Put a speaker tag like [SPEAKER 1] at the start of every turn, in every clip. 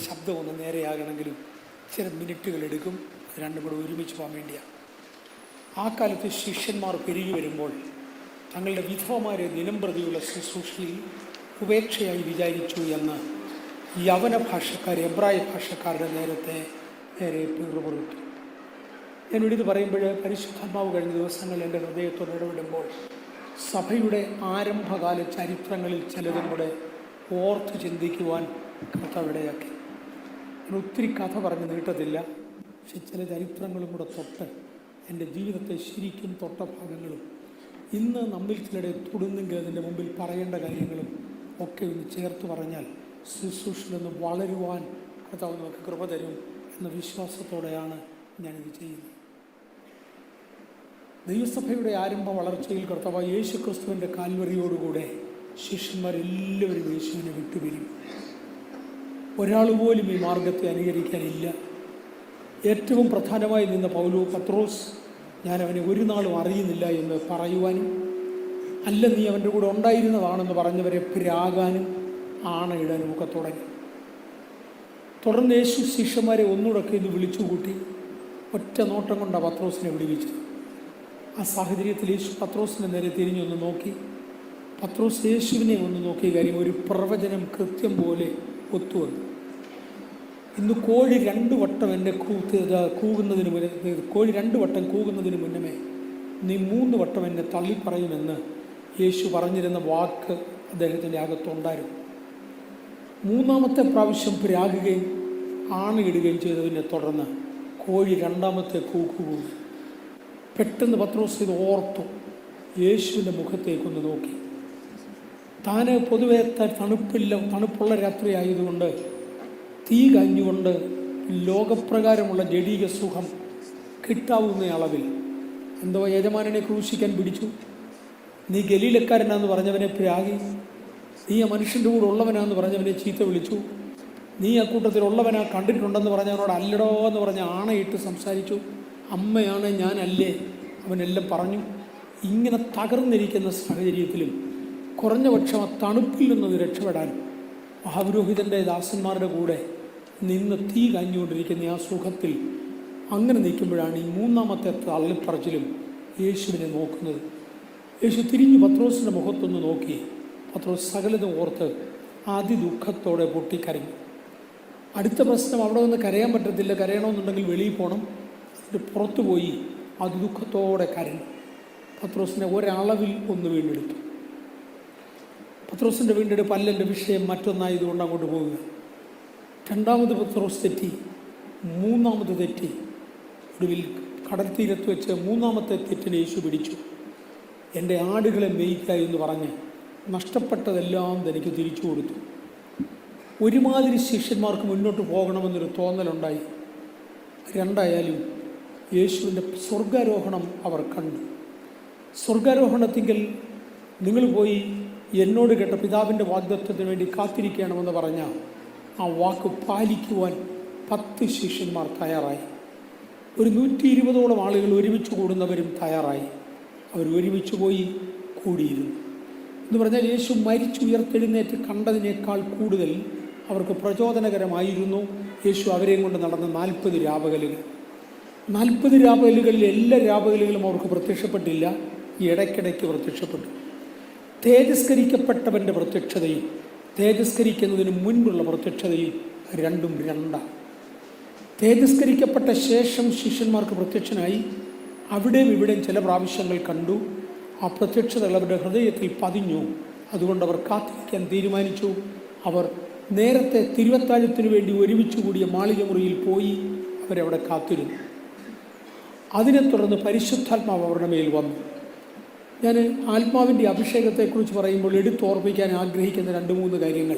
[SPEAKER 1] ശബ്ദം ഒന്ന് നേരെയാകണമെങ്കിലും ചില മിനിറ്റുകൾ എടുക്കും. രണ്ടും കൂടെ ഒരുമിച്ച് പോകാൻ വേണ്ടിയാണ്. ആ കാലത്ത് ശിഷ്യന്മാർ പെരുകി വരുമ്പോൾ തങ്ങളുടെ വിധവമാരെ ദിനം പ്രതിയുള്ള ശുശ്രൂഷയിൽ ഉപേക്ഷയായി വിചാരിച്ചു എന്ന് യവന ഭാഷക്കാർ, എബ്രായ ഭാഷക്കാരുടെ നേരെ പിറുപിറുത്തു. ഞാനിത് പറയുമ്പോൾ പരിശുദ്ധാത്മാവ് കഴിഞ്ഞ ദിവസങ്ങളിൽ എൻ്റെ ഹൃദയത്തോട് ഇടപെടുമ്പോൾ സഭയുടെ ആരംഭകാല ചരിത്രങ്ങളിൽ ചിലതും കൂടെ ഓർത്ത് ചിന്തിക്കുവാൻ കർത്താവിടയാക്കി. ഞാൻ ഒത്തിരി കഥ പറഞ്ഞ് നീട്ടത്തില്ല, പക്ഷെ ചില ചരിത്രങ്ങളും കൂടെ തൊട്ട് എൻ്റെ ജീവിതത്തെ ശരിക്കും തൊട്ട ഭാഗങ്ങളും ഇന്ന് നമ്മിൽ ചിലരെ തൊടുന്നെങ്കിൽ അതിൻ്റെ മുമ്പിൽ പറയേണ്ട കാര്യങ്ങളും ഒക്കെ ഒന്ന് ചേർത്ത് പറഞ്ഞാൽ ശുശ്രൂഷയിലൊന്ന് വളരുവാൻ കർത്താവ് നമുക്ക് കൃപ തരും എന്ന വിശ്വാസത്തോടെയാണ് ഞാനിത് ചെയ്യുന്നത്. ദൈവസഭയുടെ ആരംഭ വളർച്ചയിൽ കർത്താവായ യേശു ക്രിസ്തുവിൻ്റെ കാൽവരിയോടുകൂടെ ശിഷ്യന്മാരെല്ലാവരും യേശുവിനെ വിട്ടുപിരിയും. ഒരാൾ പോലും ഈ മാർഗത്തെ അനുകരിക്കാനില്ല. ഏറ്റവും പ്രധാനമായി നിന്ന പത്രോസ്, ഞാൻ അവനെ ഒരു നാളും അറിയുന്നില്ല എന്ന് പറയുവാനും, അല്ല നീ അവൻ്റെ കൂടെ ഉണ്ടായിരുന്നതാണെന്ന് പറഞ്ഞവരെ പിരാകാനും ആണയിടാനും ഒക്കെ തുടങ്ങി. തുടർന്ന് യേശു ശിഷ്യന്മാരെ ഒന്നുകൂടെ ഇത് വിളിച്ചുകൂട്ടി ഒറ്റ നോട്ടം കൊണ്ടാണ് പത്രോസിനെ വിടുവിച്ചത്. ആ സാഹചര്യത്തിൽ യേശു പത്രോസിനെ നേരെ തിരിഞ്ഞൊന്ന് നോക്കി. പത്രോസ് യേശുവിനെ ഒന്ന് നോക്കിയ കാര്യം ഒരു പ്രവചനം കൃത്യം പോലെ ഒത്തുവന്നു. ഇന്ന് കോഴി 2 വട്ടം എന്നെ കൂകുന്നതിന് മുന്നേ, കോഴി 2 വട്ടം കൂകുന്നതിന് മുന്നമേ നീ 3 വട്ടം എന്നെ തള്ളിപ്പറയുമെന്ന് യേശു പറഞ്ഞിരുന്ന വാക്ക് അദ്ദേഹത്തിൻ്റെ അകത്തുണ്ടായിരുന്നു. 3ാമത്തെ പ്രാവശ്യം പിരാകുകയും ആണയിടുകയും ചെയ്തതിനെ തുടർന്ന് കോഴി 2ാമത്തെ കൂകുപോയി. പെട്ടെന്ന് പത്രോസ് ഇത് ഓർത്തു, യേശുവിൻ്റെ മുഖത്തേക്കൊന്ന് നോക്കി. താന് പൊതുവെ തണുപ്പുള്ള രാത്രി ആയതുകൊണ്ട് തീ കാഞ്ഞുകൊണ്ട് ലോകപ്രകാരമുള്ള ജഡീക സുഖം കിട്ടാവുന്ന അളവിൽ എന്തോ യജമാനനെ ക്രൂശിക്കാൻ പിടിച്ചു. നീ ഗലീലക്കാരനാന്ന് പറഞ്ഞവനെ പ്രാഗി, നീ ആ മനുഷ്യൻ്റെ കൂടെ ഉള്ളവനാന്ന് പറഞ്ഞവനെ ചീത്ത വിളിച്ചു, നീ ആ കൂട്ടത്തിലുള്ളവനാ കണ്ടിട്ടുണ്ടെന്ന് പറഞ്ഞവനോട് അല്ലടോ എന്ന് പറഞ്ഞ് ആണയിട്ട് സംസാരിച്ചു. അമ്മയാണ് ഞാനല്ലേ അവനെല്ലാം പറഞ്ഞു. ഇങ്ങനെ തകർന്നിരിക്കുന്ന സാഹചര്യത്തിലും കുറഞ്ഞ പക്ഷം ആ തണുപ്പിൽ നിന്നത് രക്ഷപ്പെടാൻ മഹാപുരോഹിതൻ്റെ ദാസന്മാരുടെ കൂടെ നിന്ന് തീ കാഞ്ഞുകൊണ്ടിരിക്കുന്ന ആ സുഖത്തിൽ അങ്ങനെ നിൽക്കുമ്പോഴാണ് ഈ 3ാമത്തെ തള്ളിപ്പറച്ചിലും യേശുവിനെ നോക്കുന്നത്. യേശു തിരിഞ്ഞ് പത്രോസിൻ്റെ മുഖത്തൊന്ന് നോക്കി. പത്രോസ് സകലതും ഓർത്ത് അതിദുഃഖത്തോടെ പൊട്ടിക്കരഞ്ഞു. അടുത്ത പ്രശ്നം, അവിടെ നിന്ന് കരയാൻ പറ്റത്തില്ല, കരയണമെന്നുണ്ടെങ്കിൽ വെളിയിൽ പോകണം. അതിൻ്റെ പുറത്തു പോയി അതിദുഃഖത്തോടെ കരഞ്ഞു. പത്രോസിനെ ഒരളവിൽ ഒന്ന് വീണ്ടെടുത്തു. പത്രോസിൻ്റെ വീണ്ടെടുപ്പ് അല്ലെൻ്റെ വിഷയം, മറ്റൊന്നായതുകൊണ്ട് അങ്ങോട്ട് പോവുക. 2ാമത് പത്രോസ് തെറ്റി, 3ാമത് തെറ്റി. ഒടുവിൽ കടൽ തീരത്ത് വെച്ച് 3ാമത്തെ തെറ്റിനെ യേശു പിടിച്ചു. എൻ്റെ ആടുകളെ മേയ്ക്കുക എന്ന് പറഞ്ഞ് നഷ്ടപ്പെട്ടതെല്ലാം തനിക്ക് തിരിച്ചു കൊടുത്തു. ഒരുമാതിരി ശിഷ്യന്മാർക്ക് മുന്നോട്ട് പോകണമെന്നൊരു തോന്നലുണ്ടായി. 2ആയാലും യേശുവിൻ്റെ സ്വർഗാരോഹണം അവർ കണ്ടു. സ്വർഗാരോഹണത്തിങ്കിൽ നിങ്ങൾ പോയി എന്നോട് കേട്ട പിതാവിൻ്റെ വാഗ്ദത്തത്തിന് വേണ്ടി കാത്തിരിക്കണമെന്ന് പറഞ്ഞ ആ വാക്ക് പാലിക്കുവാൻ 10 ശിഷ്യന്മാർ തയ്യാറായി. ഒരു 120ഓളം ആളുകൾ ഒരുമിച്ച് കൂടുന്നവരും തയ്യാറായി. അവർ ഒരുമിച്ച് പോയി കൂടിയിരുന്നു. എന്ന് പറഞ്ഞാൽ യേശു മരിച്ചുയർത്തെഴുന്നേറ്റ് കണ്ടതിനേക്കാൾ കൂടുതൽ അവർക്ക് പ്രചോദനകരമായിരുന്നു യേശു അവരെയും കൊണ്ട് നടന്ന 40 രാപകലുകൾ. 40 രാപകലുകളിൽ എല്ലാ രാപകലുകളും അവർക്ക് പ്രത്യക്ഷപ്പെട്ടില്ല, ഇടയ്ക്കിടയ്ക്ക് പ്രത്യക്ഷപ്പെട്ടു. തേജസ്കരിക്കപ്പെട്ടവൻ്റെ പ്രത്യക്ഷതയും തേജസ്കരിക്കുന്നതിന് മുൻപുള്ള പ്രത്യക്ഷതയും രണ്ടും രണ്ടാണ്. തേജസ്കരിക്കപ്പെട്ട ശേഷം ശിഷ്യന്മാർക്ക് പ്രത്യക്ഷനായി. അവിടെയും ഇവിടെയും ചില പ്രാവശ്യങ്ങൾ കണ്ടു. ആ പ്രത്യക്ഷതകൾ അവരുടെ ഹൃദയത്തിൽ പതിഞ്ഞു. അതുകൊണ്ട് അവർ കാത്തിരിക്കാൻ തീരുമാനിച്ചു. അവർ നേരത്തെ തിരുവത്താഴത്തിനു വേണ്ടി ഒരുമിച്ച് കൂടിയ മാളിക മുറിയിൽ പോയി അവരവിടെ കാത്തിരുന്നു. അതിനെ തുടർന്ന് പരിശുദ്ധാത്മാവ് അവരുടെ മേൽ വന്നു. ഞാൻ ആത്മാവിൻ്റെ അഭിഷേകത്തെക്കുറിച്ച് പറയുമ്പോൾ എടുത്തോർപ്പിക്കാൻ ആഗ്രഹിക്കുന്ന 2-3 കാര്യങ്ങൾ.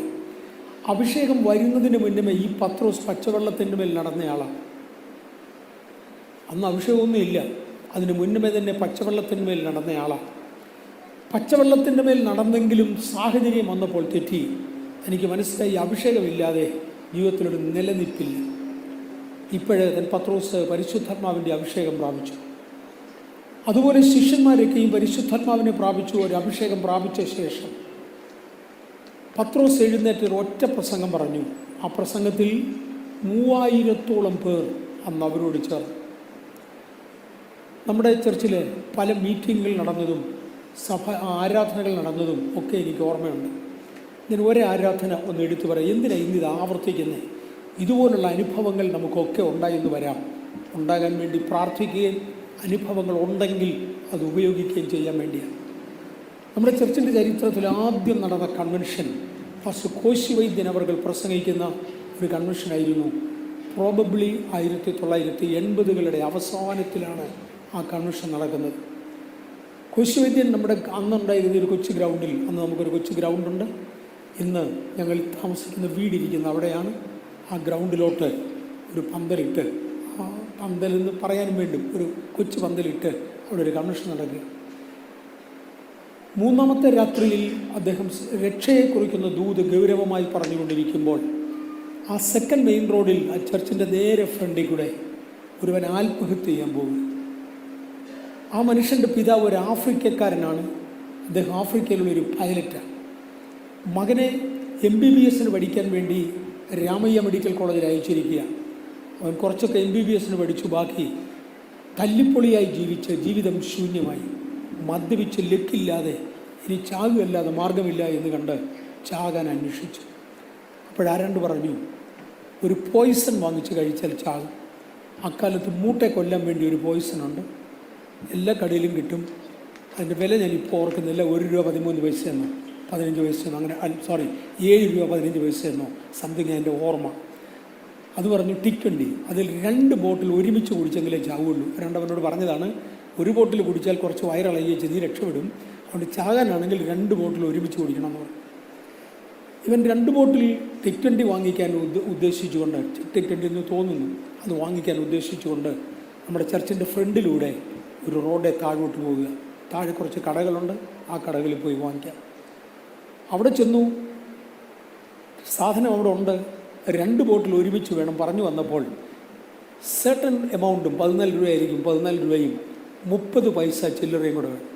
[SPEAKER 1] അഭിഷേകം വരുന്നതിന് മുന്നമേ ഈ പത്രോസ് പച്ചവെള്ളത്തിൻ്റെ മേൽ നടന്നയാളാണ്. അന്ന് അഭിഷേകമൊന്നുമില്ല, അതിന് മുന്നമേ തന്നെ പച്ചവെള്ളത്തിൻ്റെ മേൽ നടന്നയാളാണ്. പച്ചവെള്ളത്തിൻ്റെ മേൽ നടന്നെങ്കിലും സാഹചര്യം വന്നപ്പോൾ തെറ്റി. എനിക്ക് മനസ്സിലായി, അഭിഷേകമില്ലാതെ ജീവിതത്തിലൊരു നിലനിൽപ്പില്ല. ഇപ്പോഴേ പത്രോസ് പരിശുദ്ധാത്മാവിൻ്റെ അഭിഷേകം പ്രാപിച്ചു. അതുപോലെ ശിഷ്യന്മാരൊക്കെയും പരിശുദ്ധാത്മാവിനെ പ്രാപിച്ചു. ഒരു അഭിഷേകം പ്രാപിച്ച ശേഷം പത്രോസ് എഴുന്നേറ്റ് ഒറ്റ പ്രസംഗം പറഞ്ഞു. ആ പ്രസംഗത്തിൽ 3000-ഓളം പേർ അന്ന് അവരോട് ചേർന്നു. നമ്മുടെ ചർച്ചിൽ പല മീറ്റിങ്ങുകൾ നടന്നതും ആരാധനകൾ നടന്നതും ഒക്കെ എനിക്ക് ഓർമ്മയുണ്ട്. ഞാൻ ഒരേ ആരാധന ഒന്ന് എടുത്തു പറയാം. എന്തിനാണ് ഇന്നിത് ആവർത്തിക്കുന്നത്? ഇതുപോലുള്ള അനുഭവങ്ങൾ നമുക്കൊക്കെ ഉണ്ടായെന്ന് വരാം. ഉണ്ടാകാൻ വേണ്ടി പ്രാർത്ഥിക്കുകയും അനുഭവങ്ങൾ ഉണ്ടെങ്കിൽ അത് ഉപയോഗിക്കുകയും ചെയ്യാൻ വേണ്ടിയാണ്. നമ്മുടെ ചർച്ചിൻ്റെ ചരിത്രത്തിൽ ആദ്യം നടന്ന കൺവെൻഷൻ ഫസ്റ്റ് കോശി വൈദ്യൻ അവർ പ്രസംഗിക്കുന്ന ഒരു കൺവെൻഷനായിരുന്നു. പ്രോബബ്ലി 1980-കളുടെ അവസാനത്തിലാണ് ആ കൺവെൻഷൻ നടക്കുന്നത്. കോശി വൈദ്യൻ നമ്മുടെ അന്നുണ്ടായിരുന്ന ഒരു കൊച്ചു ഗ്രൗണ്ടിൽ, അന്ന് നമുക്കൊരു കൊച്ചു ഗ്രൗണ്ടുണ്ട്. ഇന്ന് ഞങ്ങൾ താമസിക്കുന്ന വീടിരിക്കുന്ന അവിടെയാണ്. ആ ഗ്രൗണ്ടിലോട്ട് ഒരു പന്തലിട്ട്, ആ പന്തലെന്ന് പറയാനും വേണ്ടും ഒരു കൊച്ചു പന്തലിട്ട് അവിടെ ഒരു കൺവെൻഷൻ നടക്കുക. മൂന്നാമത്തെ രാത്രിയിൽ അദ്ദേഹം രക്ഷയെക്കുറിക്കുന്ന ദൂത് ഗൗരവമായി പറഞ്ഞുകൊണ്ടിരിക്കുമ്പോൾ ആ സെക്കൻഡ് മെയിൻ റോഡിൽ, ആ ചർച്ചിൻ്റെ നേരെ ഫ്രണ്ടിൽ കൂടെ ഒരുവൻ ആത്മഹത്യ ചെയ്യാൻ പോകും. ആ മനുഷ്യൻ്റെ പിതാവ് ഒരു ആഫ്രിക്കക്കാരനാണ്. അദ്ദേഹം ആഫ്രിക്കയിലുള്ളൊരു പൈലറ്റാണ്. മകനെ MBBS പഠിക്കാൻ വേണ്ടി രാമയ്യ മെഡിക്കൽ കോളേജിൽ അയച്ചിരിക്കുക. അവൻ കുറച്ചൊക്കെ MBBS പഠിച്ചു. ബാക്കി തല്ലിപ്പൊളിയായി ജീവിച്ച് ജീവിതം ശൂന്യമായി, മദ്യപിച്ച് ലക്കില്ലാതെ ഇനി ചാകുകയല്ലാതെ മാർഗമില്ല എന്ന് കണ്ട് ചാകാൻ അന്വേഷിച്ചു. അപ്പോഴാരണ്ട് പറഞ്ഞു, ഒരു പോയിസൺ വാങ്ങിച്ച് കഴിച്ചാൽ ചാകും. അക്കാലത്ത് മൂട്ടെ കൊല്ലാൻ വേണ്ടി ഒരു പോയിസണുണ്ട്, എല്ലാ കടയിലും കിട്ടും. അതിൻ്റെ വില ഞാനിപ്പോൾ ഓർക്കുന്നില്ല. 1 രൂപ 13 പൈസ എന്നോ 15 പൈസ എന്നോ, അങ്ങനെ 7 രൂപ 15 പൈസ എന്നോ സംതിങ് എൻ്റെ ഓർമ്മ. അത് പറഞ്ഞു ടിക്കണ്ടി. അതിൽ 2 ബോട്ടിൽ ഒരുമിച്ച് കുടിച്ചെങ്കിലേ ചാവുള്ളൂ. അവനോട് പറഞ്ഞതാണ്, ഒരു ബോട്ടിൽ കുടിച്ചാൽ കുറച്ച് വയറിളകിച്ച് നീ രക്ഷപ്പെടും, അതുകൊണ്ട് ചാകാനാണെങ്കിൽ 2 ബോട്ടിൽ ഒരുമിച്ച് കുടിക്കണം എന്ന് പറഞ്ഞു. ഇവൻ 2 ബോട്ടിൽ ടിക്കണ്ടി വാങ്ങിക്കാൻ ഉദ്ദേശിച്ചുകൊണ്ട്, ടിക്കണ്ടി എന്ന് തോന്നുന്നു, അത് വാങ്ങിക്കാൻ ഉദ്ദേശിച്ചുകൊണ്ട് നമ്മുടെ ചർച്ചിൻ്റെ ഫ്രണ്ടിലൂടെ ഒരു റോഡെ താഴോട്ട് പോവുക. താഴെ കുറച്ച് കടകളുണ്ട്, ആ കടകളിൽ പോയി വാങ്ങിക്കാം. അവിടെ ചെന്നു, സാധനം അവിടെ ഉണ്ട്, 2 ബോട്ടിൽ ഒരുമിച്ച് വേണം പറഞ്ഞു വന്നപ്പോൾ സെർട്ടൺ എമൗണ്ടും 14 രൂപയായിരിക്കും, 14 രൂപയും 30 പൈസ ചില്ലറയും കൂടെ വേണം,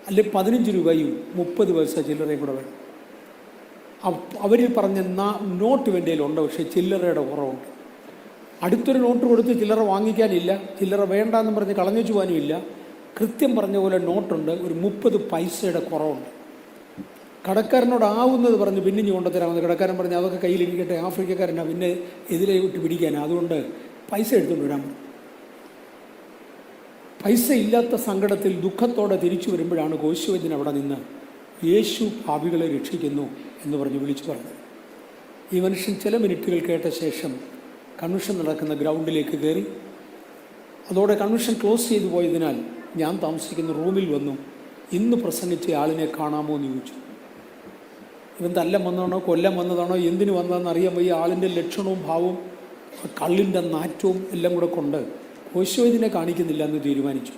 [SPEAKER 1] അല്ലെങ്കിൽ 15 രൂപയും 30 പൈസ ചില്ലറയും കൂടെ വേണം. അവർ പറഞ്ഞ നോട്ട് വേണ്ടിയിലുണ്ട്, പക്ഷേ ചില്ലറയുടെ കുറവുണ്ട്. അടുത്തൊരു നോട്ട് കൊടുത്ത് ചില്ലറ വാങ്ങിക്കാനില്ല, ചില്ലറ വേണ്ടാന്ന് പറഞ്ഞ് കളഞ്ഞു പോകാനുമില്ല. കൃത്യം പറഞ്ഞ പോലെ നോട്ടുണ്ട്, ഒരു 30 പൈസയുടെ കുറവുണ്ട്. കടക്കാരനോട് ആവുന്നത് പറഞ്ഞ് പിന്നെ ഇനി കൊണ്ടുതരാമെന്ന് കടക്കാരൻ പറഞ്ഞ് അതൊക്കെ കയ്യിലിരിക്കട്ടെ, ആഫ്രിക്കക്കാരനാണ്, പിന്നെ എതിരെ വിട്ട് പിടിക്കാനാണ്, അതുകൊണ്ട് പൈസ എടുത്തുകൊണ്ട് വരാൻ പറഞ്ഞു. പൈസ ഇല്ലാത്ത സങ്കടത്തിൽ ദുഃഖത്തോടെ തിരിച്ചു വരുമ്പോഴാണ് കോശിവൈദ്യൻ അവിടെ നിന്ന് യേശു പാപികളെ രക്ഷിക്കുന്നു എന്ന് പറഞ്ഞ് വിളിച്ചു പറഞ്ഞത്. ഈ മനുഷ്യൻ ചില മിനിറ്റുകൾ കേട്ട ശേഷം കൺവെൻഷൻ നടക്കുന്ന ഗ്രൗണ്ടിലേക്ക് കയറി. അതോടെ കൺവെൻഷൻ ക്ലോസ് ചെയ്തു പോയതിനാൽ ഞാൻ താമസിക്കുന്ന റൂമിൽ വന്നു. ഇന്ന് പ്രസംഗിച്ച ആളിനെ കാണാമോ എന്ന് ചോദിച്ചു. ഇവൻ തല്ലം വന്നതാണോ കൊല്ലം വന്നതാണോ എന്തിനു വന്നതെന്ന് അറിയാൻ വയ്യ. ആളിൻ്റെ ലക്ഷണവും ഭാവവും കള്ളിൻ്റെ നാറ്റവും എല്ലാം കൂടെ കൊണ്ട് കോശിവൈദ്യനെ കാണിക്കുന്നില്ല എന്ന് തീരുമാനിച്ചു.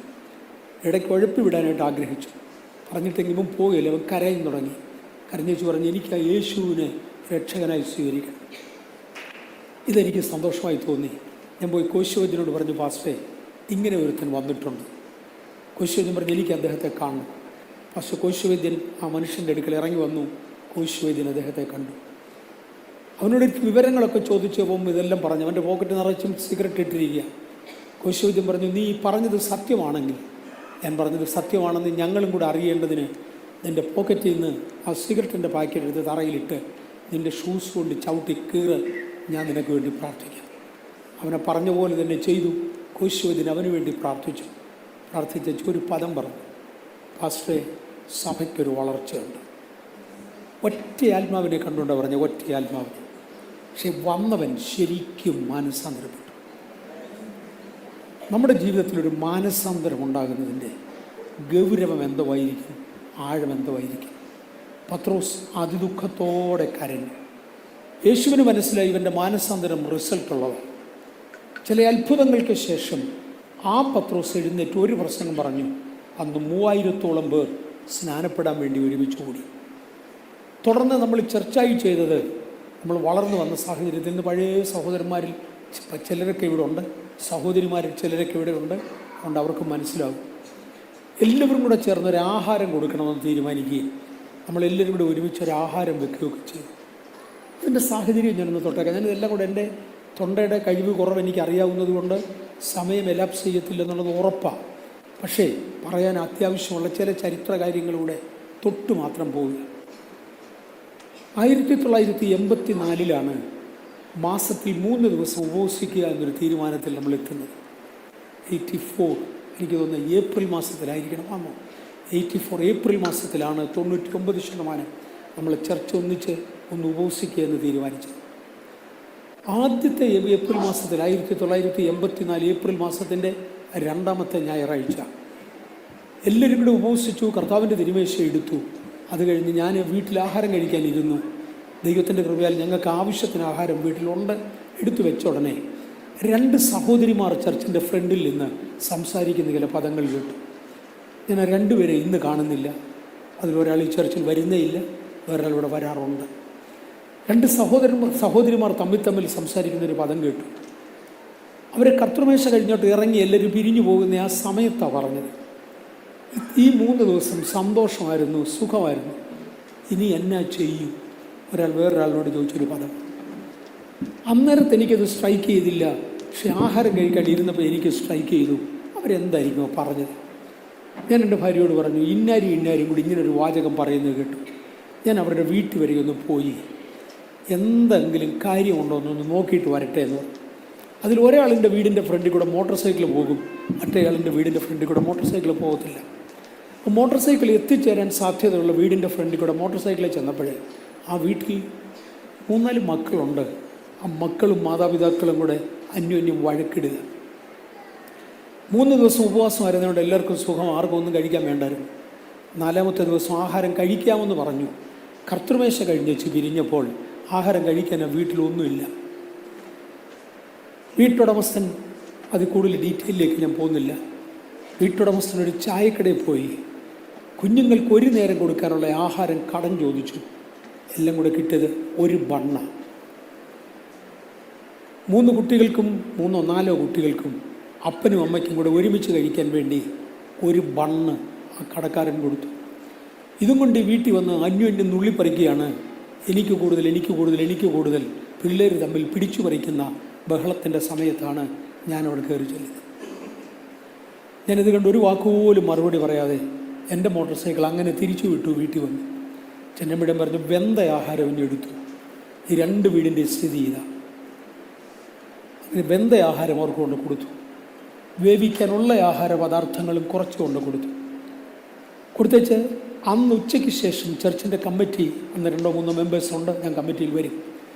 [SPEAKER 1] ഇടയ്ക്ക് ഉഴപ്പി വിടാനായിട്ട് ആഗ്രഹിച്ചു. പറഞ്ഞിട്ടെങ്കിലും പോവുകയില്ല. അവൻ കരയും തുടങ്ങി. കരഞ്ഞേച്ചു പറഞ്ഞ്, എനിക്ക് ആ യേശുവിനെ രക്ഷകനായി സ്വീകരിക്കണം. ഇതെനിക്ക് സന്തോഷമായി തോന്നി. ഞാൻ പോയി കോശിവൈദ്യനോട് പറഞ്ഞു, പാസ്റ്റേ ഇങ്ങനെ ഒരുത്തൻ വന്നിട്ടുണ്ട്. കോശിവൈദ്യൻ പറഞ്ഞു, എനിക്ക് അദ്ദേഹത്തെ കാണണം. പക്ഷേ കോശിവൈദ്യൻ ആ മനുഷ്യൻ്റെ അടുക്കൽ ഇറങ്ങി വന്നു. കോശിവൈദ്യൻ അദ്ദേഹത്തെ കണ്ടു. അവനോട് വിവരങ്ങളൊക്കെ ചോദിച്ചപ്പം ഇതെല്ലാം പറഞ്ഞു. അവൻ്റെ പോക്കറ്റ് നിറച്ചും സിഗരറ്റ് ഇട്ടിരിക്കുക. കോശിവൈദ്യൻ പറഞ്ഞു, നീ പറഞ്ഞത് സത്യമാണെങ്കിൽ, ഞാൻ പറഞ്ഞത് സത്യമാണെന്ന് ഞങ്ങളും കൂടെ അറിയേണ്ടതിന് നിൻ്റെ പോക്കറ്റിൽ നിന്ന് ആ സിഗരറ്റിൻ്റെ പാക്കറ്റ് എടുത്ത് തറയിലിട്ട് നിൻ്റെ ഷൂസ് കൊണ്ട് ചവിട്ടി കീറ്, ഞാൻ നിനക്ക് വേണ്ടി പ്രാർത്ഥിക്കാം. അവനെ പറഞ്ഞ പോലെ തന്നെ ചെയ്തു. കോശിവൈദ്യൻ അവന് വേണ്ടി പ്രാർത്ഥിച്ചു. പ്രാർത്ഥിച്ചു ഒരു പദം പറഞ്ഞു, പാസ്റ്റേ സഭയ്ക്കൊരു വളർച്ചയുണ്ട്. ഒറ്റ ആത്മാവിനെ കണ്ടുകൊണ്ടാണ് പറഞ്ഞ, ഒറ്റ ആത്മാവിനെ. പക്ഷെ വന്നവൻ ശരിക്കും മാനസാന്തരപ്പെട്ടു. നമ്മുടെ ജീവിതത്തിലൊരു മാനസാന്തരം ഉണ്ടാകുന്നതിൻ്റെ ഗൗരവം എന്തുമായിരിക്കും, ആഴം എന്തുമായിരിക്കും. പത്രോസ് അതിദുഃഖത്തോടെ കരഞ്ഞു. യേശുവിന് മനസ്സിലായി ഇവൻ്റെ മാനസാന്തരം റിസൾട്ടുള്ളതാണ്. ചില അത്ഭുതങ്ങൾക്ക് ശേഷം ആ പത്രോസ് എഴുന്നേറ്റ് ഒരു പ്രസംഗം പറഞ്ഞു. അന്ന് 3000-ഓളം പേർ സ്നാനപ്പെടാൻ വേണ്ടി ഒരുമിച്ച് കൂടി. തുടർന്ന് നമ്മൾ ചർച്ചയായി ചെയ്തത്, നമ്മൾ വളർന്നു വന്ന സാഹചര്യത്തിൽ നിന്ന് പഴയ സഹോദരന്മാരിൽ ചിലരൊക്കെ ഇവിടെ ഉണ്ട്, സഹോദരിമാരിൽ ചിലരൊക്കെ ഇവിടെ ഉണ്ട്. അതുകൊണ്ട് അവർക്ക് മനസ്സിലാവും. എല്ലാവരും കൂടെ ചേർന്നൊരു ആഹാരം കൊടുക്കണമെന്ന് തീരുമാനിക്കുകയും നമ്മളെല്ലാവരും കൂടെ ഒരുമിച്ചൊരു ആഹാരം വെക്കുകയൊക്കെ ചെയ്തു. അതിൻ്റെ സാഹചര്യം ഞാനൊന്ന് തൊട്ടേക്കാം. ഞാനിതെല്ലാം കൂടെ എൻ്റെ തൊണ്ടയുടെ കഴിവ് കുറവ് എനിക്കറിയാവുന്നത് കൊണ്ട് സമയം എലാപ്സ് ചെയ്യത്തില്ലെന്നുള്ളത് ഉറപ്പാണ്. പക്ഷേ പറയാൻ അത്യാവശ്യമുള്ള ചില ചരിത്ര കാര്യങ്ങളിലൂടെ തൊട്ട് മാത്രം പോവുക. 1984 മാസത്തിൽ 3 ദിവസം ഉപവസിക്കുക എന്നൊരു തീരുമാനത്തിൽ നമ്മൾ എത്തുന്നത്. 84 എനിക്ക് തോന്നുന്നത് ഏപ്രിൽ മാസത്തിലായിരിക്കണം. 84 ഏപ്രിൽ മാസത്തിലാണ് 99% നമ്മൾ ചർച്ച ഒന്നിച്ച് ഒന്ന് ഉപവസിക്കുക എന്ന് തീരുമാനിച്ചത്. ആദ്യത്തെ ഏപ്രിൽ മാസത്തിൽ 1984 ഏപ്രിൽ മാസത്തിൻ്റെ 2ാമത്തെ ഞായറാഴ്ച എല്ലാവരും കൂടെ ഉപവസിച്ചു. കർത്താവിൻ്റെ തിരുമേശ എടുത്തു. അത് കഴിഞ്ഞ് ഞാൻ വീട്ടിൽ ആഹാരം കഴിക്കാനിരുന്നു. ദൈവത്തിൻ്റെ കൃപയാൽ ഞങ്ങൾക്ക് ആവശ്യത്തിന് ആഹാരം വീട്ടിലുണ്ട്. എടുത്തു വെച്ച ഉടനെ 2 സഹോദരിമാർ ചർച്ചിൻ്റെ ഫ്രണ്ടിൽ നിന്ന് സംസാരിക്കുന്ന ചില പദങ്ങൾ കേട്ടു. ഞാൻ 2 പേരെ ഇന്ന് കാണുന്നില്ല. അതിലൊരാൾ ഈ ചർച്ചിൽ വരുന്നേ ഇല്ല, വേറൊരാൾ ഇവിടെ വരാറുണ്ട്. 2 സഹോദരിമാർ തമ്മിൽ സംസാരിക്കുന്നൊരു പദം കേട്ടു. അവരെ കർത്തൃമേശ കഴിഞ്ഞോട്ട് ഇറങ്ങി എല്ലാവരും പിരിഞ്ഞു പോകുന്ന ആ സമയത്താണ് പറഞ്ഞത്. ഈ 3 ദിവസം സന്തോഷമായിരുന്നു, സുഖമായിരുന്നു, ഇനി എന്നാ ചെയ്യും? ഒരാൾ വേറൊരാളിനോട് ചോദിച്ചൊരു പദം. അന്നേരത്ത് എനിക്കത് സ്ട്രൈക്ക് ചെയ്തില്ല. പക്ഷെ ആഹാരം കഴിക്കാൻ ഇരുന്നപ്പോൾ എനിക്ക് സ്ട്രൈക്ക് ചെയ്തു. അവരെന്തായിരിക്കുമോ പറഞ്ഞത്? ഞാൻ എൻ്റെ ഭാര്യയോട് പറഞ്ഞു, ഇന്നാരും കൂടി ഇങ്ങനൊരു വാചകം പറയുന്നത് കേട്ടു. ഞാൻ അവരുടെ വീട്ടിൽ വരെ ഒന്ന് പോയി എന്തെങ്കിലും കാര്യമുണ്ടോ എന്നൊന്ന് നോക്കിയിട്ട് വരട്ടെ എന്ന് പറഞ്ഞു. അതിൽ ഒരാളിൻ്റെ വീടിൻ്റെ ഫ്രണ്ടിൽ കൂടെ മോട്ടോർ സൈക്കിൾ പോകും, മറ്റേയാളിൻ്റെ വീടിൻ്റെ ഫ്രണ്ടിൽ കൂടെ മോട്ടോർ സൈക്കിൾ പോകത്തില്ല. മോട്ടോർ സൈക്കിൾ എത്തിച്ചേരാൻ സാധ്യതയുള്ള വീടിൻ്റെ ഫ്രണ്ടിൽ കൂടെ മോട്ടോർ സൈക്കിളിൽ ചെന്നപ്പോഴേ ആ വീട്ടിൽ 3-4 മക്കളുണ്ട്. ആ മക്കളും മാതാപിതാക്കളും കൂടെ അന്യോന്യം വഴക്കിടുക. 3 ദിവസം ഉപവാസമായിരുന്നതുകൊണ്ട് എല്ലാവർക്കും സുഖം, ആർക്കും ഒന്നും കഴിക്കാൻ വേണ്ടായിരുന്നു. 4ാമത്തെ ദിവസം ആഹാരം കഴിക്കാമെന്ന് പറഞ്ഞു. കർത്തൃമേശ കഴിഞ്ഞേച്ച് പിരിഞ്ഞപ്പോൾ ആഹാരം കഴിക്കാൻ വീട്ടിലൊന്നുമില്ല. വീട്ടുടമസ്ഥൻ, അത് കൂടുതൽ ഡീറ്റെയിലേക്ക് ഞാൻ പോകുന്നില്ല, വീട്ടുടമസ്ഥനൊരു ചായക്കടയിൽ പോയി കുഞ്ഞുങ്ങൾക്ക് 1 നേരം കൊടുക്കാനുള്ള ആഹാരം കടം ചോദിച്ചു. എല്ലാം കൂടെ കിട്ടിയത് 1 ബണ്ണ. 3 കുട്ടികൾക്കും 3-4 കുട്ടികൾക്കും അപ്പനും അമ്മയ്ക്കും കൂടെ ഒരുമിച്ച് കഴിക്കാൻ വേണ്ടി 1 ബണ്ണ് ആ കടക്കാരൻ കൊടുത്തു. ഇതും കൊണ്ട് വീട്ടിൽ വന്ന് അന്യോന്യം നുള്ളിപ്പറിക്കുകയാണ്. എനിക്ക് കൂടുതൽ പിള്ളേർ തമ്മിൽ പിടിച്ചു പറിക്കുന്ന ബഹളത്തിൻ്റെ സമയത്താണ് ഞാനവിടെ കയറി ചെല്ലുന്നത്. ഞാനിത് കണ്ട് ഒരു വാക്കുപോലും മറുപടി പറയാതെ എൻ്റെ മോട്ടോർ സൈക്കിൾ അങ്ങനെ തിരിച്ചു വിട്ടു. വീട്ടിൽ വന്നു ചെന്നമ്മിടം പറഞ്ഞു, വെന്ത ആഹാരം ഇനി എടുത്തു. ഈ 2 വീടിൻ്റെ സ്ഥിതി ഇതാ. അങ്ങനെ വെന്ത ആഹാരം അവർക്ക് കൊണ്ട് കൊടുത്തു. വേവിക്കാനുള്ള ആഹാര പദാർത്ഥങ്ങളും കുറച്ച് കൊണ്ട് കൊടുത്തേച്ച് അന്ന് ഉച്ചയ്ക്ക് ശേഷം ചർച്ചിൻ്റെ കമ്മിറ്റി, അന്ന് 2-3 മെമ്പേഴ്സ് ഉണ്ട്, ഞാൻ കമ്മിറ്റിയിൽ വരും.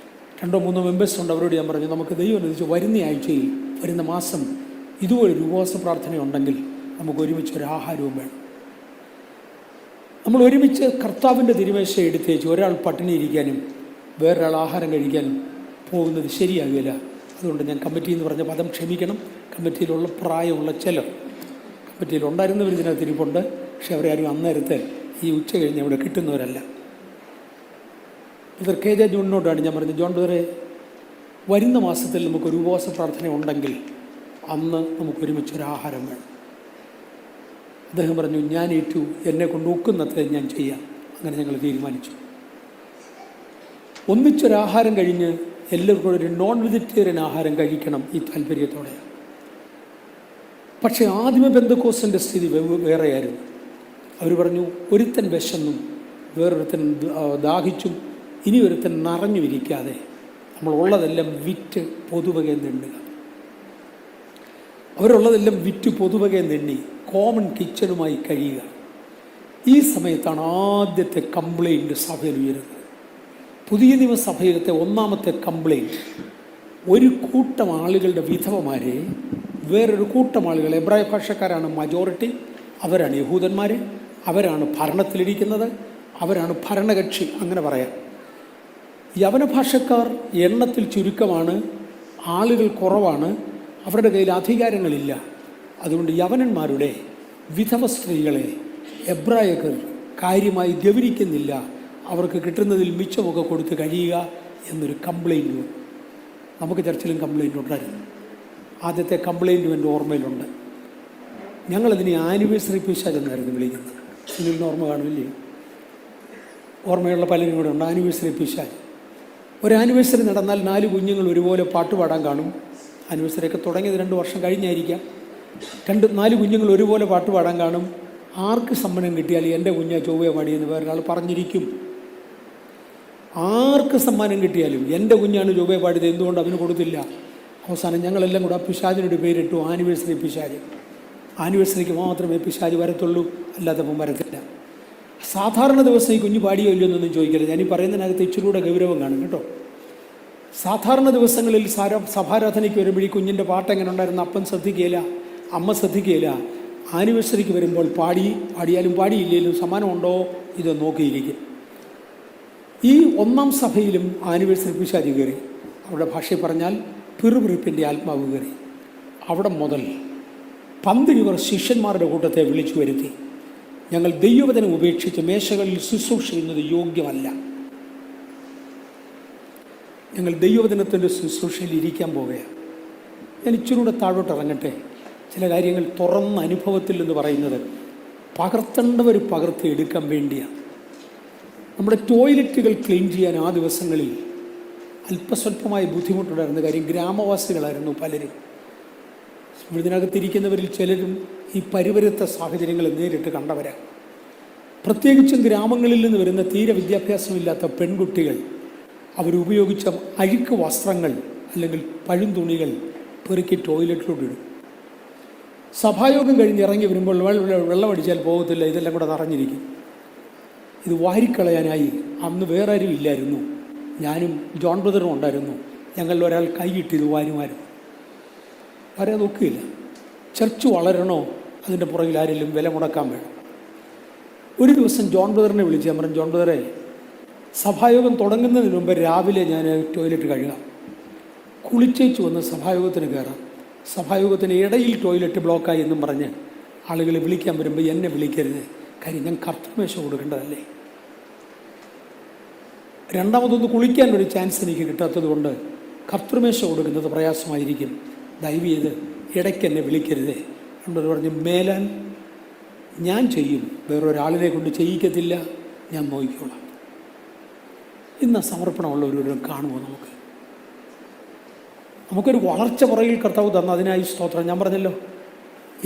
[SPEAKER 1] 2-3 മെമ്പേഴ്സ് ഉണ്ട്. അവരോട് ഞാൻ പറഞ്ഞു, നമുക്ക് ദൈവം അനുസരിച്ച് വരുന്ന ആഴ്ചയിൽ, വരുന്ന മാസം ഇതുപോലൊരു ഉപവാസ പ്രാർത്ഥനയുണ്ടെങ്കിൽ നമുക്ക് ഒരുമിച്ച് ഒരു ആഹാരവും വേണം. നമ്മൾ ഒരുമിച്ച് കർത്താവിൻ്റെ തിരുമേശ എടുത്തേച്ച് ഒരാൾ പട്ടിണി ഇരിക്കാനും വേറൊരാൾ ആഹാരം കഴിക്കാനും പോകുന്നത് ശരിയാകില്ല. അതുകൊണ്ട് ഞാൻ കമ്മിറ്റി എന്ന് പറഞ്ഞ പദം ക്ഷമിക്കണം. കമ്മിറ്റിയിലുള്ള പ്രായമുള്ള ചിലർ, കമ്മിറ്റിയിലുണ്ടായിരുന്നവർ ഇതിനകത്ത് ഇരിപ്പുണ്ട്. പക്ഷെ അവരെ ആരും അന്നേരത്തെ ഈ ഉച്ച കഴിഞ്ഞ് അവിടെ കിട്ടുന്നവരല്ല. ഇവർ KJ ജോണിനോടാണ് ഞാൻ പറഞ്ഞത്, ജോൺ ബ്രദറെ, വരുന്ന മാസത്തിൽ നമുക്കൊരു ഉപവാസ പ്രാർത്ഥന ഉണ്ടെങ്കിൽ അന്ന് നമുക്ക് ഒരുമിച്ചൊരാഹാരം വേണം. അദ്ദേഹം പറഞ്ഞു, ഞാൻ ഏറ്റു, എന്നെ കൊണ്ട് ഒക്കുന്നത്ര ഞാൻ ചെയ്യാം. അങ്ങനെ ഞങ്ങൾ തീരുമാനിച്ചു. ഒന്നിച്ചൊരാഹാരം കഴിഞ്ഞ് എല്ലാവർക്കും ഒരു നോൺ വെജിറ്റേറിയൻ ആഹാരം കഴിക്കണം ഈ താല്പര്യത്തോടെ. പക്ഷേ ആദ്യമേ പെന്തക്കോസ്തിൻ്റെ സ്ഥിതി വേറെയായിരുന്നു. അവർ പറഞ്ഞു, ഒരുത്തൻ വിശന്നും വേറൊരുത്തൻ ദാഹിച്ചും ഇനി ഒരുത്തൻ നിറഞ്ഞു ഇരിക്കാതെ നമ്മൾ ഉള്ളതെല്ലാം വിറ്റ് പൊതുവകയിൽ നിന്നുക. അവരുള്ളതെല്ലാം വിറ്റ് പൊതുവകയിൽ നിന്നി കോമൺ കിച്ചണുമായി കഴിയുക. ഈ സമയത്താണ് ആദ്യത്തെ കംപ്ലയിൻറ്റ് സഭയിൽ ഉയരുന്നത്. പുതിയ നിയമസഭയിലത്തെ 1ാമത്തെ കംപ്ലയിൻറ്റ്, ഒരു കൂട്ടം ആളുകളുടെ വിധവമാരെ വേറൊരു കൂട്ടം ആളുകൾ, എബ്രായ ഭാഷക്കാരാണ് മജോറിറ്റി, അവരാണ് യഹൂദന്മാർ, അവരാണ് ഭരണത്തിലിരിക്കുന്നത്, അവരാണ് ഭരണകക്ഷി, അങ്ങനെ പറയാം. യവന ഭാഷക്കാർ എണ്ണത്തിൽ ചുരുക്കമാണ്, ആളുകൾ കുറവാണ്, അവരുടെ കയ്യിൽ അധികാരങ്ങളില്ല. അതുകൊണ്ട് യവനന്മാരുടെ വിധവ സ്ത്രീകളെ എബ്രായകർ കാര്യമായി ഗൗനിക്കുന്നില്ല, അവർക്ക് കിട്ടുന്നതിൽ മിച്ചമൊക്കെ കൊടുത്ത് കഴിയുക എന്നൊരു കംപ്ലയിൻറ്റ്. നമുക്ക് ചർച്ചിലും കംപ്ലയിൻ്റ് ഉണ്ടായിരുന്നു. ആദ്യത്തെ കംപ്ലയിൻറ്റും എൻ്റെ ഓർമ്മയിലുണ്ട്. ഞങ്ങളതിനെ ആനിവേഴ്സറി പിശാച് എന്നായിരുന്നു വിളിക്കുന്നത്. സുനിലിന് ഓർമ്മ കാണില്ലേ? ഓർമ്മയുള്ള പലരും കൂടെ ഉണ്ട്. ആനിവേഴ്സറി പിശാച്. ഒരു ആനിവേഴ്സറി നടന്നാൽ 4 കുഞ്ഞുങ്ങൾ ഒരുപോലെ പാട്ട് പാടാൻ കാണും. ആനിവേഴ്സറിയൊക്കെ തുടങ്ങിയത് 2 വർഷം കഴിഞ്ഞായിരിക്കാം. 4 കുഞ്ഞുങ്ങൾ ഒരുപോലെ പാട്ട് പാടാൻ കാണും. ആർക്ക് സമ്മാനം കിട്ടിയാൽ എൻ്റെ കുഞ്ഞാ ചൊവ്വേ പാടിയെന്ന് വേറൊരാൾ പറഞ്ഞിരിക്കും. ആർക്ക് സമ്മാനം കിട്ടിയാലും എൻ്റെ കുഞ്ഞാണ് ചൊവ്വേ പാടിയത്, എന്തുകൊണ്ട് അവന് കൊടുത്തില്ല? അവസാനം ഞങ്ങളെല്ലാം കൂടെ ആ പിശാചിനൊരു പേരിട്ടു, ആനിവേഴ്സറി പിശാച്. ആനിവേഴ്സറിക്ക് മാത്രമേ പിശാച് വരത്തുള്ളൂ, അല്ലാത്തപ്പം വരത്തില്ല. സാധാരണ ദിവസം ഈ കുഞ്ഞ് പാടിയോ ഇല്ലയോ എന്നൊന്നും ചോദിക്കരുത്. ഞാനീ പറയുന്നതിനകത്ത് ഇച്ചിരി കൂടെ ഗൗരവം കാണും കേട്ടോ. സാധാരണ ദിവസങ്ങളിൽ സഭാരാധനയ്ക്ക് വരുമ്പോൾ ഈ കുഞ്ഞിൻ്റെ പാട്ട് എങ്ങനെ ഉണ്ടായിരുന്നു അപ്പൻ ശ്രദ്ധിക്കുകയില്ല, അമ്മ ശ്രദ്ധിക്കുകയില്ല. ആനിവേഴ്സറിക്ക് വരുമ്പോൾ പാടിയാലും പാടിയില്ലെങ്കിലും സമ്മാനമുണ്ടോ ഇത് നോക്കിയിരിക്കും. ഈ 1ാം സഭയിലും ആനിവേഴ്സറി പിശാച് കയറി. അവിടെ ഭാഷയിൽ പറഞ്ഞാൽ പിറുപിറുപ്പിൻ്റെ ആത്മാവ് കയറി. അവിടെ മുതൽ 12 ശിഷ്യന്മാരുടെ കൂട്ടത്തെ വിളിച്ചു വരുത്തി. ഞങ്ങൾ ദൈവവചനം ഉപേക്ഷിച്ച് മേശകളിൽ ശുശ്രൂഷ ചെയ്യുന്നത് യോഗ്യമല്ല. ഞങ്ങൾ ദൈവവചനത്തിൻ്റെ ശുശ്രൂഷയിൽ ഇരിക്കാൻ പോവുകയാണ്. ഞാൻ ഇച്ചിരി കൂടെ താഴോട്ട് ഇറങ്ങട്ടെ. ചില കാര്യങ്ങൾ തുറന്ന അനുഭവത്തിൽ എന്ന് പറയുന്നത് പകർത്തേണ്ടവർ പകർത്തി എടുക്കാൻ വേണ്ടിയാണ്. നമ്മുടെ ടോയ്ലറ്റുകൾ ക്ലീൻ ചെയ്യാൻ ആ ദിവസങ്ങളിൽ അല്പസ്വല്പമായ ബുദ്ധിമുട്ടുണ്ടായിരുന്ന കാര്യം ഗ്രാമവാസികളായിരുന്നു പലരും. ഇതിനകത്തിരിക്കുന്നവരിൽ ചിലരും ഈ പരിവരുത്ത സാഹചര്യങ്ങൾ നേരിട്ട് കണ്ടവരാണ്. പ്രത്യേകിച്ചും ഗ്രാമങ്ങളിൽ നിന്ന് വരുന്ന തീരെ വിദ്യാഭ്യാസമില്ലാത്ത പെൺകുട്ടികൾ അവരുപയോഗിച്ച അഴുക്ക് വസ്ത്രങ്ങൾ അല്ലെങ്കിൽ പഴുംതുണികൾ പെറുക്കി ടോയ്ലറ്റിലോട്ട് ഇടും. സഭായോഗം കഴിഞ്ഞ് ഇറങ്ങി വരുമ്പോൾ വെള്ളമടിച്ചാൽ പോകത്തില്ല, ഇതെല്ലാം കൂടെ നിറഞ്ഞിരിക്കും. ഇത് വാരിക്കളയാനായി അന്ന് വേറെ ആരും ഇല്ലായിരുന്നു. ഞാനും ജോൺ ബ്രദറും ഉണ്ടായിരുന്നു. ഞങ്ങളിൽ ഒരാൾ കൈയിട്ട് ഇത് വാരുമായിരുന്നു. വരാൻ നോക്കുകയില്ല. ചർച്ച് വളരണോ അതിൻ്റെ പുറകിൽ ആരെങ്കിലും വില മുടക്കാൻ വേണം. ഒരു ദിവസം ജോൺ ബ്രദറിനെ വിളിച്ച് ഞാൻ പറഞ്ഞു, ജോൺ ബ്രദറെ, സഭായോഗം തുടങ്ങുന്നതിന് മുമ്പ് രാവിലെ ഞാൻ ടോയ്ലറ്റ് കഴുകാം, കുളിച്ചേച്ച് വന്ന് സഭായോഗത്തിന് കയറാം. സഭായോഗത്തിന് ഇടയിൽ ടോയ്ലറ്റ് ബ്ലോക്കായി എന്നും പറഞ്ഞ് ആളുകളെ വിളിക്കാൻ വരുമ്പോൾ എന്നെ വിളിക്കരുത്, കാര്യം ഞാൻ കർത്തൃമേശ കൊടുക്കേണ്ടതല്ലേ. രണ്ടാമതൊന്ന് കുളിക്കാൻ ഒരു ചാൻസ് എനിക്ക് കിട്ടാത്തത് കൊണ്ട് കർത്തൃമേശ കൊടുക്കുന്നത് പ്രയാസമായിരിക്കും, ദയവ് ചെയ്ത് ഇടയ്ക്ക് എന്നെ വിളിക്കരുതേ എന്നോട് പറഞ്ഞ്, മേലാൽ ഞാൻ ചെയ്യും, വേറൊരാളിനെ കൊണ്ട് ചെയ്യിക്കത്തില്ല, ഞാൻ നോക്കിക്കോളാം. ഇന്ന് സമർപ്പണമുള്ളവരും കാണുമോ? നമുക്കൊരു വളർച്ച പുറകിൽ കർത്താവ് തന്നു, അതിനായി സ്തോത്രം. ഞാൻ പറഞ്ഞല്ലോ,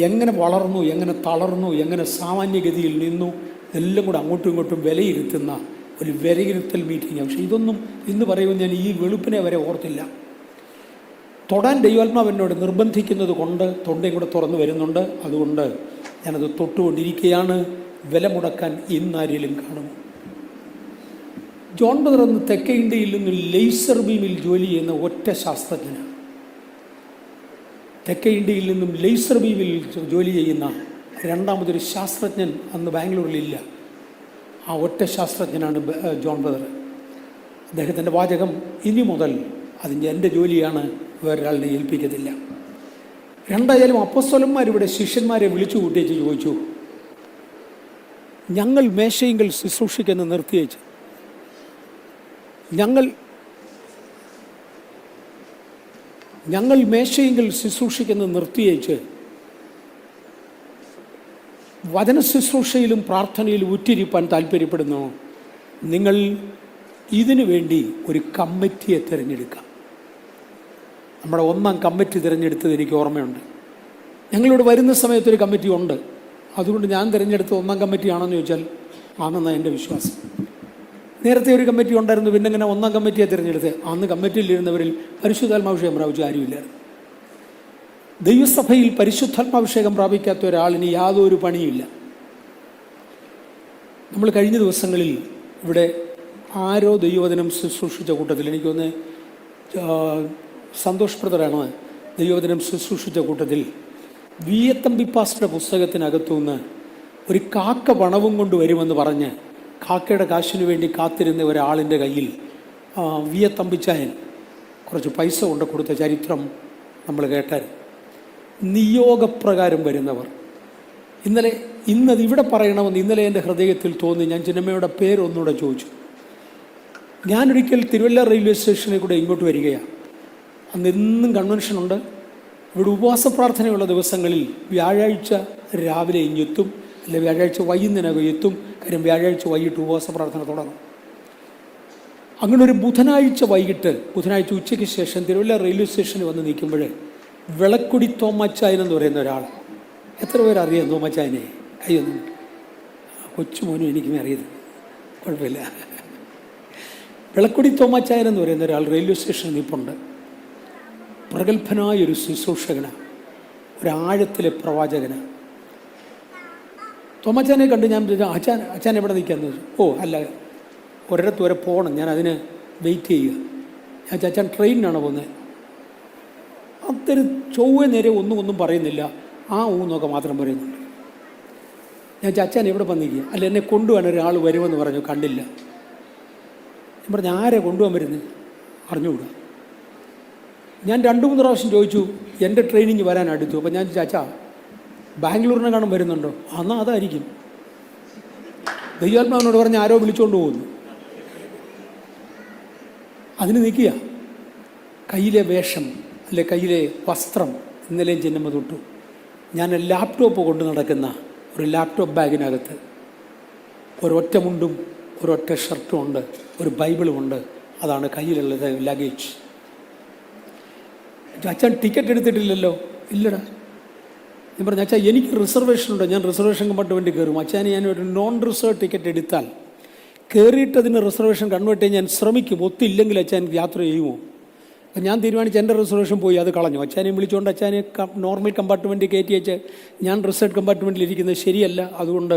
[SPEAKER 1] എങ്ങനെ വളർന്നു, എങ്ങനെ തളർന്നു, എങ്ങനെ സാമാന്യഗതിയിൽ നിന്നു, എല്ലാം കൂടെ അങ്ങോട്ടും ഇങ്ങോട്ടും വിലയിരുത്തുന്ന ഒരു വിലയിരുത്തൽ മീറ്റിംഗ്. പക്ഷേ ഇതൊന്നും ഇന്ന് പറയുമ്പോൾ ഞാൻ ഈ വെളുപ്പിനെ വരെ ഓർത്തില്ല. തൊടാൻ ദൈവാത്മാവ് എന്നോട് നിർബന്ധിക്കുന്നത് കൊണ്ട് തൊണ്ടയും കൂടെ തുറന്നു വരുന്നുണ്ട്. അതുകൊണ്ട് ഞാനത് തൊട്ടുകൊണ്ടിരിക്കുകയാണ്. വില മുടക്കാൻ ഇന്നാരെങ്കിലും കാണുമോ? ജോൺ ബ്രദർ എന്ന് തെക്കേ ഇന്ത്യയിൽ നിന്ന് ലേസർ ബീമിൽ ജോലി ചെയ്യുന്ന ഒറ്റ ശാസ്ത്രജ്ഞനാണ്. തെക്കേ ഇന്ത്യയിൽ നിന്നും ലേസർ ബീമിൽ ജോലി ചെയ്യുന്ന രണ്ടാമതൊരു ശാസ്ത്രജ്ഞൻ അന്ന് ബാംഗ്ലൂരിലില്ല. ആ ഒറ്റ ശാസ്ത്രജ്ഞനാണ് ജോൺ ബ്രദർ. അദ്ദേഹത്തിൻ്റെ വാചകം, ഇനി മുതൽ അതിൻ്റെ എൻ്റെ ജോലിയാണ്, വേറൊരാളിനെ ഏൽപ്പിക്കത്തില്ല. രണ്ടായാലും അപ്പോസ്തലന്മാരിവിടെ ശിഷ്യന്മാരെ വിളിച്ചു കൂട്ടിയേച്ച് ചോദിച്ചു, ഞങ്ങൾ മേശയെങ്കിൽ ശുശ്രൂഷിക്കുന്ന നിർത്തിയേച്ച്, ഞങ്ങൾ മേശയെങ്കിൽ ശുശ്രൂഷിക്കുന്നത് നിർത്തിയേച്ച് വചന ശുശ്രൂഷയിലും പ്രാർത്ഥനയിലും ഉറ്റിരിപ്പാൻ താല്പര്യപ്പെടുന്നു. നിങ്ങൾ ഇതിനു വേണ്ടി ഒരു കമ്മിറ്റിയെ തിരഞ്ഞെടുക്കാം. നമ്മുടെ 1ാം കമ്മിറ്റി തിരഞ്ഞെടുത്തത് എനിക്ക് ഓർമ്മയുണ്ട്. ഞങ്ങളിവിടെ വരുന്ന സമയത്തൊരു കമ്മിറ്റി ഉണ്ട്. അതുകൊണ്ട് ഞാൻ തിരഞ്ഞെടുത്ത 1ാം കമ്മിറ്റി ആണെന്ന് ചോദിച്ചാൽ ആണെന്നാണ് എൻ്റെ വിശ്വാസം. നേരത്തെ ഒരു കമ്മിറ്റി ഉണ്ടായിരുന്നു, പിന്നെ ഇങ്ങനെ 1ാം കമ്മിറ്റിയെ തിരഞ്ഞെടുത്ത്. അന്ന് കമ്മിറ്റിയിലിരുന്നവരിൽ പരിശുദ്ധാത്മാഭിഷേകം പ്രാപിച്ച ആരുമില്ല. ദൈവസഭയിൽ പരിശുദ്ധാത്മാഭിഷേകം പ്രാപിക്കാത്ത ഒരാളിന് യാതൊരു പണിയില്ല. നമ്മൾ കഴിഞ്ഞ ദിവസങ്ങളിൽ ഇവിടെ ആരോ ദൈവവചനം ശുശ്രൂഷിച്ച കൂട്ടത്തിൽ, എനിക്കൊന്ന് സന്തോഷ് ബ്രദറാണ് ദൈവവചനം ശുശ്രൂഷിച്ച കൂട്ടത്തിൽ, വിയത്തമ്പി പാസ്റ്ററുടെ പുസ്തകത്തിനകത്തുനിന്ന് ഒരു കാക്ക പണവും കൊണ്ട് വരുമെന്ന് പറഞ്ഞ് കാക്കയുടെ കാശിനു വേണ്ടി കാത്തിരുന്ന ഒരാളിൻ്റെ കയ്യിൽ വിയത്തമ്പിച്ചായൻ കുറച്ച് പൈസ കൊണ്ട് കൊടുത്ത ചരിത്രം നമ്മൾ കേട്ടാൽ, നിയോഗപ്രകാരം വരുന്നവർ ഇന്നത് ഇവിടെ പറയണമെന്ന് ഇന്നലെ എൻ്റെ ഹൃദയത്തിൽ തോന്നി. ഞാൻ ചിന്നമ്മയുടെ പേരൊന്നുകൂടെ ചോദിച്ചു. ഞാനൊരിക്കൽ തിരുവല്ല റെയിൽവേ സ്റ്റേഷനിൽ കൂടെ ഇങ്ങോട്ട് വരികയാണ്. അന്ന് എന്നും കൺവെൻഷനുണ്ട്. ഇവിടെ ഉപവാസ പ്രാർത്ഥനയുള്ള ദിവസങ്ങളിൽ വ്യാഴാഴ്ച രാവിലെ ഇങ്ങെത്തും, അല്ലെങ്കിൽ വ്യാഴാഴ്ച വൈകുന്നേരം എത്തും. കാര്യം വ്യാഴാഴ്ച വൈകിട്ട് ഉപവാസ പ്രാർത്ഥന തുടങ്ങും. അങ്ങനെ ഒരു ബുധനാഴ്ച ഉച്ചയ്ക്ക് ശേഷം തിരുവല്ല റെയിൽവേ സ്റ്റേഷനിൽ വന്ന് നിൽക്കുമ്പോൾ വിളക്കുടി തോമാച്ചായൻ എന്ന് പറയുന്ന ഒരാൾ, എത്ര പേരറിയാം തോമാച്ചായനെ? കൈയൊന്നും കൊച്ചുമോനും എനിക്കും അറിയുന്നത്, കുഴപ്പമില്ല. വിളക്കുടി തോമാച്ചായൻ എന്ന് പറയുന്ന ഒരാൾ റെയിൽവേ സ്റ്റേഷനിൽ നിൽപ്പുണ്ട്. പ്രഗത്ഭനായൊരു ശുശ്രൂഷകനാണ്, ഒരാഴത്തിലെ പ്രവാചകനാണ്. തോമാച്ചാനെ കണ്ട് ഞാൻ അച്ഛൻ എവിടെ നിൽക്കാന്ന് ചോദിച്ചു. ഓ അല്ല, ഒരിടത്ത് വരെ പോകണം, ഞാൻ അതിന് വെയിറ്റ് ചെയ്യുക. ഞാൻ അച്ഛൻ ട്രെയിനിനാണ് പോകുന്നത്. അതൊരു ചൊവ്വ നേരെ ഒന്നും പറയുന്നില്ല, ഊന്നൊക്കെ മാത്രം പറയുന്നുണ്ട്. ഞാൻ അച്ഛൻ എവിടെ വന്നിരിക്കുക? അല്ല, എന്നെ കൊണ്ടുപോകാൻ ഒരാൾ വരുമെന്ന് പറഞ്ഞു, കണ്ടില്ല. ഞാൻ പറഞ്ഞു, ആരെ കൊണ്ടുപോകാൻ വരുന്നത്? അറിഞ്ഞുകൂടാ. ഞാൻ 2-3 പ്രാവശ്യം ചോദിച്ചു, എൻ്റെ ട്രെയിനിങ് വരാൻ അടുത്തു. അപ്പം ഞാൻ ചാച്ചാ ബാംഗ്ലൂരിനെ കാണാൻ വരുന്നുണ്ടോ? എന്നാൽ അതായിരിക്കും. ദൈവാത്മാവിനോട് പറഞ്ഞ് ആരോ വിളിച്ചുകൊണ്ട് പോകുന്നു. അതിന് നിൽക്കുക. കയ്യിലെ വേഷം അല്ലെ കയ്യിലെ വസ്ത്രം ഇന്നലെയും ചിന്നമ്മ തൊട്ടു. ഞാൻ ലാപ്ടോപ്പ് കൊണ്ട് നടക്കുന്ന ഒരു ലാപ്ടോപ്പ് ബാഗിനകത്ത് ഒരൊറ്റ മുണ്ടും ഒരൊറ്റ ഷർട്ടും ഉണ്ട്, ഒരു ബൈബിളുമുണ്ട്. അതാണ് കയ്യിലുള്ളത് ലഗേജ്. അച്ഛൻ ടിക്കറ്റ് എടുത്തിട്ടില്ലല്ലോ? ഇല്ലടാ. ഞാൻ പറഞ്ഞു, അച്ഛാ എനിക്ക് റിസർവേഷൻ ഉണ്ടോ? ഞാൻ റിസർവേഷൻ കമ്പാർട്ട്മെൻറ്റിൽ കയറും. അച്ഛന് ഞാൻ ഒരു നോൺ റിസർവ് ടിക്കറ്റ് എടുത്താൽ കയറിയിട്ട് അതിന് റിസർവേഷൻ കൺവേർട്ട് ചെയ്യാൻ ഞാൻ ശ്രമിക്കും. ഒത്തില്ലെങ്കിൽ അച്ഛൻ യാത്ര ചെയ്യുമോ? അപ്പം ഞാൻ തീരുമാനിച്ച് എൻ്റെ റിസർവേഷൻ പോയി അത് കളഞ്ഞു. അച്ഛനെയും വിളിച്ചുകൊണ്ട് അച്ഛനെ നോർമൽ കമ്പാർട്ട്മെൻറ്റിൽ കയറ്റി വെച്ച് ഞാൻ റിസർവ് കമ്പാർട്ട്മെൻറ്റിൽ ഇരിക്കുന്നത് ശരിയല്ല, അതുകൊണ്ട്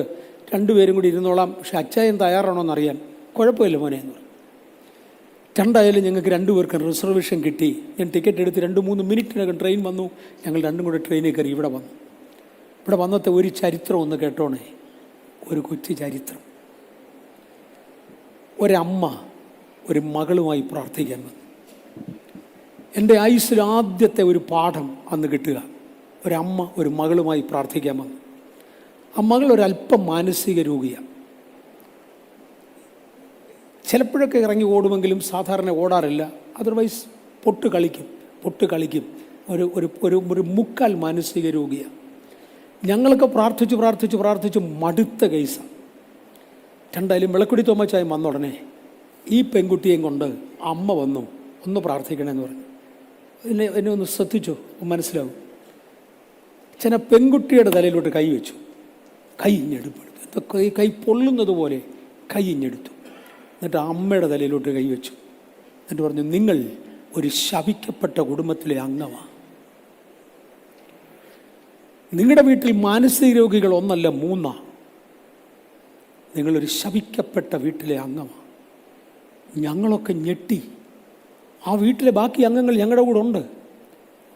[SPEAKER 1] 2 പേരും കൂടി ഇരുന്നോളാം. പക്ഷേ അച്ഛൻ തയ്യാറാണോ എന്നറിയാൻ. കുഴപ്പമില്ല മോനെ എന്ന് പറഞ്ഞു. 2 ഞങ്ങൾക്ക് 2 പേർക്കും റിസർവേഷൻ കിട്ടി. ഞാൻ ടിക്കറ്റ് എടുത്ത് 2-3 മിനിറ്റിനകം ട്രെയിൻ വന്നു. ഞങ്ങൾ 2 കൂടെ ട്രെയിനിൽ കയറി ഇവിടെ വന്നു. ഇവിടെ വന്നത്തെ ഒരു ചരിത്രം ഒന്ന് കേട്ടോണേ, ഒരു കൊച്ചു ചരിത്രം. ഒരമ്മ ഒരു മകളുമായി പ്രാർത്ഥിക്കാൻ വന്നു. എൻ്റെ ആയുസ്സിൽ ആദ്യത്തെ ഒരു പാഠം അന്ന് കിട്ടുക. ഒരമ്മ ഒരു മകളുമായി പ്രാർത്ഥിക്കാൻ വന്നു. ആ മകൾ ഒരല്പം മാനസിക രോഗിയാണ്. ചിലപ്പോഴൊക്കെ ഇറങ്ങി ഓടുമെങ്കിലും സാധാരണ ഓടാറില്ല. അതർവൈസ് പൊട്ട് കളിക്കും. ഒരു മുക്കാൽ മാനസിക രോഗിയാണ്. ഞങ്ങളൊക്കെ പ്രാർത്ഥിച്ചു മടുത്ത കേസാണ്. 2 വിളക്കുടി തോമാച്ചായം വന്ന ഉടനെ ഈ പെൺകുട്ടിയെയും കൊണ്ട് അമ്മ വന്നു, ഒന്ന് പ്രാർത്ഥിക്കണമെന്ന് പറഞ്ഞു. എന്നെ ഒന്ന് ശ്രദ്ധിച്ചോ, മനസ്സിലാവും. അച്ഛനെ പെൺകുട്ടിയുടെ തലയിലോട്ട് കൈ വെച്ചു. കൈ ഇഞ്ഞെടുപ്പെടുത്തു, കൈ പൊള്ളുന്നത് പോലെ കൈ ഇഞ്ഞെടുത്തു. എന്നിട്ട് അമ്മയുടെ തലയിലോട്ട് കൈ വെച്ചു. എന്നിട്ട് പറഞ്ഞു, നിങ്ങൾ ഒരു ശപിക്കപ്പെട്ട കുടുംബത്തിലെ അംഗമാണ്. നിങ്ങളുടെ വീട്ടിൽ മാനസിക രോഗികൾ 1 അല്ല 3. നിങ്ങളൊരു ശപിക്കപ്പെട്ട വീട്ടിലെ അംഗമാണ്. ഞങ്ങളൊക്കെ ഞെട്ടി. ആ വീട്ടിലെ ബാക്കി അംഗങ്ങൾ ഞങ്ങളുടെ കൂടെ ഉണ്ട്.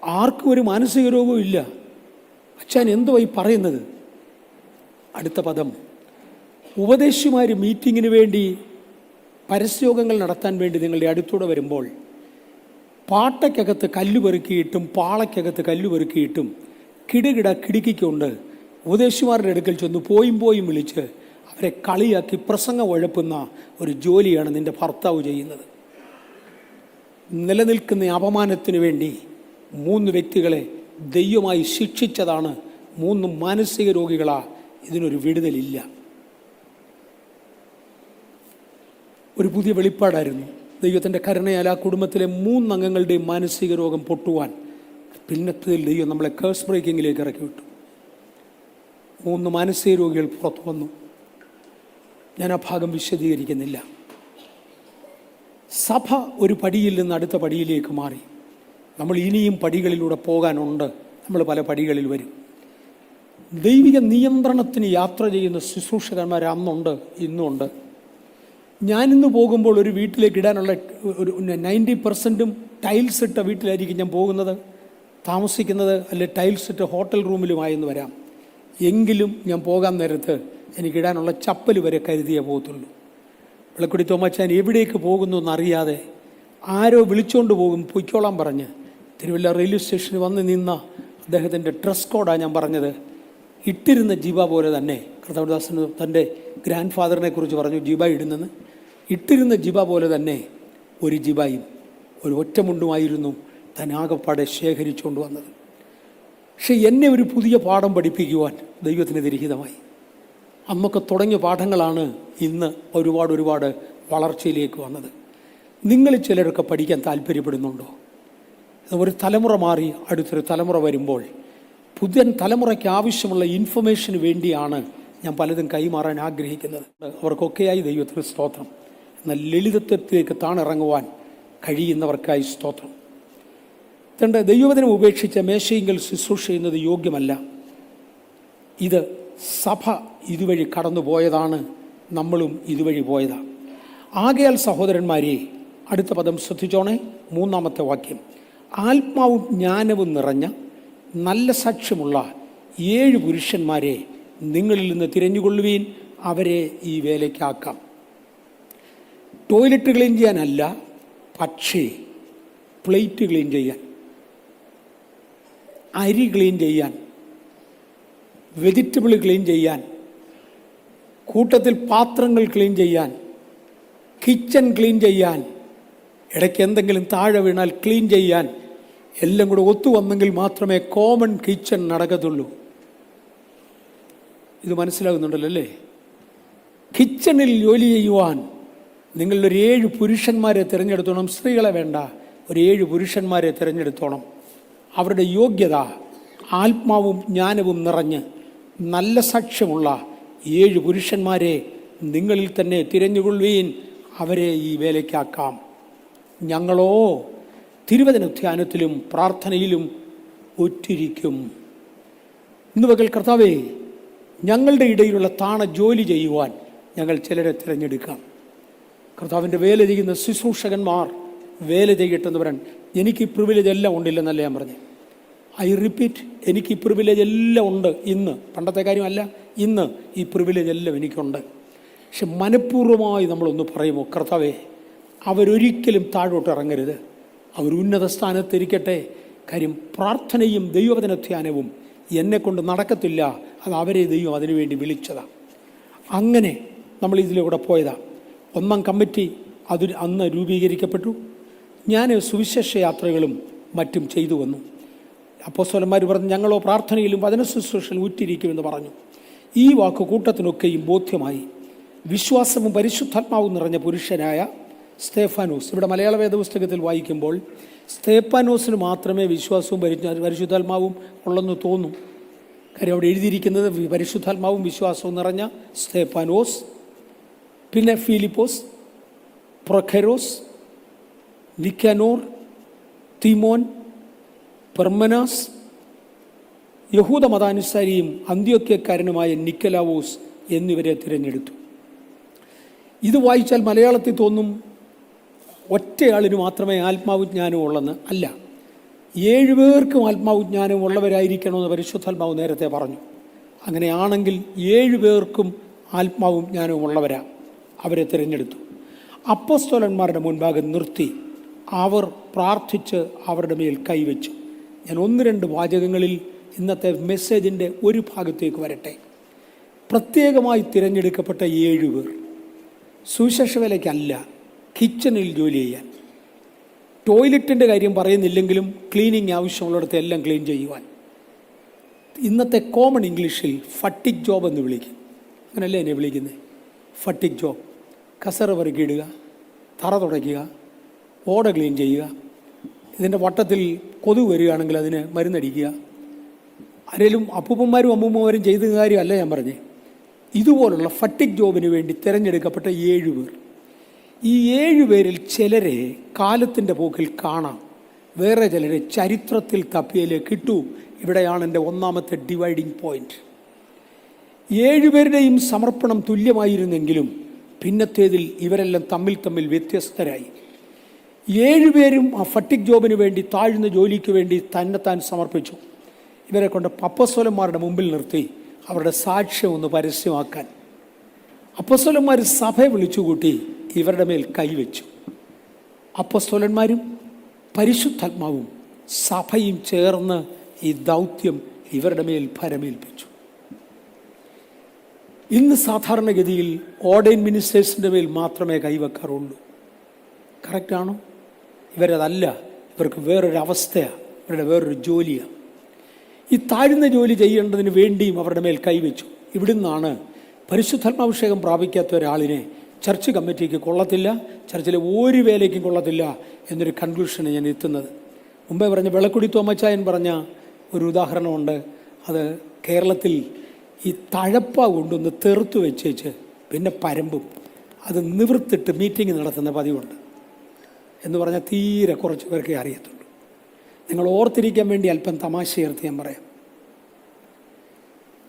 [SPEAKER 1] ആർക്കും ഒരു മാനസിക രോഗവും ഇല്ല. അച്ഛൻ എന്തുവാ ഈ പറയുന്നത്? അടുത്ത പദം, ഉപദേശിമാർ മീറ്റിങ്ങിന് വേണ്ടി പരസ്യയോഗങ്ങൾ നടത്താൻ വേണ്ടി നിങ്ങളുടെ അടുത്തൂടെ വരുമ്പോൾ പാട്ടയ്ക്കകത്ത് കല്ല് പെറുക്കിയിട്ടും പാളയ്ക്കകത്ത് കല്ല് പെറുക്കിയിട്ടും കിടുകിടക്കിടുക്കിക്കൊണ്ട് ഉപദേശിമാരുടെ അടുക്കൽ ചെന്ന് പോയും വിളിച്ച് അവരെ കളിയാക്കി പ്രസംഗം ഉഴപ്പുന്ന ഒരു ജോലിയാണ് നിൻ്റെ ഭർത്താവ് ചെയ്യുന്നത്. നിലനിൽക്കുന്ന അപമാനത്തിന് വേണ്ടി 3 വ്യക്തികളെ ദൈവമായി ശിക്ഷിച്ചതാണ്. 3 മാനസിക രോഗികളാ. ഇതിനൊരു വിടുതലില്ല. ഒരു പുതിയ വെളിപ്പാടായിരുന്നു. ദൈവത്തിൻ്റെ കരുണയാൽ ആ കുടുംബത്തിലെ 3 അംഗങ്ങളുടെയും മാനസിക രോഗം പൊട്ടുവാൻ പിന്നത്തിൽ ദൈവം നമ്മളെ കേഴ്സ് ബ്രേക്കിങ്ങിലേക്ക് ഇറക്കി വിട്ടു. 3 മാനസിക രോഗികൾ പുറത്തു വന്നു. ഞാൻ ആ ഭാഗം വിശദീകരിക്കുന്നില്ല. സഭ ഒരു പടിയിൽ നിന്ന് അടുത്ത പടിയിലേക്ക് മാറി. നമ്മൾ ഇനിയും പടികളിലൂടെ പോകാനുണ്ട്. നമ്മൾ പല പടികളിൽ വരും. ദൈവിക നിയന്ത്രണത്തിന് യാത്ര ചെയ്യുന്ന ശുശ്രൂഷകന്മാർ അന്നുണ്ട്, ഇന്നുണ്ട്. ഞാനിന്ന് പോകുമ്പോൾ ഒരു വീട്ടിലേക്ക് ഇടാനുള്ള ഒരു 90% ടൈൽസ് ഇട്ട വീട്ടിലായിരിക്കും ഞാൻ പോകുന്നത്, താമസിക്കുന്നത്. അല്ലെ ടൈൽസ് ഇട്ട ഹോട്ടൽ റൂമിലുമായെന്ന് വരാം. എങ്കിലും ഞാൻ പോകാൻ നേരത്ത് എനിക്കിടാനുള്ള ചപ്പൽ വരെ കരുതിയേ പോകത്തുള്ളൂ. വിളക്കുടി തോമാച്ചാൻ എവിടേക്ക് പോകുന്നു എന്നറിയാതെ ആരോ വിളിച്ചുകൊണ്ട് പോകും, പൊയ്ക്കോളാൻ പറഞ്ഞ് തിരുവല്ല റെയിൽവേ സ്റ്റേഷനിൽ വന്ന് നിന്ന അദ്ദേഹത്തിൻ്റെ ഡ്രസ് കോഡാണ് ഞാൻ പറഞ്ഞത്. ഇട്ടിരുന്ന ജിബ പോലെ തന്നെ കർത്താവദാസന് തൻ്റെ ഗ്രാൻഡ് ഫാദറിനെ കുറിച്ച് പറഞ്ഞു ജിബ ഇടുന്നെന്ന്. ഇട്ടിരുന്ന ജിബ പോലെ തന്നെ ഒരു ജിബയും ഒരു ഒറ്റമുണ്ടുമായിരുന്നു താൻ ആകപ്പാടെ ശേഖരിച്ചുകൊണ്ട് വന്നത്. പക്ഷെ എന്നെ ഒരു പുതിയ പാഠം പഠിപ്പിക്കുവാൻ ദൈവത്തിന് തിരിഹിതമായി. അന്നൊക്കെ തുടങ്ങിയ പാഠങ്ങളാണ് ഇന്ന് ഒരുപാട് വളർച്ചയിലേക്ക് വന്നത്. നിങ്ങൾ ചിലരൊക്കെ പഠിക്കാൻ താല്പര്യപ്പെടുന്നുണ്ടോ? ഒരു തലമുറ മാറി അടുത്തൊരു തലമുറ വരുമ്പോൾ പുതിയ തലമുറയ്ക്ക് ആവശ്യമുള്ള ഇൻഫർമേഷന് വേണ്ടിയാണ് ഞാൻ പലതും കൈമാറാൻ ആഗ്രഹിക്കുന്നത്. അവർക്കൊക്കെയായി ദൈവത്തിന് സ്തോത്രം. എന്നാൽ ലളിതത്വത്തിലേക്ക് താണിറങ്ങുവാൻ കഴിയുന്നവർക്കായി സ്തോത്രം. ദൈവവചനം ഉപേക്ഷിച്ച മേശയെങ്കിൽ ശുശ്രൂഷ ചെയ്യുന്നത് യോഗ്യമല്ല. ഇത് സഭ ഇതുവഴി കടന്നു പോയതാണ്, നമ്മളും ഇതുവഴി പോയതാണ്. ആകയാൽ സഹോദരന്മാരെ, അടുത്ത പദം ശ്രദ്ധിച്ചോണേ, 3-ാമത്തെ വാക്യം. ആത്മാവും ജ്ഞാനവും നിറഞ്ഞ നല്ല സാക്ഷ്യമുള്ള 7 പുരുഷന്മാരെ നിങ്ങളിൽ നിന്ന് തിരഞ്ഞുകൊള്ളുവീൻ, അവരെ ഈ വേലയ്ക്കാക്കാം. ടോയ്ലറ്റ് ക്ലീൻ ചെയ്യാനല്ല, പക്ഷേ പ്ലേറ്റ് ക്ലീൻ ചെയ്യാൻ, അരി ക്ലീൻ ചെയ്യാൻ, വെജിറ്റബിൾ ക്ലീൻ ചെയ്യാൻ, കൂട്ടത്തിൽ പാത്രങ്ങൾ ക്ലീൻ ചെയ്യാൻ, കിച്ചൺ ക്ലീൻ ചെയ്യാൻ, ഇടയ്ക്ക് എന്തെങ്കിലും താഴെ വീണാൽ ക്ലീൻ ചെയ്യാൻ, എല്ലാം കൂടെ ഒത്തുവന്നെങ്കിൽ മാത്രമേ കോമൺ കിച്ചൺ നടക്കത്തുള്ളൂ. ഇത് മനസ്സിലാകുന്നുണ്ടല്ലോ അല്ലേ? കിച്ചണിൽ ജോലി ചെയ്യുവാൻ നിങ്ങളൊരു 7 പുരുഷന്മാരെ തിരഞ്ഞെടുത്തോണം. സ്ത്രീകളെ വേണ്ട, ഒരു 7 പുരുഷന്മാരെ തിരഞ്ഞെടുത്തോണം. അവരുടെ യോഗ്യത ആത്മാവും ജ്ഞാനവും നിറഞ്ഞ് നല്ല സാക്ഷ്യമുള്ള 7 പുരുഷന്മാരെ നിങ്ങളിൽ തന്നെ തിരഞ്ഞുകൊള്ളുവീൻ, അവരെ ഈ വേലയ്ക്കാക്കാം. ഞങ്ങളോ തിരുവചനധ്യാനത്തിലും പ്രാർത്ഥനയിലും ഒറ്റിരിക്കും. ഇന്ന് പകൽ കർത്താവേ, ഞങ്ങളുടെ ഇടയിലുള്ള താണ ജോലി ചെയ്യുവാൻ ഞങ്ങൾ ചിലരെ തിരഞ്ഞെടുക്കാം. കർത്താവിൻ്റെ വേല ചെയ്യുന്ന ശുശ്രൂഷകന്മാർ വേല ചെയ്യട്ടെന്ന് പറയാൻ എനിക്ക് ഈ പ്രിവിലേജ് എല്ലാം ഉണ്ടില്ലെന്നല്ല ഞാൻ പറഞ്ഞു. ഐ റിപ്പീറ്റ്, എനിക്ക് ഈ പ്രിവിലേജ് എല്ലാം ഉണ്ട്. ഇന്ന് പണ്ടത്തെ കാര്യമല്ല, ഇന്ന് ഈ പ്രിവിലേജ് എല്ലാം എനിക്കുണ്ട്. പക്ഷെ മനഃപൂർവ്വമായി നമ്മളൊന്ന് പറയുമോ, കർത്താവേ, അവരൊരിക്കലും താഴോട്ട് ഇറങ്ങരുത്, അവർ ഉന്നത സ്ഥാനത്തിരിക്കട്ടെ. കാര്യം പ്രാർത്ഥനയും ദൈവവചനധ്യാനവും എന്നെക്കൊണ്ട് നടക്കത്തില്ല, അത് അവരെ ദൈവം അതിനുവേണ്ടി വിളിച്ചതാണ്. അങ്ങനെ നമ്മൾ ഇതിലൂടെ പോയതാണ്. 1-ാം കമ്മിറ്റി അന്ന് രൂപീകരിക്കപ്പെട്ടു. ഞാൻ സുവിശേഷ യാത്രകളും മറ്റും ചെയ്തു വന്നു. അപ്പോസ്തലന്മാർ പറഞ്ഞു, ഞങ്ങളോ പ്രാർത്ഥനയിലും വചന ശുശ്രൂഷയിലും ഉറ്റിരിക്കുമെന്ന് പറഞ്ഞു. ഈ വാക്ക് കൂട്ടത്തിനൊക്കെയും ബോധ്യമായി. വിശ്വാസവും പരിശുദ്ധാത്മാവും നിറഞ്ഞ പുരുഷനായ സ്തേഫാനോസ്, ഇവിടെ മലയാള വേദപുസ്തകത്തിൽ വായിക്കുമ്പോൾ സ്തേഫാനോസിന് മാത്രമേ വിശ്വാസവും പരിശുദ്ധാത്മാവും ഉള്ളെന്ന് തോന്നും. കാര്യം അവിടെ എഴുതിയിരിക്കുന്നത് പരിശുദ്ധാത്മാവും വിശ്വാസവും നിറഞ്ഞ സ്തേഫാനോസ്, പിന്നെ ഫിലിപ്പോസ്, പ്രൊഖെരോസ്, നിക്കാനോർ, തീമോൻ, പെർമനാസ്, യഹൂദ മതാനുസാരിയും അന്ത്യോക്യക്കാരനുമായ നിക്കലാവോസ് എന്നിവരെ തിരഞ്ഞെടുത്തു. ഇത് വായിച്ചാൽ മലയാളത്തിൽ തോന്നും ഒറ്റയാളിന് മാത്രമേ ആത്മാവിജ്ഞാനം ഉള്ളെന്ന്. അല്ല, 7 പേർക്കും ആത്മാവിജ്ഞാനം ഉള്ളവരായിരിക്കണമെന്ന് പരിശുദ്ധാത്മാവ് നേരത്തെ പറഞ്ഞു. അങ്ങനെയാണെങ്കിൽ 7 പേർക്കും ആത്മാവും ജ്ഞാനവും ഉള്ളവരാ. അവരെ തിരഞ്ഞെടുത്തു. അപ്പോസ്തലന്മാരുടെ മുൻപാകെ നിർത്തി അവർ പ്രാർത്ഥിച്ച് അവരുടെ മേൽ കൈവച്ചു. ഞാൻ 1-2 വാചകങ്ങളിൽ ഇന്നത്തെ മെസ്സേജിൻ്റെ ഒരു ഭാഗത്തേക്ക് വരട്ടെ. പ്രത്യേകമായി തിരഞ്ഞെടുക്കപ്പെട്ട 7 പേർ സുവിശേഷ വേലയ്ക്കല്ല, കിച്ചണിൽ ജോലി ചെയ്യാൻ. ടോയ്ലറ്റിൻ്റെ കാര്യം പറയുന്നില്ലെങ്കിലും ക്ലീനിങ് ആവശ്യമുള്ളിടത്ത് എല്ലാം ക്ലീൻ ചെയ്യുവാൻ. ഇന്നത്തെ കോമൺ ഇംഗ്ലീഷിൽ ഫട്ടിക് ജോബ് എന്ന് വിളിക്കും. അങ്ങനല്ലേ എന്നെ വിളിക്കുന്നത്? ഫട്ടിക് ജോബ്. കസറ് പെറുക്കിയിടുക, തറ തുടയ്ക്കുക, ഓട ക്ലീൻ ചെയ്യുക, ഇതിൻ്റെ വട്ടത്തിൽ കൊതുക് വരികയാണെങ്കിൽ അതിന് മരുന്നടിക്കുക. ആരെങ്കിലും അപ്പൂപ്പന്മാരും അമ്മൂമ്മമാരും ചെയ്ത കാര്യമല്ല ഞാൻ പറഞ്ഞേ. ഇതുപോലുള്ള ഫട്ടിക് ജോബിന് വേണ്ടി തിരഞ്ഞെടുക്കപ്പെട്ട 7 പേർ. ഈ 7 പേരിൽ ചിലരെ കാലത്തിൻ്റെ പോക്കിൽ കാണാം, വേറെ ചിലരെ ചരിത്രത്തിൽ തപ്പിയാലേ കിട്ടൂ. ഇവിടെയാണ് എൻ്റെ 1-ാമത്തെ ഡിവൈഡിങ് പോയിന്റ്. 7 പേരുടെയും സമർപ്പണം തുല്യമായിരുന്നെങ്കിലും പിന്നത്തേതിൽ ഇവരെല്ലാം തമ്മിൽ വ്യത്യസ്തരായി. 7 പേരും ആ ഫട്ടിക് ജോബിന് വേണ്ടി, താഴ്ന്ന ജോലിക്ക് വേണ്ടി തന്നെത്താൻ സമർപ്പിച്ചു. ഇവരെ കൊണ്ട് അപ്പോസ്തലന്മാരുടെ മുമ്പിൽ നിർത്തി അവരുടെ സാക്ഷ്യം ഒന്ന് പരസ്യമാക്കാൻ അപ്പോസ്തലന്മാർ സഭയെ വിളിച്ചുകൂട്ടി ഇവരുടെ മേൽ കൈവച്ചു. അപ്പോസ്തലന്മാരും പരിശുദ്ധാത്മാവും സഭയും ചേർന്ന് ഈ ദൗത്യം ഇവരുടെ മേൽ ഭരമേൽപ്പിച്ചു. ഇന്ന് സാധാരണഗതിയിൽ ഓർഡൈൻ മിനിസ്റ്റേഴ്സിൻ്റെ മേൽ മാത്രമേ കൈവെക്കാറുള്ളൂ. കറക്റ്റാണോ? ഇവരതല്ല, ഇവർക്ക് വേറൊരു അവസ്ഥയാണ്, ഇവരുടെ വേറൊരു ജോലിയാണ്. ഈ താഴ്ന്ന ജോലി ചെയ്യേണ്ടതിന് വേണ്ടിയും അവരുടെ മേൽ കൈവച്ചു. ഇവിടുന്നാണ് പരിശുദ്ധാത്മാഭിഷേകം പ്രാപിക്കാത്ത ഒരാളിനെ ചർച്ച് കമ്മിറ്റിക്ക് കൊള്ളത്തില്ല, ചർച്ചിലെ ഒരു വേലയ്ക്കും കൊള്ളത്തില്ല എന്നൊരു കൺക്ലൂഷന് ഞാൻ എത്തുന്നത്. മുമ്പേ പറഞ്ഞ വെളക്കുടി തോമച്ചായൻ പറഞ്ഞ ഒരു ഉദാഹരണമുണ്ട്. അത് കേരളത്തിൽ ഈ തഴപ്പ കൊണ്ടൊന്ന് തെറുത്ത് വെച്ചേച്ച് പിന്നെ പരമ്പും അത് നിവർത്തിട്ട് മീറ്റിംഗ് നടത്തുന്ന പതിവുണ്ട് എന്ന് പറഞ്ഞാൽ തീരെ കുറച്ച് പേർക്കേ അറിയത്തുള്ളൂ. നിങ്ങൾ ഓർത്തിരിക്കാൻ വേണ്ടി അല്പം തമാശ ചേർത്ത് ഞാൻ പറയാം.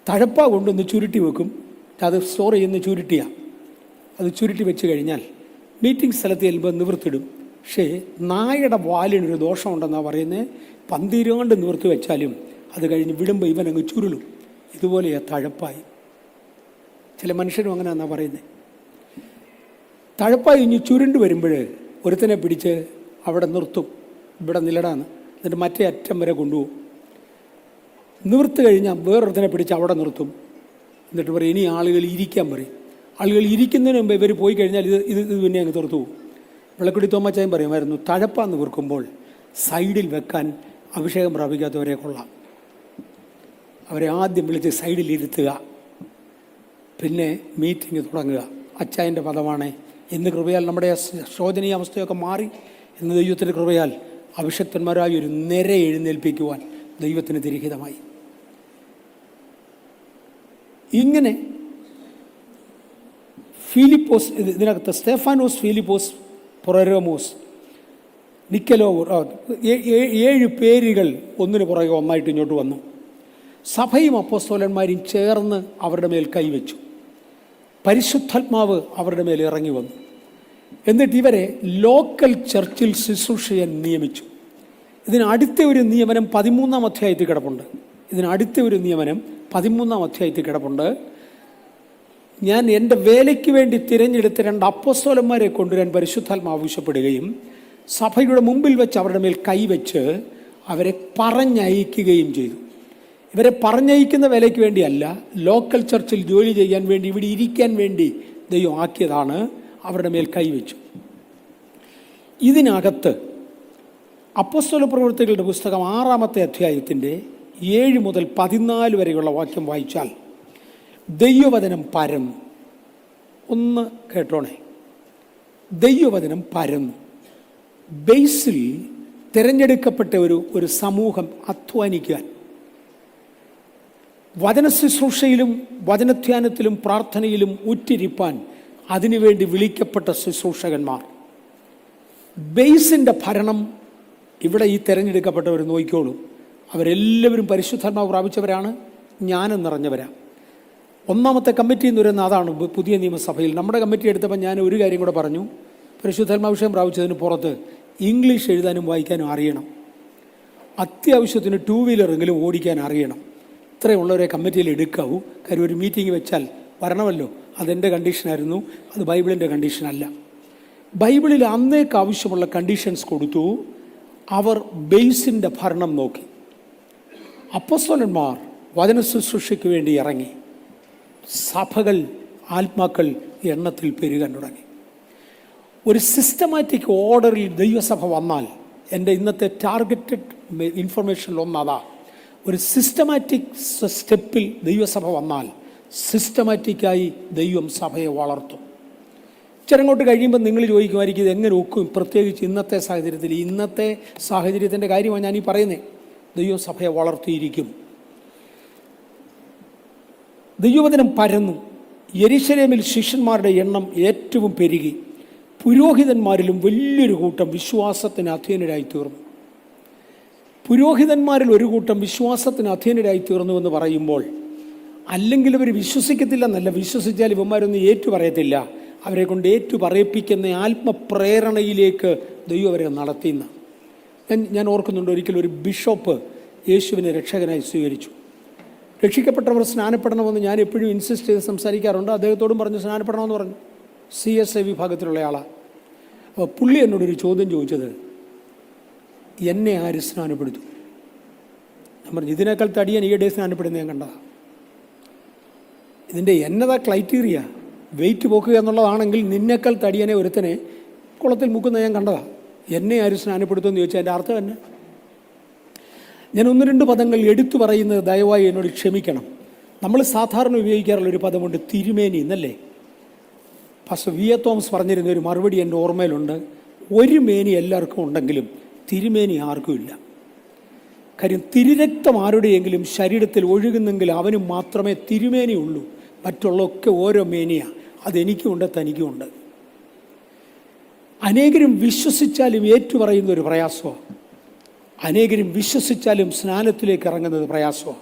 [SPEAKER 1] തഴപ്പ കൊണ്ടൊന്ന് ചുരുട്ടി വെക്കും, അത് സ്റ്റോർ ചെയ്യുന്ന ചുരുട്ടിയാണ്. അത് ചുരുട്ടി വെച്ച് കഴിഞ്ഞാൽ മീറ്റിംഗ് സ്ഥലത്ത് ചെല്ലുമ്പോൾ നിവർത്തിടും. പക്ഷേ നായയുടെ വാലിനൊരു ദോഷമുണ്ടെന്നാണ് പറയുന്നത്. 12 നിവർത്തി വെച്ചാലും അത് കഴിഞ്ഞ് വിടുമ്പോൾ ഇവനങ്ങ് ചുരുളും. ഇതുപോലെയാണ് തഴപ്പായി. ചില മനുഷ്യരും അങ്ങനെയാണെന്നാണ് പറയുന്നത്. തഴപ്പായി ഇനി ചുരുണ്ട് വരുമ്പോൾ ഒരുത്തനെ പിടിച്ച് അവിടെ നിർത്തും, ഇവിടെ നിലടാന്ന്, എന്നിട്ട് മറ്റേ അറ്റം വരെ കൊണ്ടുപോകും. നിവർത്ത് കഴിഞ്ഞാൽ വേറൊരുത്തനെ പിടിച്ച് അവിടെ നിർത്തും, എന്നിട്ട് പറയും ഇനി ആളുകൾ ഇരിക്കാൻ പറയും. ആളുകൾ ഇരിക്കുന്നതിന് മുമ്പ് ഇവർ പോയി കഴിഞ്ഞാൽ ഇത് പിന്നെ അങ്ങ് തീർത്തു പോകും. വെളക്കുടി തോമച്ചായൻ പറയുമായിരുന്നു, തഴപ്പാന്ന് വീർക്കുമ്പോൾ സൈഡിൽ വെക്കാൻ അഭിഷേകം പ്രാപിക്കാത്തവരെ കൊള്ളാം. അവരെ ആദ്യം വിളിച്ച് സൈഡിലിരുത്തുക, പിന്നെ മീറ്റിംഗ് തുടങ്ങുക. അച്ചായൻ്റെ പദമാണ്. ഇന്ന് കൃപയാൽ നമ്മുടെ ശോചനീയ അവസ്ഥയൊക്കെ മാറി. ഇന്ന് ദൈവത്തിൻ്റെ കൃപയാൽ അഭിഷക്തന്മാരായി ഒരു നിര എഴുന്നേൽപ്പിക്കുവാൻ ദൈവത്തിന് തിരിഹിതമായി. ഇങ്ങനെ ഫിലിപ്പോസ്, ഇതിനകത്ത് സ്തെഫാനോസ്, ഫിലിപ്പോസ്, പ്രൊരോമോസ്, നിക്കലോ, 7 പേരുകൾ ഒന്നിനു പുറകെ ഒന്നായിട്ട് ഇങ്ങോട്ട് വന്നു. സഭയും അപ്പോസ്തലന്മാരും ചേർന്ന് അവരുടെ മേൽ കൈവച്ചു. പരിശുദ്ധാത്മാവ് അവരുടെ മേൽ ഇറങ്ങി വന്നു. എന്നിട്ട് ഇവരെ ലോക്കൽ ചർച്ചിൽ ശുശ്രൂഷ ചെയ്യാൻ നിയമിച്ചു. ഇതിനടുത്ത ഒരു നിയമനം 13-ാം അധ്യായത്തിൽ കിടപ്പുണ്ട്. ഞാൻ എൻ്റെ വേലയ്ക്ക് വേണ്ടി തിരഞ്ഞെടുത്ത 2 അപ്പോസ്തലന്മാരെ കൊണ്ടുവരാൻ പരിശുദ്ധാത്മാവ് ആവശ്യപ്പെടുകയും സഭയുടെ മുമ്പിൽ വെച്ച് അവരുടെ മേൽ കൈവച്ച് അവരെ പറഞ്ഞയക്കുകയും ചെയ്തു. ഇവരെ പറഞ്ഞയക്കുന്ന വേലയ്ക്ക് വേണ്ടിയല്ല, ലോക്കൽ ചർച്ചിൽ ജോലി ചെയ്യാൻ വേണ്ടി, ഇവിടെ ഇരിക്കാൻ വേണ്ടി ദൈവം ആക്കിയതാണ്. അവരുടെ മേൽ കൈവച്ചു. ഇതിനകത്ത് അപ്പോസ്തല പ്രവൃത്തികളുടെ പുസ്തകം 6-ാമത്തെ അധ്യായത്തിൻ്റെ 7 മുതൽ 14 വരെയുള്ള വാക്യം വായിച്ചാൽ ദൈവവചനം പരന്നു. ഒന്ന് കേട്ടോണേ, ദൈവവചനം പരന്നു. ബേസിൽ തിരഞ്ഞെടുക്കപ്പെട്ട ഒരു സമൂഹം അധ്വാനിക്കാൻ, വചന ശുശ്രൂഷയിലും വചനധ്യാനത്തിലും പ്രാർത്ഥനയിലും ഉറ്റിരിപ്പാൻ അതിനുവേണ്ടി വിളിക്കപ്പെട്ട ശുശ്രൂഷകന്മാർ. ബേസിൻ്റെ ഭരണം ഇവിടെ ഈ തിരഞ്ഞെടുക്കപ്പെട്ടവർ നോക്കിക്കോളൂ. അവരെല്ലാവരും പരിശുദ്ധാത്മാവ് പ്രാപിച്ചവരാണ്, ജ്ഞാനം നിറഞ്ഞവരാണ്. 1-ാമത്തെ കമ്മിറ്റി എന്ന് പറയുന്നത് അതാണ്. പുതിയ നിയമസഭയിൽ നമ്മുടെ കമ്മിറ്റി എടുത്തപ്പോൾ ഞാൻ ഒരു കാര്യം കൂടെ പറഞ്ഞു. പരിശുദ്ധാത്മാവിഷയം പ്രാപിച്ചതിന് പുറത്ത് ഇംഗ്ലീഷ് എഴുതാനും വായിക്കാനും അറിയണം. അത്യാവശ്യത്തിന് 2 വീലറെങ്കിലും ഓടിക്കാൻ അറിയണം. ഇത്രയുള്ളവരെ കമ്മിറ്റിയിൽ എടുക്കാവൂ. കാര്യം ഒരു മീറ്റിംഗ് വെച്ചാൽ വരണമല്ലോ. അതെൻ്റെ കണ്ടീഷനായിരുന്നു, അത് ബൈബിളിൻ്റെ കണ്ടീഷനല്ല. ബൈബിളിൽ അന്നേക്ക് ആവശ്യമുള്ള കണ്ടീഷൻസ് കൊടുത്തു. അവർ ബേസിൻ്റെ ഭരണം നോക്കി. അപ്പോസ്തലന്മാർ വചന ശുശ്രൂഷയ്ക്ക് വേണ്ടി ഇറങ്ങി. സഭകൾ, ആത്മാക്കൾ എണ്ണത്തിൽ പെരുകാൻ തുടങ്ങി. ഒരു സിസ്റ്റമാറ്റിക് ഓർഡറിൽ ദൈവസഭ വന്നാൽ, എൻ്റെ ഇന്നത്തെ ടാർഗറ്റഡ് ഇൻഫർമേഷനിൽ ഒന്നതാ, ഒരു സിസ്റ്റമാറ്റിക് സ്റ്റെപ്പിൽ ദൈവസഭ വന്നാൽ സിസ്റ്റമാറ്റിക്കായി ദൈവം സഭയെ വളർത്തും. ചിലങ്ങോട്ട് കഴിയുമ്പോൾ നിങ്ങൾ ചോദിക്കുമായിരിക്കും ഇത് എങ്ങനെ ഒക്കും, പ്രത്യേകിച്ച് ഇന്നത്തെ സാഹചര്യത്തിൻ്റെ കാര്യമാണ് ഞാനീ പറയുന്നത്. ദൈവം സഭയെ വളർത്തിയിരിക്കും. ദൈവവചനം പരന്നു. യെരുശലേമിൽ ശിഷ്യന്മാരുടെ എണ്ണം ഏറ്റവും പെരുകി. പുരോഹിതന്മാരിലും വലിയൊരു കൂട്ടം വിശ്വാസത്തിന് അധീനരായി തീർന്നു. പുരോഹിതന്മാരിൽ ഒരു കൂട്ടം വിശ്വാസത്തിന് അധീനരായി തീർന്നു എന്ന് പറയുമ്പോൾ, അല്ലെങ്കിൽ അവർ വിശ്വസിക്കത്തില്ലെന്നല്ല, വിശ്വസിച്ചാൽ ഇവന്മാരൊന്നും ഏറ്റുപറയത്തില്ല. അവരെ കൊണ്ട് ഏറ്റുപറയിപ്പിക്കുന്ന ആത്മപ്രേരണയിലേക്ക് ദൈവം അവരെ നടത്തിയെന്ന ഞാൻ ഓർക്കുന്നുണ്ട്. ഒരിക്കലും ഒരു ബിഷപ്പ് യേശുവിനെ രക്ഷകനായി സ്വീകരിച്ചു. രക്ഷിക്കപ്പെട്ടവർ സ്നാനപ്പെടണമെന്ന് ഞാൻ എപ്പോഴും ഇൻസിസ്റ്റ് ചെയ്ത് സംസാരിക്കാറുണ്ട്. അദ്ദേഹത്തോടും പറഞ്ഞു സ്നാനപ്പെടണമെന്ന് പറഞ്ഞു. CSA വിഭാഗത്തിലുള്ള ആളാണ്. അപ്പോൾ പുള്ളി എന്നോടൊരു ചോദ്യം ചോദിച്ചത്, എന്നെ ആര് സ്നാനപ്പെടുത്തും? ഞാൻ പറഞ്ഞു ഇതിനേക്കാൾ തടിയാൻ ഈയിടെ സ്നാനപ്പെടുന്നത് ഞാൻ കണ്ടതാണ്. ഇതിൻ്റെ എന്നതാ ക്രൈറ്റീരിയ? വെയിറ്റ് പോക്കുക എന്നുള്ളതാണെങ്കിൽ നിന്നേക്കാൾ തടിയനെ ഒരുത്തനെ കുളത്തിൽ മുക്കുന്നത് ഞാൻ കണ്ടതാണ്. എന്നെ ആര് സ്നാനപ്പെടുത്തുമെന്ന് ചോദിച്ചാൽ എൻ്റെ അർത്ഥം തന്നെ. ഞാൻ 1-2 പദങ്ങൾ എടുത്തു പറയുന്നത് ദയവായി എന്നോട് ക്ഷമിക്കണം. നമ്മൾ സാധാരണ ഉപയോഗിക്കാറുള്ളൊരു പദമുണ്ട്, തിരുമേനി എന്നല്ലേ. പാസ്റ്റർ വി എ തോമസ് പറഞ്ഞിരുന്ന ഒരു മറുപടി എൻ്റെ ഓർമ്മയിലുണ്ട്. ഒരു മേനി എല്ലാവർക്കും ഉണ്ടെങ്കിലും തിരുമേനി ആർക്കും ഇല്ല. കാര്യം തിരുരക്തം ആരുടെയെങ്കിലും ശരീരത്തിൽ ഒഴുകുന്നെങ്കിൽ അവന് മാത്രമേ തിരുമേനി ഉള്ളൂ. മറ്റുള്ളതൊക്കെ ഓരോ മേനിയാണ്. അതെനിക്കുമുണ്ട്, തനിക്കുമുണ്ട്. അനേകരും വിശ്വസിച്ചാലും ഏറ്റുപറയുന്ന ഒരു പ്രയാസമാണ്. അനേകരും വിശ്വസിച്ചാലും സ്നാനത്തിലേക്ക് ഇറങ്ങുന്നത് പ്രയാസമാണ്.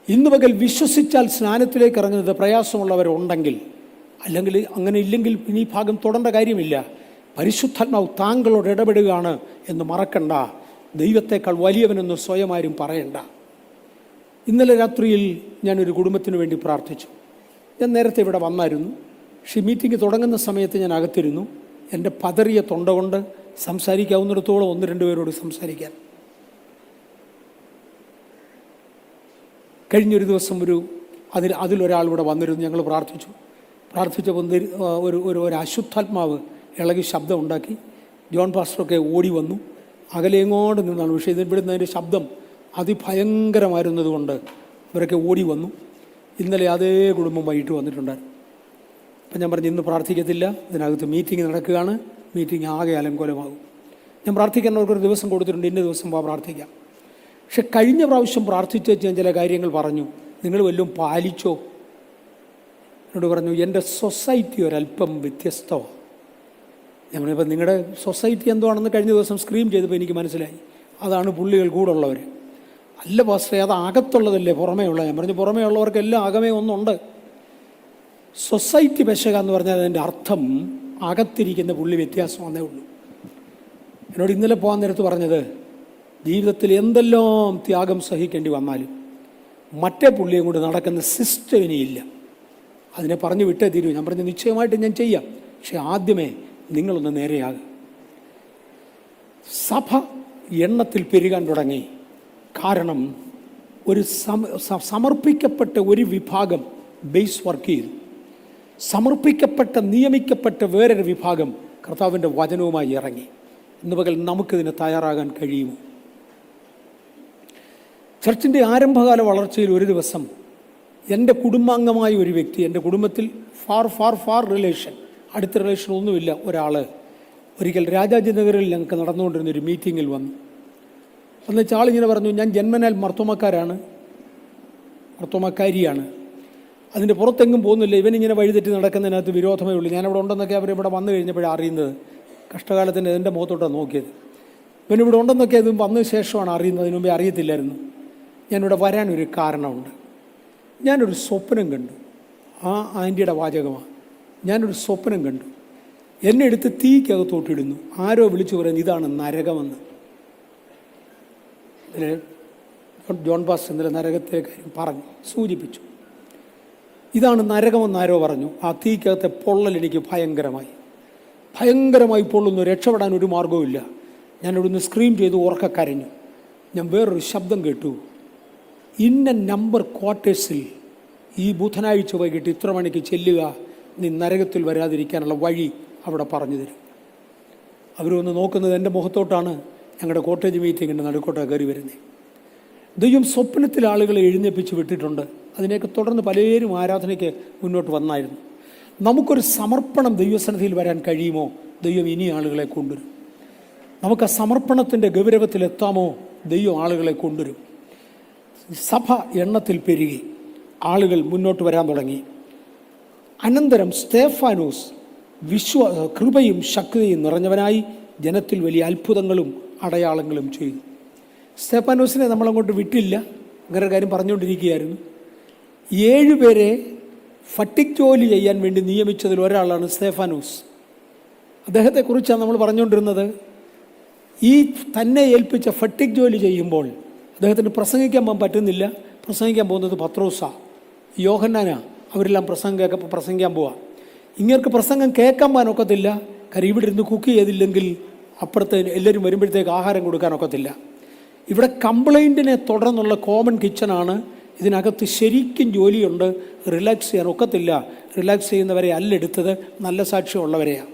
[SPEAKER 1] ഇന്ന് പകൽ വിശ്വസിച്ചാൽ സ്നാനത്തിലേക്ക് ഇറങ്ങുന്നത് പ്രയാസമുള്ളവരുണ്ടെങ്കിൽ, അല്ലെങ്കിൽ അങ്ങനെ ഇല്ലെങ്കിൽ ഇനി ഭാഗം തൊടേണ്ട കാര്യമില്ല. പരിശുദ്ധാത്മാവ് താങ്കളോട് ഇടപെടുകയാണ് എന്ന് മറക്കണ്ട. ദൈവത്തെക്കാൾ വലിയവനെന്ന് സ്വയമാരും പറയണ്ട. ഇന്നലെ രാത്രിയിൽ ഞാനൊരു കുടുംബത്തിന് വേണ്ടി പ്രാർത്ഥിച്ചു. ഞാൻ നേരത്തെ ഇവിടെ വന്നായിരുന്നു. പക്ഷേ മീറ്റിംഗ് തുടങ്ങുന്ന സമയത്ത് ഞാൻ അകത്തിരുന്നു. എൻ്റെ പതറിയ തൊണ്ട കൊണ്ട് സംസാരിക്കാവുന്നിടത്തോളം 1-2 പേരോട് സംസാരിക്കാൻ. കഴിഞ്ഞൊരു ദിവസം അതിലൊരാൾ ഇവിടെ വന്നിരുന്നു. ഞങ്ങൾ പ്രാർത്ഥിച്ചപ്പോൾ ഒരു അശുദ്ധാത്മാവ് ഇളകി ശബ്ദം ഉണ്ടാക്കി. ജോൺ പാസ്റ്ററൊക്കെ ഓടി വന്നു. അകലെങ്ങോട്ട് നിന്നാണ്. പക്ഷേ ഇവിടുന്നതിൻ്റെ ശബ്ദം അതിഭയങ്കരമായിരുന്നതുകൊണ്ട് ഇവരൊക്കെ ഓടി വന്നു. ഇന്നലെ അതേ കുടുംബം വൈകിട്ട് വന്നിട്ടുണ്ടായിരുന്നു. അപ്പം ഞാൻ പറഞ്ഞു, ഇന്ന് പ്രാർത്ഥിക്കത്തില്ല, ഇതിനകത്ത് മീറ്റിംഗ് നടക്കുകയാണ്, മീറ്റിംഗ് ആകെ അലങ്കോലമാകും. ഞാൻ പ്രാർത്ഥിക്കാനവർക്കൊരു ദിവസം കൊടുത്തിട്ടുണ്ട്, ഇന്ന ദിവസം പ്രാർത്ഥിക്കാം. പക്ഷെ കഴിഞ്ഞ പ്രാവശ്യം പ്രാർത്ഥിച്ച് ഞാൻ ചില കാര്യങ്ങൾ പറഞ്ഞു. നിങ്ങൾ വല്ലതും പാലിച്ചോ? എന്നോട് പറഞ്ഞു, എൻ്റെ സൊസൈറ്റി ഒരല്പം വ്യത്യസ്തമാണ്. ഞാൻ പറഞ്ഞപ്പോൾ നിങ്ങളുടെ സൊസൈറ്റി എന്താണെന്ന് കഴിഞ്ഞ ദിവസം സ്ക്രീൻ ചെയ്തപ്പോൾ എനിക്ക് മനസ്സിലായി. അതാണ് പുള്ളികൾ കൂടുള്ളവർ. അല്ല പാസ്റ്ററെ, അത് അകത്തുള്ളതല്ലേ, പുറമേ ഉള്ളത്? ഞാൻ പറഞ്ഞു, പുറമേ ഉള്ളവർക്കെല്ലാം അകമേ ഒന്നുണ്ട്. സൊസൈറ്റി പെശക എന്ന് പറഞ്ഞാൽ അതിൻ്റെ അർത്ഥം അകത്തിരിക്കുന്ന പുള്ളി വ്യത്യാസമാണേ ഉള്ളൂ. എന്നോട് ഇന്നലെ പോകാൻ നേരത്ത് പറഞ്ഞത്, ജീവിതത്തിൽ എന്തെല്ലാം ത്യാഗം സഹിക്കേണ്ടി വന്നാലും മറ്റേ പുള്ളിയും കൊണ്ട് നടക്കുന്ന സിസ്റ്റം ഇനിയില്ല. അതിനെ പറഞ്ഞു വിട്ടേ തീരൂ. ഞാൻ പറഞ്ഞു, നിശ്ചയമായിട്ട് ഞാൻ ചെയ്യാം, പക്ഷെ ആദ്യമേ നിങ്ങളൊന്ന് നേരെയാകും. സഭ എണ്ണത്തിൽ പെരുകാൻ തുടങ്ങി. കാരണം ഒരു സമർപ്പിക്കപ്പെട്ട ഒരു വിഭാഗം ബേസ് വർക്ക് ചെയ്തു. സമർപ്പിക്കപ്പെട്ട നിയമിക്കപ്പെട്ട വേറൊരു വിഭാഗം കർത്താവിൻ്റെ വചനവുമായി ഇറങ്ങി. ഇന്ന് പകൽ നമുക്കിതിന് തയ്യാറാകാൻ കഴിയുമോ? ചർച്ചിൻ്റെ ആരംഭകാല വളർച്ചയിൽ ഒരു ദിവസം എൻ്റെ കുടുംബാംഗമായ ഒരു വ്യക്തി, എൻ്റെ കുടുംബത്തിൽ ഫാർ റിലേഷൻ, അടുത്ത റിലേഷൻ ഒന്നുമില്ല, ഒരാൾ ഒരിക്കൽ രാജാജി നഗറിൽ ഞങ്ങൾക്ക് നടന്നുകൊണ്ടിരുന്ന ഒരു മീറ്റിങ്ങിൽ വന്നു. എന്നുവെച്ചാൽ ആളിങ്ങനെ പറഞ്ഞു, ഞാൻ ജന്മനാൽ മർത്തോമക്കാരിയാണ്, അതിൻ്റെ പുറത്തെങ്ങും പോകുന്നില്ല, ഇവനിങ്ങനെ വഴിതെറ്റി നടക്കുന്നതിനകത്ത് വിരോധമേ ഉള്ളൂ. ഞാനിവിടെ ഉണ്ടെന്നൊക്കെ അവരിവിടെ വന്നു കഴിഞ്ഞപ്പോഴാണ് അറിയുന്നത്. കഷ്ടകാലത്തിൻ്റെ എൻ്റെ മുഖത്തോട്ടാണ് നോക്കിയത്. ഇവനിവിടെ ഉണ്ടെന്നൊക്കെ അത് വന്ന ശേഷമാണ് അറിയുന്നത്, അതിന് മുമ്പേ അറിയത്തില്ലായിരുന്നു. ഞാനിവിടെ വരാനൊരു കാരണമുണ്ട്. ഞാനൊരു സ്വപ്നം കണ്ടു. ആ ആൻറ്റിയുടെ വാചകമാണ്. ഞാനൊരു സ്വപ്നം കണ്ടു, എന്നെ എടുത്ത് തീക്കകത്തോട്ടിടുന്നു. ആരോ വിളിച്ചു പറയുന്നു, ഇതാണ് നരകമെന്ന്. ജോൺ പാസ്റ്റർ ഇന്നലെ നരകത്തെ കാര്യം പറഞ്ഞു, സൂചിപ്പിച്ചു. ഇതാണ് നരകമെന്ന് ആരോ പറഞ്ഞു. ആ തീക്കകത്തെ പൊള്ളൽ എനിക്ക് ഭയങ്കരമായി പൊള്ളുന്നു. രക്ഷപ്പെടാൻ ഒരു മാർഗവുമില്ല. ഞാനിവിടുന്ന് സ്ക്രീം ചെയ്തു ഉറക്കെ കരഞ്ഞു. ഞാൻ വേറൊരു ശബ്ദം കേട്ടു, ഇന്ന നമ്പർ ക്വാർട്ടേഴ്സിൽ ഈ ബുധനാഴ്ച വൈകിട്ട് ഇത്ര മണിക്ക് ചെല്ലുക, നീ നരകത്തിൽ വരാതിരിക്കാനുള്ള വഴി അവിടെ പറഞ്ഞു തരും. അവരൊന്ന് നോക്കുന്നത് എൻ്റെ മുഖത്തോട്ടാണ്. ഞങ്ങളുടെ കോട്ടേജ് മീറ്റിങ്ങിൻ്റെ നടുക്കോട്ടാണ് കയറി വരുന്നത്. ദൈവം സ്വപ്നത്തിൽ ആളുകളെ എഴുന്നേൽപ്പിച്ച് വിട്ടിട്ടുണ്ട്. അതിനെയൊക്കെ തുടർന്ന് പലരും ആരാധനയ്ക്ക് മുന്നോട്ട് വന്നായിരുന്നു. നമുക്കൊരു സമർപ്പണം ദൈവസന്നിധിയിൽ വരാൻ കഴിയുമോ? ദൈവം ഇനി ആളുകളെ കൊണ്ടുവരും. നമുക്ക് ആ സമർപ്പണത്തിൻ്റെ ഗൗരവത്തിലെത്താമോ? ദൈവം ആളുകളെ കൊണ്ടുവരും. സഭ എണ്ണത്തിൽ പെരുകി, ആളുകൾ മുന്നോട്ട് വരാൻ തുടങ്ങി. അനന്തരം സ്തേഫാനോസ് കൃപയും ശക്തിയും നിറഞ്ഞവനായി ജനത്തിൽ വലിയ അത്ഭുതങ്ങളും അടയാളങ്ങളും ചെയ്തു. സ്തേഫാനോസിനെ നമ്മളങ്ങോട്ട് വിട്ടില്ല. അങ്ങനെ കാര്യം പറഞ്ഞുകൊണ്ടിരിക്കുകയായിരുന്നു. 7 പേരെ ഫട്ടിക് ജോലി ചെയ്യാൻ വേണ്ടി നിയമിച്ചതിൽ ഒരാളാണ് സ്തേഫാനോസ്. അദ്ദേഹത്തെക്കുറിച്ചാണ് നമ്മൾ പറഞ്ഞുകൊണ്ടിരുന്നത്. ഈ തന്നെ ഏൽപ്പിച്ച ഫട്ടിക് ജോലി ചെയ്യുമ്പോൾ അദ്ദേഹത്തിന് പ്രസംഗിക്കാൻ പോകാൻ പറ്റുന്നില്ല. പ്രസംഗിക്കാൻ പോകുന്നത് പത്രോസാ, യോഹന്നാനാ, അവരെല്ലാം പ്രസംഗിക്കാൻ പോവാം. ഇങ്ങർക്ക് പ്രസംഗം കേൾക്കാൻ പോകാനൊക്കത്തില്ല. കാര്യം ഇവിടെ ഇരുന്ന് കുക്ക് ചെയ്തില്ലെങ്കിൽ അപ്പുറത്ത് എല്ലാവരും വരുമ്പോഴത്തേക്ക് ആഹാരം കൊടുക്കാനൊക്കത്തില്ല. ഇവിടെ കംപ്ലൈൻറ്റിനെ തുടർന്നുള്ള കോമൺ കിച്ചണാണ്. ഇതിനകത്ത് ശരിക്കും ജോലിയുണ്ട്. റിലാക്സ് ചെയ്യാൻ ഒക്കത്തില്ല. റിലാക്സ് ചെയ്യുന്നവരെ അല്ല എടുത്തത്, നല്ല സാക്ഷ്യമുള്ളവരെയാണ്.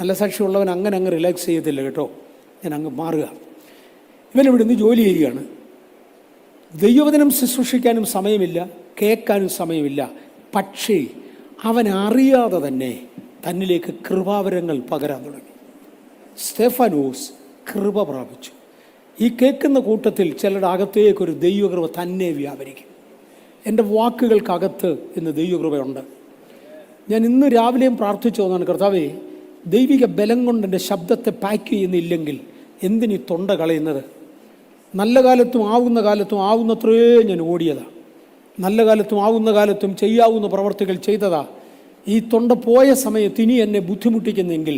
[SPEAKER 1] നല്ല സാക്ഷ്യമുള്ളവൻ അങ്ങ് റിലാക്സ് ചെയ്യത്തില്ല കേട്ടോ. ഞാൻ അങ്ങ് മാറുക. ഇവനിവിടുന്ന് ജോലി ചെയ്യുകയാണ്. ദൈവവചനം ശുശ്രൂഷിക്കാനും സമയമില്ല, കേൾക്കാനും സമയമില്ല. പക്ഷേ അവൻ അറിയാതെ തന്നെ തന്നിലേക്ക് കൃപാവരങ്ങൾ പകരാൻ തുടങ്ങി. സ്തെഫാനോസ് കൃപ പ്രാപിച്ചു. ഈ കേൾക്കുന്ന കൂട്ടത്തിൽ ചിലരുടെ അകത്തേക്കൊരു ദൈവകൃപ തന്നെ വ്യാപരിക്കും. എൻ്റെ വാക്കുകൾക്കകത്ത് ഇന്ന് ദൈവകൃപയുണ്ട്. ഞാൻ ഇന്ന് രാവിലെയും പ്രാർത്ഥിച്ചു വന്നാണ്, കർത്താവേ, ദൈവിക ബലം കൊണ്ട് എൻ്റെ ശബ്ദത്തെ പാക്ക് ചെയ്യുന്നില്ലെങ്കിൽ എന്തിനീ തൊണ്ട കളയുന്നത്? നല്ല കാലത്തും ആവുന്നത്രേ ഞാൻ ഓടിയതാണ്. നല്ല കാലത്തും ആവുന്ന കാലത്തും ചെയ്യാവുന്ന പ്രവർത്തികൾ ചെയ്തതാ. ഈ തൊണ്ട പോയ സമയത്ത് ഇനി എന്നെ ബുദ്ധിമുട്ടിക്കുന്നെങ്കിൽ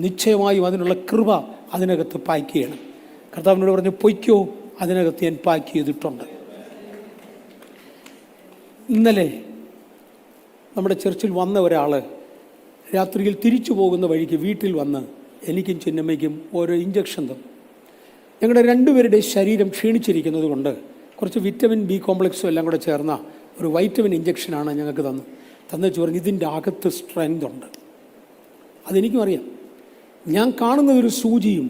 [SPEAKER 1] നിശ്ചയമായും അതിനുള്ള കൃപ അതിനകത്ത് പാക്ക് ചെയ്യണം. കർത്താവിനോട് പറഞ്ഞു, പൊയ്ക്കോ, അതിനകത്ത് ഞാൻ പാക്ക് ചെയ്തിട്ടുണ്ട്. ഇന്നലെ നമ്മുടെ ചർച്ചിൽ വന്ന ഒരാൾ രാത്രിയിൽ തിരിച്ചു പോകുന്ന വഴിക്ക് വീട്ടിൽ വന്ന് എനിക്കും ചിന്നമ്മയ്ക്കും ഓരോ ഇഞ്ചക്ഷൻ തന്നു. ഞങ്ങളുടെ രണ്ടുപേരുടെ ശരീരം ക്ഷീണിച്ചിരിക്കുന്നത് കൊണ്ട് കുറച്ച് വിറ്റമിൻ ബി കോംപ്ലക്സും എല്ലാം കൂടെ ചേർന്ന ഒരു വൈറ്റമിൻ ഇഞ്ചക്ഷനാണ് ഞങ്ങൾക്ക് തന്നേച്ച് പറഞ്ഞു, ഇതിൻ്റെ അകത്ത് സ്ട്രെങ്ത് ഉണ്ട്. അതെനിക്കും അറിയാം. ഞാൻ കാണുന്നതൊരു സൂചിയും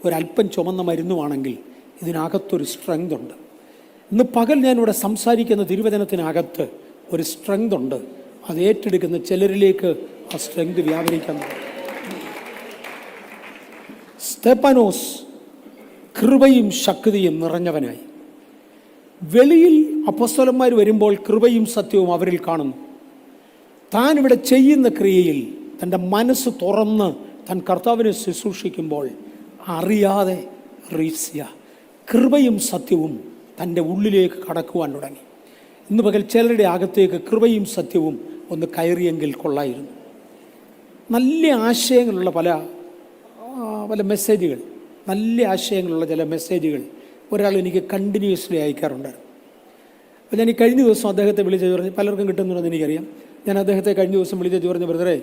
[SPEAKER 1] ഒരല്പം ചുമന്ന മരുന്നുമാണെങ്കിൽ ഇതിനകത്തൊരു സ്ട്രെങ്ത് ഉണ്ട്. ഇന്ന് പകൽ ഞാനിവിടെ സംസാരിക്കുന്ന തിരുവചനത്തിനകത്ത് ഒരു സ്ട്രെങ്ത് ഉണ്ട്. അത് ഏറ്റെടുക്കുന്ന ചിലരിലേക്ക് ആ സ്ട്രെങ്ത് വ്യാപരിക്കാൻ തുടങ്ങി. സ്തെഫാനോസ് കൃപയും ശക്തിയും നിറഞ്ഞവനായി. വെളിയിൽ അപ്പോസ്തലന്മാർ വരുമ്പോൾ കൃപയും സത്യവും അവരിൽ കാണുന്നു. താൻ ഇവിടെ ചെയ്യുന്ന ക്രിയയിൽ തൻ്റെ മനസ്സ് തുറന്ന് താൻ കർത്താവിനെ ശുശ്രൂഷിക്കുമ്പോൾ അറിയാതെ കൃപയും സത്യവും തൻ്റെ ഉള്ളിലേക്ക് കടക്കുവാൻ തുടങ്ങി. ഇന്ന് പകൽ ചിലരുടെ അകത്തേക്ക് കൃപയും സത്യവും ഒന്ന് കയറിയെങ്കിൽ കൊള്ളായിരുന്നു. നല്ല ആശയങ്ങളുള്ള പല മെസ്സേജുകൾ, നല്ല ആശയങ്ങളുള്ള ചില മെസ്സേജുകൾ ഒരാൾ എനിക്ക് കണ്ടിന്യൂസ്ലി അയക്കാറുണ്ടായിരുന്നു. അപ്പോൾ ഞാൻ ഈ കഴിഞ്ഞ ദിവസം അദ്ദേഹത്തെ വിളിച്ചു പറഞ്ഞ്, പലർക്കും കിട്ടുന്നുണ്ടെന്ന് എനിക്കറിയാം. ഞാൻ അദ്ദേഹത്തെ കഴിഞ്ഞ ദിവസം വിളിച്ചു പറഞ്ഞ്, ബ്രദറെ,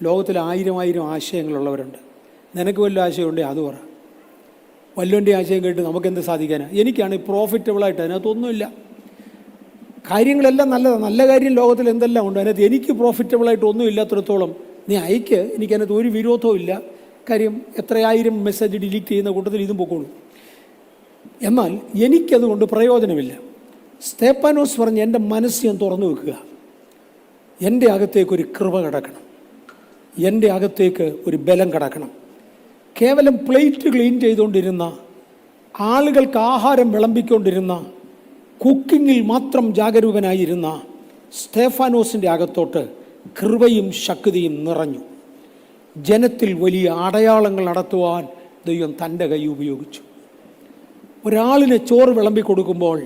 [SPEAKER 1] ലോകത്തിൽ 1000 ആശയങ്ങളുള്ളവരുണ്ട്, നിനക്ക് വല്ല ആശയമുണ്ടേ അത് പറ. വല്ലവൻ്റെ ആശയം കേട്ട് നമുക്കെന്ത് സാധിക്കാനാണ്? എനിക്കാണ് പ്രോഫിറ്റബിളായിട്ട് അതിനകത്തൊന്നുമില്ല. കാര്യങ്ങളെല്ലാം നല്ലതാണ്, നല്ല കാര്യം ലോകത്തിൽ എന്തെല്ലാം ഉണ്ട്, അതിനകത്ത് എനിക്ക് പ്രോഫിറ്റബിളായിട്ട് ഒന്നും ഇല്ലാത്തിടത്തോളം നീ അയക്ക്, എനിക്കതിനകത്ത് ഒരു വിരോധവും ഇല്ല. കാര്യം എത്ര 1000 മെസ്സേജ് ഡിലീറ്റ് ചെയ്യുന്ന കൂട്ടത്തിൽ ഇതും പൊക്കോളൂ. എന്നാൽ എനിക്കതുകൊണ്ട് പ്രയോജനമില്ല. സ്തെഫാനോസ് പറഞ്ഞ്, എൻ്റെ മനസ്സ് ഞാൻ തുറന്നു വെക്കുക, എൻ്റെ അകത്തേക്കൊരു കൃപ കിടക്കണം, എൻ്റെ അകത്തേക്ക് ഒരു ബലം കിടക്കണം. കേവലം പ്ലേറ്റ് ക്ലീൻ ചെയ്തുകൊണ്ടിരുന്ന, ആളുകൾക്ക് ആഹാരം വിളമ്പിക്കൊണ്ടിരുന്ന, കുക്കിങ്ങിൽ മാത്രം ജാഗരൂകനായിരുന്ന സ്തെഫാനോസിൻ്റെ അകത്തോട്ട് കൃപയും ശക്തിയും നിറഞ്ഞു. ജനത്തിൽ വലിയ അടയാളങ്ങൾ നടത്തുവാൻ ദൈവം തൻ്റെ കൈ ഉപയോഗിച്ചു. ഒരാളിന് ചോറ് വിളമ്പി കൊടുക്കുമ്പോൾ,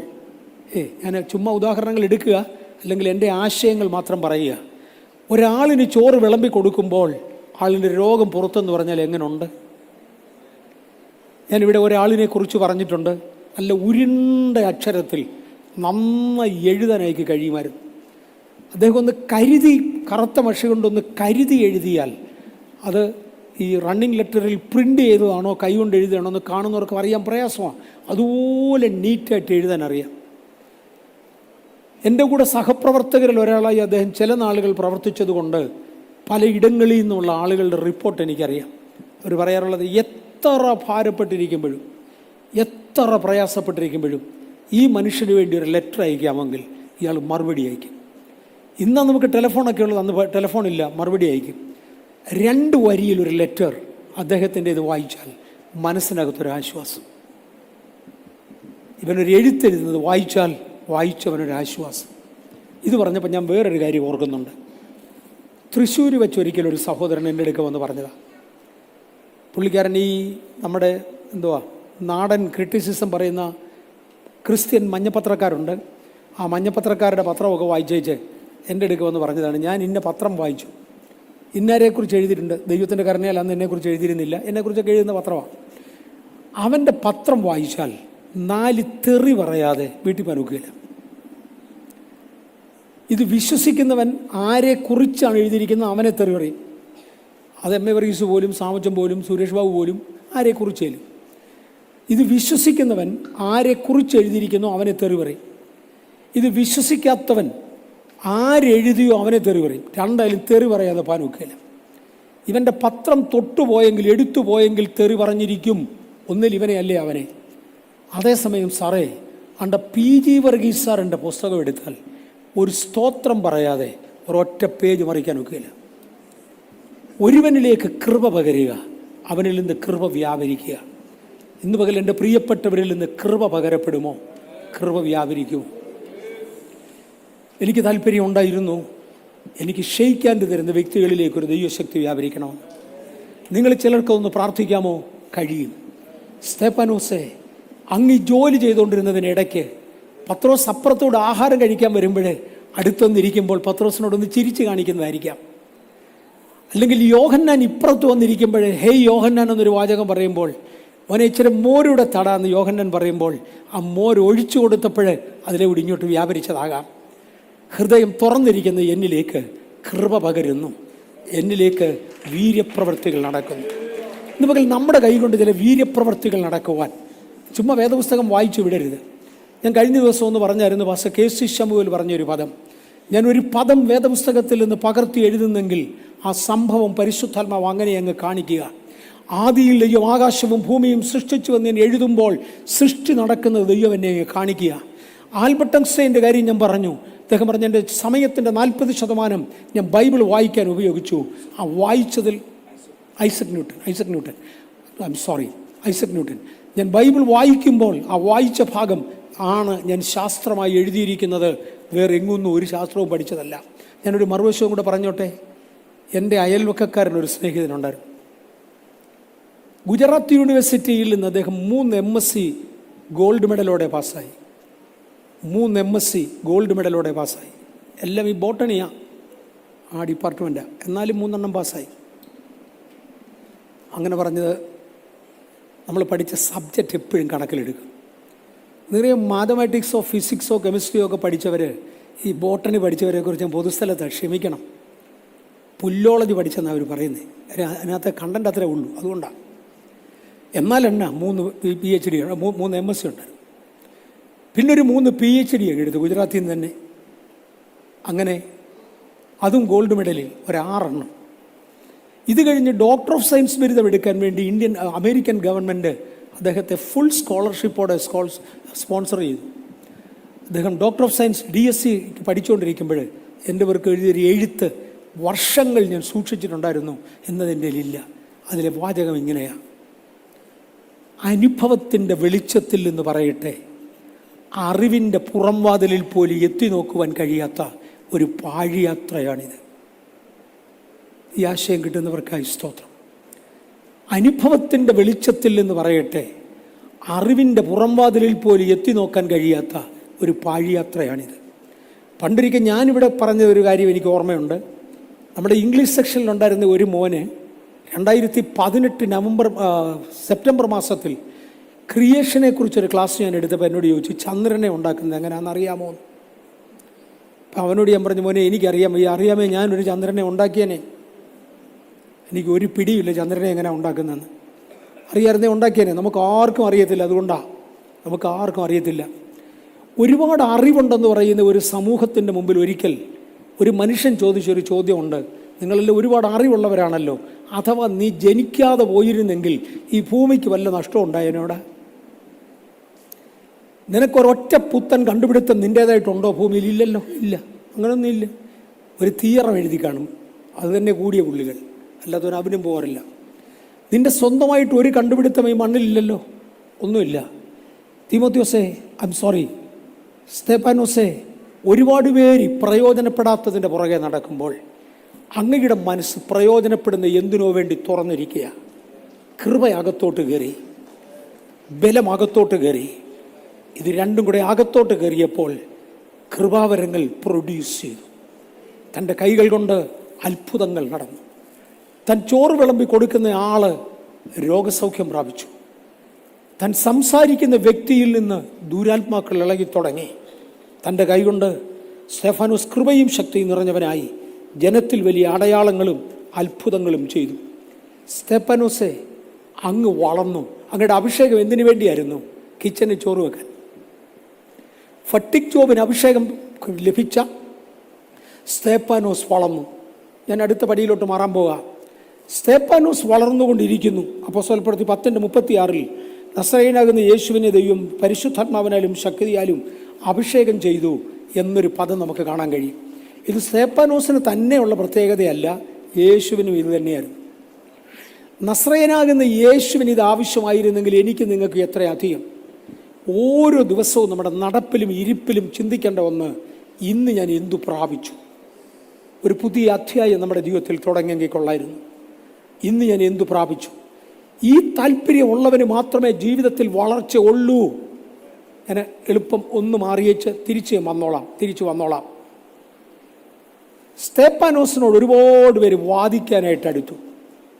[SPEAKER 1] ഞാൻ ചുമ്മാ ഉദാഹരണങ്ങൾ എടുക്കുക, അല്ലെങ്കിൽ എൻ്റെ ആശയങ്ങൾ മാത്രം പറയുക. ഒരാളിന് ചോറ് വിളമ്പി കൊടുക്കുമ്പോൾ ആളിൻ്റെ രോഗം പുറത്തെന്ന് പറഞ്ഞാൽ എങ്ങനെയുണ്ട്? ഞാനിവിടെ ഒരാളിനെ കുറിച്ച് പറഞ്ഞിട്ടുണ്ട്, നല്ല ഉരുണ്ട അക്ഷരത്തിൽ നന്നായി എഴുതാനായി കഴിയുമായിരുന്നു. അദ്ദേഹം ഒന്ന് കരുതി, കറുത്ത മഷി കൊണ്ടൊന്ന് കരുതി എഴുതിയാൽ അത് ഈ റണ്ണിങ് ലെറ്ററിൽ പ്രിൻ്റ് ചെയ്തതാണോ കൈകൊണ്ട് എഴുതുകയാണോ എന്ന് കാണുന്നവർക്ക് അറിയാൻ പ്രയാസമാണ്. അതുപോലെ നീറ്റായിട്ട് എഴുതാൻ അറിയാം. എൻ്റെ കൂടെ സഹപ്രവർത്തകരിൽ ഒരാളായി അദ്ദേഹം ചില നാളുകൾ പ്രവർത്തിച്ചതുകൊണ്ട് പലയിടങ്ങളിൽ നിന്നുള്ള ആളുകളുടെ റിപ്പോർട്ട് എനിക്കറിയാം. അവർ പറയാറുള്ളത്, എത്ര ഭാരപ്പെട്ടിരിക്കുമ്പോഴും, എത്ര പ്രയാസപ്പെട്ടിരിക്കുമ്പോഴും ഈ മനുഷ്യന് വേണ്ടി ഒരു ലെറ്റർ അയക്കാമെങ്കിൽ ഇയാൾ മറുപടി അയക്കും. ഇന്ന് നമുക്ക് ടെലിഫോണൊക്കെ ഉള്ളത്, അന്ന് ടെലിഫോണില്ല, മറുപടി അയക്കും. 2 വരിയിലൊരു ലെറ്റർ അദ്ദേഹത്തിൻ്റെ ഇത് വായിച്ചാൽ മനസ്സിനകത്തൊരാശ്വാസം. ഇവനൊരു എഴുത്തെഴുതുന്നത് വായിച്ചവനൊരാശ്വാസം. ഇത് പറഞ്ഞപ്പോൾ ഞാൻ വേറൊരു കാര്യം ഓർക്കുന്നുണ്ട്. തൃശ്ശൂർ വെച്ച് ഒരിക്കലൊരു സഹോദരൻ എൻ്റെ അടുക്ക വന്ന് പറഞ്ഞതാണ്. പുള്ളിക്കാരൻ ഈ നമ്മുടെ നാടൻ ക്രിറ്റിസിസം പറയുന്ന ക്രിസ്ത്യൻ മഞ്ഞപ്പത്രക്കാരുണ്ട്. ആ മഞ്ഞപ്പത്രക്കാരുടെ പത്രമൊക്കെ വായിച്ചേച്ച് എൻ്റെ അടുക്ക വന്ന് പറഞ്ഞതാണ്, ഞാൻ ഇന്ന പത്രം വായിച്ചു, ഇന്നാരെക്കുറിച്ച് എഴുതിയിട്ടുണ്ട്, ദൈവത്തിൻ്റെ കരുണയാൽ അന്ന് എന്നെക്കുറിച്ച് എഴുതിയിരുന്നില്ല, എന്നെക്കുറിച്ചൊക്കെ എഴുതുന്ന പത്രമാണ്. അവൻ്റെ പത്രം വായിച്ചാൽ 4 തെറി പറയാതെ വീട്ടിൽ പനുക്കുകയില്ല. ഇത് വിശ്വസിക്കുന്നവൻ ആരെക്കുറിച്ചാണ് എഴുതിയിരിക്കുന്നത് അവനെ തെറി പറയും. അത് എം എ വർഗീസ് പോലും, സാമച്ചൻ പോലും, സുരേഷ് ബാബു പോലും ആരെക്കുറിച്ചേലും. ഇത് വിശ്വസിക്കുന്നവൻ ആരെക്കുറിച്ച് എഴുതിയിരിക്കുന്നോ അവനെ തെറി പറയും. ഇത് വിശ്വസിക്കാത്തവൻ ആരെഴുതിയോ അവനെ തെറി പറയും. രണ്ടായാലും തെറി പറയാതെ പാനൊക്കെയില്ല. ഇവൻ്റെ പത്രം തൊട്ടുപോയെങ്കിൽ, എടുത്തു പോയെങ്കിൽ തെറി പറഞ്ഞിരിക്കും. ഒന്നിൽ ഇവനെ അല്ലേ അവനെ. അതേസമയം PG വർഗീസ് സാറിൻ്റെ പുസ്തകം എടുത്താൽ ഒരു സ്തോത്രം പറയാതെ ഒരൊറ്റ പേജ് മറിക്കാൻ ഒക്കുകയില്ല. ഒരുവനിലേക്ക് കൃപ പകരുക, അവനിൽ നിന്ന് കൃപ വ്യാപരിക്കുക. ഇന്ന് പകൽ എൻ്റെ പ്രിയപ്പെട്ടവരിൽ നിന്ന് കൃപ പകരപ്പെടുമോ? കൃപ വ്യാപരിക്കുമോ? എനിക്ക് താല്പര്യം ഉണ്ടായിരുന്നു, എനിക്ക് ക്ഷയിക്കാണ്ട് തരുന്ന വ്യക്തികളിലേക്കൊരു ദൈവശക്തി വ്യാപരിക്കണമെന്ന്. നിങ്ങൾ ചിലർക്കൊന്ന് പ്രാർത്ഥിക്കാമോ? കഴിയും. സ്തെഫാനോസേ, അങ്ങ് ജോലി ചെയ്തുകൊണ്ടിരുന്നതിനിടയ്ക്ക് പത്രോസ് അപ്പുറത്തോട് ആഹാരം കഴിക്കാൻ വരുമ്പോഴേ അടുത്തൊന്നിരിക്കുമ്പോൾ പത്രോസിനോടൊന്ന് ചിരിച്ച് കാണിക്കുന്നതായിരിക്കാം. അല്ലെങ്കിൽ യോഹന്നാൻ ഇപ്പുറത്ത് വന്നിരിക്കുമ്പോഴേ ഹേയ് യോഹന്നാൻ എന്നൊരു വാചകം പറയുമ്പോൾ മോനെ ഇച്ചിരി മോരൂടെ തടാന്ന് യോഹന്നാൻ പറയുമ്പോൾ ആ മോര് ഒഴിച്ചു കൊടുത്തപ്പോൾ അതിലൂടെ ഇങ്ങോട്ട് വ്യാപരിച്ചതാകാം. ഹൃദയം തുറന്നിരിക്കുന്ന എന്നിലേക്ക് കൃപ പകരുന്നു, എന്നിലേക്ക് വീര്യപ്രവൃത്തികൾ നടക്കുന്നു. ഇന്ന് പകൽ നമ്മുടെ കൈകൊണ്ട് ചില വീര്യപ്രവൃത്തികൾ നടക്കുവാൻ ചുമ്മാ വേദപുസ്തകം വായിച്ചു വിടരുത്. ഞാൻ കഴിഞ്ഞ ദിവസം ഒന്ന് പറഞ്ഞായിരുന്നു, പാസ്റ്റർ KC ശമുവേൽ പറഞ്ഞൊരു പദം. ഞാനൊരു പദം വേദപുസ്തകത്തിൽ നിന്ന് പകർത്തി എഴുതുന്നെങ്കിൽ ആ സംഭവം പരിശുദ്ധാത്മാവ് അങ്ങനെ അങ്ങ് കാണിക്കുക. ആദിയിൽ ദൈവം ആകാശവും ഭൂമിയും സൃഷ്ടിച്ചു എന്ന് ഞാൻ എഴുതുമ്പോൾ സൃഷ്ടി നടക്കുന്നത് ദൈവം എന്നെ കാണിക്കുക. ആൽബർട്ട് ഐൻസ്റ്റൈൻ്റെ കാര്യം ഞാൻ പറഞ്ഞു. അദ്ദേഹം പറഞ്ഞ എൻ്റെ സമയത്തിൻ്റെ 40% ഞാൻ ബൈബിൾ വായിക്കാൻ ഉപയോഗിച്ചു. ആ വായിച്ചതിൽ ഐസക് ന്യൂട്ടൻ ഞാൻ ബൈബിൾ വായിക്കുമ്പോൾ ആ വായിച്ച ഭാഗം ആണ് ഞാൻ ശാസ്ത്രമായി എഴുതിയിരിക്കുന്നത്. വേറെ എങ്ങൊന്നും ഒരു ശാസ്ത്രവും പഠിച്ചതല്ല. ഞാനൊരു മറുവശവും കൂടെ പറഞ്ഞോട്ടെ. എൻ്റെ അയൽവക്കക്കാരനൊരു സ്നേഹിതനുണ്ടായിരുന്നു. ഗുജറാത്ത് യൂണിവേഴ്സിറ്റിയിൽ നിന്ന് അദ്ദേഹം 3 MSc ഗോൾഡ് മെഡലോടെ പാസ്സായി. 3 MSc ഗോൾഡ് മെഡലോടെ പാസ്സായി. എല്ലാം ഈ ബോട്ടണിയാണ്, ആ ഡിപ്പാർട്ട്മെൻറ്റാണ്. എന്നാലും 3 എണ്ണം പാസ്സായി. അങ്ങനെ പറഞ്ഞത് നമ്മൾ പഠിച്ച സബ്ജക്റ്റ് എപ്പോഴും കണക്കിലെടുക്കും. നിറയെ മാത്തമാറ്റിക്സോ ഫിസിക്സോ കെമിസ്ട്രിയോ ഒക്കെ പഠിച്ചവർ ഈ ബോട്ടണി പഠിച്ചവരെ കുറിച്ച് പൊതുസ്ഥലത്ത് ക്ഷമിക്കണം. പുല്ലോളജി പഠിച്ചെന്നാണ് അവർ പറയുന്നത്. അതിനകത്ത് കണ്ടന്റ് അത്രേ ഉള്ളൂ, അതുകൊണ്ടാണ്. എന്നാലെണ്ണ 3 PhD 3 MSc ഉണ്ടായിരുന്നു. പിന്നൊരു 3 PhD എടുത്തു ഗുജറാത്തിൽ നിന്ന് തന്നെ. അങ്ങനെ അതും ഗോൾഡ് മെഡലിൽ 6 എണ്ണം. ഇത് കഴിഞ്ഞ് ഡോക്ടർ ഓഫ് സയൻസ് ബിരുദം എടുക്കാൻ വേണ്ടി അമേരിക്കൻ ഗവൺമെൻറ് അദ്ദേഹത്തെ ഫുൾ സ്കോളർഷിപ്പോടെ സ്പോൺസർ ചെയ്തു. അദ്ദേഹം ഡോക്ടർ ഓഫ് സയൻസ് DSc പഠിച്ചുകൊണ്ടിരിക്കുമ്പോൾ എൻ്റെ പേർക്ക് എഴുതിയൊരു എഴുത്ത് വർഷങ്ങൾ ഞാൻ സൂക്ഷിച്ചിട്ടുണ്ടായിരുന്നു എന്നതിൻ്റെ ഇല്ല. അതിലെ വാചകം ഇങ്ങനെയാണ്: അനുഭവത്തിൻ്റെ വെളിച്ചത്തിൽ എന്ന് പറയട്ടെ, അറിവിൻ്റെ പുറംവാതിലിൽ പോലും എത്തി നോക്കുവാൻ കഴിയാത്ത ഒരു പാഴിയാത്രയാണിത്. ഈ ആശയം കിട്ടുന്നവർക്കായി സ്തോത്രം. അനുഭവത്തിൻ്റെ വെളിച്ചത്തിൽ എന്ന് പറയട്ടെ, അറിവിൻ്റെ പുറംവാതിലിൽ പോലും എത്തി നോക്കാൻ കഴിയാത്ത ഒരു പാഴിയാത്രയാണിത്. പണ്ടൊരിക്കൽ ഞാനിവിടെ പറഞ്ഞ ഒരു കാര്യം എനിക്ക് ഓർമ്മയുണ്ട്. നമ്മുടെ ഇംഗ്ലീഷ് സെക്ഷനിലുണ്ടായിരുന്ന ഒരു മോന് 2018 സെപ്റ്റംബർ മാസത്തിൽ ക്രിയേഷനെ കുറിച്ചൊരു ക്ലാസ് ഞാൻ എടുത്തപ്പോൾ എന്നോട് ചോദിച്ചു, ചന്ദ്രനെ ഉണ്ടാക്കുന്നത് എങ്ങനെയാണെന്ന് അറിയാമോ? അപ്പം അവനോട് ഞാൻ പറഞ്ഞു, മോനെ അറിയാമേ ഞാനൊരു ചന്ദ്രനെ ഉണ്ടാക്കിയനെ. എനിക്ക് ഒരു പിടിയില്ല ചന്ദ്രനെ എങ്ങനെയാണ് ഉണ്ടാക്കുന്നതെന്ന്. അറിയാമായിരുന്നേ ഉണ്ടാക്കിയനെ. നമുക്ക് ആർക്കും അറിയത്തില്ല. അതുകൊണ്ടാണ് നമുക്ക് ആർക്കും അറിയത്തില്ല. ഒരുപാട് അറിവുണ്ടെന്ന് പറയുന്ന ഒരു സമൂഹത്തിൻ്റെ മുമ്പിൽ ഒരിക്കൽ ഒരു മനുഷ്യൻ ചോദിച്ചൊരു ചോദ്യമുണ്ട്. നിങ്ങളെല്ലാം ഒരുപാട് അറിവുള്ളവരാണല്ലോ, അഥവാ നീ ജനിക്കാതെ പോയിരുന്നെങ്കിൽ ഈ ഭൂമിക്ക് വല്ല നഷ്ടം ഉണ്ടായതിനോട്? നിനക്കൊരൊറ്റ പുത്തൻ കണ്ടുപിടുത്തം നിൻ്റേതായിട്ടുണ്ടോ ഭൂമിയിൽ? ഇല്ലല്ലോ, ഇല്ല, അങ്ങനെയൊന്നും ഇല്ല. ഒരു തീയറം എഴുതി കാണും, അത് തന്നെ കൂടിയ പുള്ളികൾ, അല്ലാത്തവൻ അവനും പോരില്ല. നിൻ്റെ സ്വന്തമായിട്ട് ഒരു കണ്ടുപിടുത്തം ഈ മണ്ണിലില്ലല്ലോ, ഒന്നുമില്ല. സ്തെഫാനോസേ, ഒരുപാട് പേര് പ്രയോജനപ്പെടാത്തതിൻ്റെ പുറകെ നടക്കുമ്പോൾ അങ്ങയുടെ മനസ്സ് പ്രയോജനപ്പെടുന്ന എന്തിനോ വേണ്ടി തുറന്നിരിക്കുക. കൃപ അകത്തോട്ട് കയറി, ബലം അകത്തോട്ട് കയറി. ഇത് രണ്ടും കൂടെ അകത്തോട്ട് കയറിയപ്പോൾ കൃപാവരങ്ങൾ പ്രൊഡ്യൂസ് ചെയ്തു. തൻ്റെ കൈകൾ കൊണ്ട് അത്ഭുതങ്ങൾ നടന്നു. താൻ ചോറ് വിളമ്പി കൊടുക്കുന്ന ആള് രോഗസൗഖ്യം പ്രാപിച്ചു. താൻ സംസാരിക്കുന്ന വ്യക്തിയിൽ നിന്ന് ദുരാത്മാക്കൾ ഇളകി തുടങ്ങി. തൻ്റെ കൈകൊണ്ട് സ്തെഫാനോസ് കൃപയും ശക്തിയും നിറഞ്ഞവനായി ജനത്തിൽ വലിയ അടയാളങ്ങളും അത്ഭുതങ്ങളും ചെയ്തു. സ്തെഫാനോസേ, അങ്ങ് വളർന്നു. അങ്ങയുടെ അഭിഷേകം എന്തിനു വേണ്ടിയായിരുന്നു? കിച്ചണിൽ ചോറ് വെക്കാൻ. ഫട്ടിക് ജോബിന് അഭിഷേകം ലഭിച്ച സ്തെഫാനോസ് വളർന്നു. ഞാൻ അടുത്ത പടിയിലോട്ട് മാറാൻ പോകാം. സ്തെഫാനോസ് വളർന്നുകൊണ്ടിരിക്കുന്നു. അപ്പോസ്തലപ്രവൃത്തി 10:36 നസറേയനാകുന്ന യേശുവിനെ ദൈവം പരിശുദ്ധാത്മാവിനാലും ശക്തിയാലും അഭിഷേകം ചെയ്തു എന്നൊരു പദം നമുക്ക് കാണാൻ കഴിയും. ഇത് സ്തേഫാനോസിന് തന്നെയുള്ള പ്രത്യേകതയല്ല, യേശുവിനും ഇത് തന്നെയായിരുന്നു. നസ്രയനാകുന്ന യേശുവിന് ഇത് ആവശ്യമായിരുന്നെങ്കിൽ എനിക്ക് നിങ്ങൾക്ക് എത്രയധികം. ഓരോ ദിവസവും നമ്മുടെ നടപ്പിലും ഇരിപ്പിലും ചിന്തിക്കേണ്ട ഒന്ന്, ഇന്ന് ഞാൻ എന്തു പ്രാപിച്ചു. ഒരു പുതിയ അധ്യായം നമ്മുടെ ജീവിതത്തിൽ തുടങ്ങെങ്കിൽ കൊള്ളായിരുന്നു. ഇന്ന് ഞാൻ എന്തു പ്രാപിച്ചു. ഈ താല്പര്യമുള്ളവന് മാത്രമേ ജീവിതത്തിൽ വളർച്ച ഉള്ളൂ. ഞാൻ എളുപ്പം ഒന്ന് മാറിയേച്ച് തിരിച്ചു വന്നോളാം. സ്തേഫാനോസിനോട് ഒരുപാട് പേര് വാദിക്കാനായിട്ട് അടുത്തു.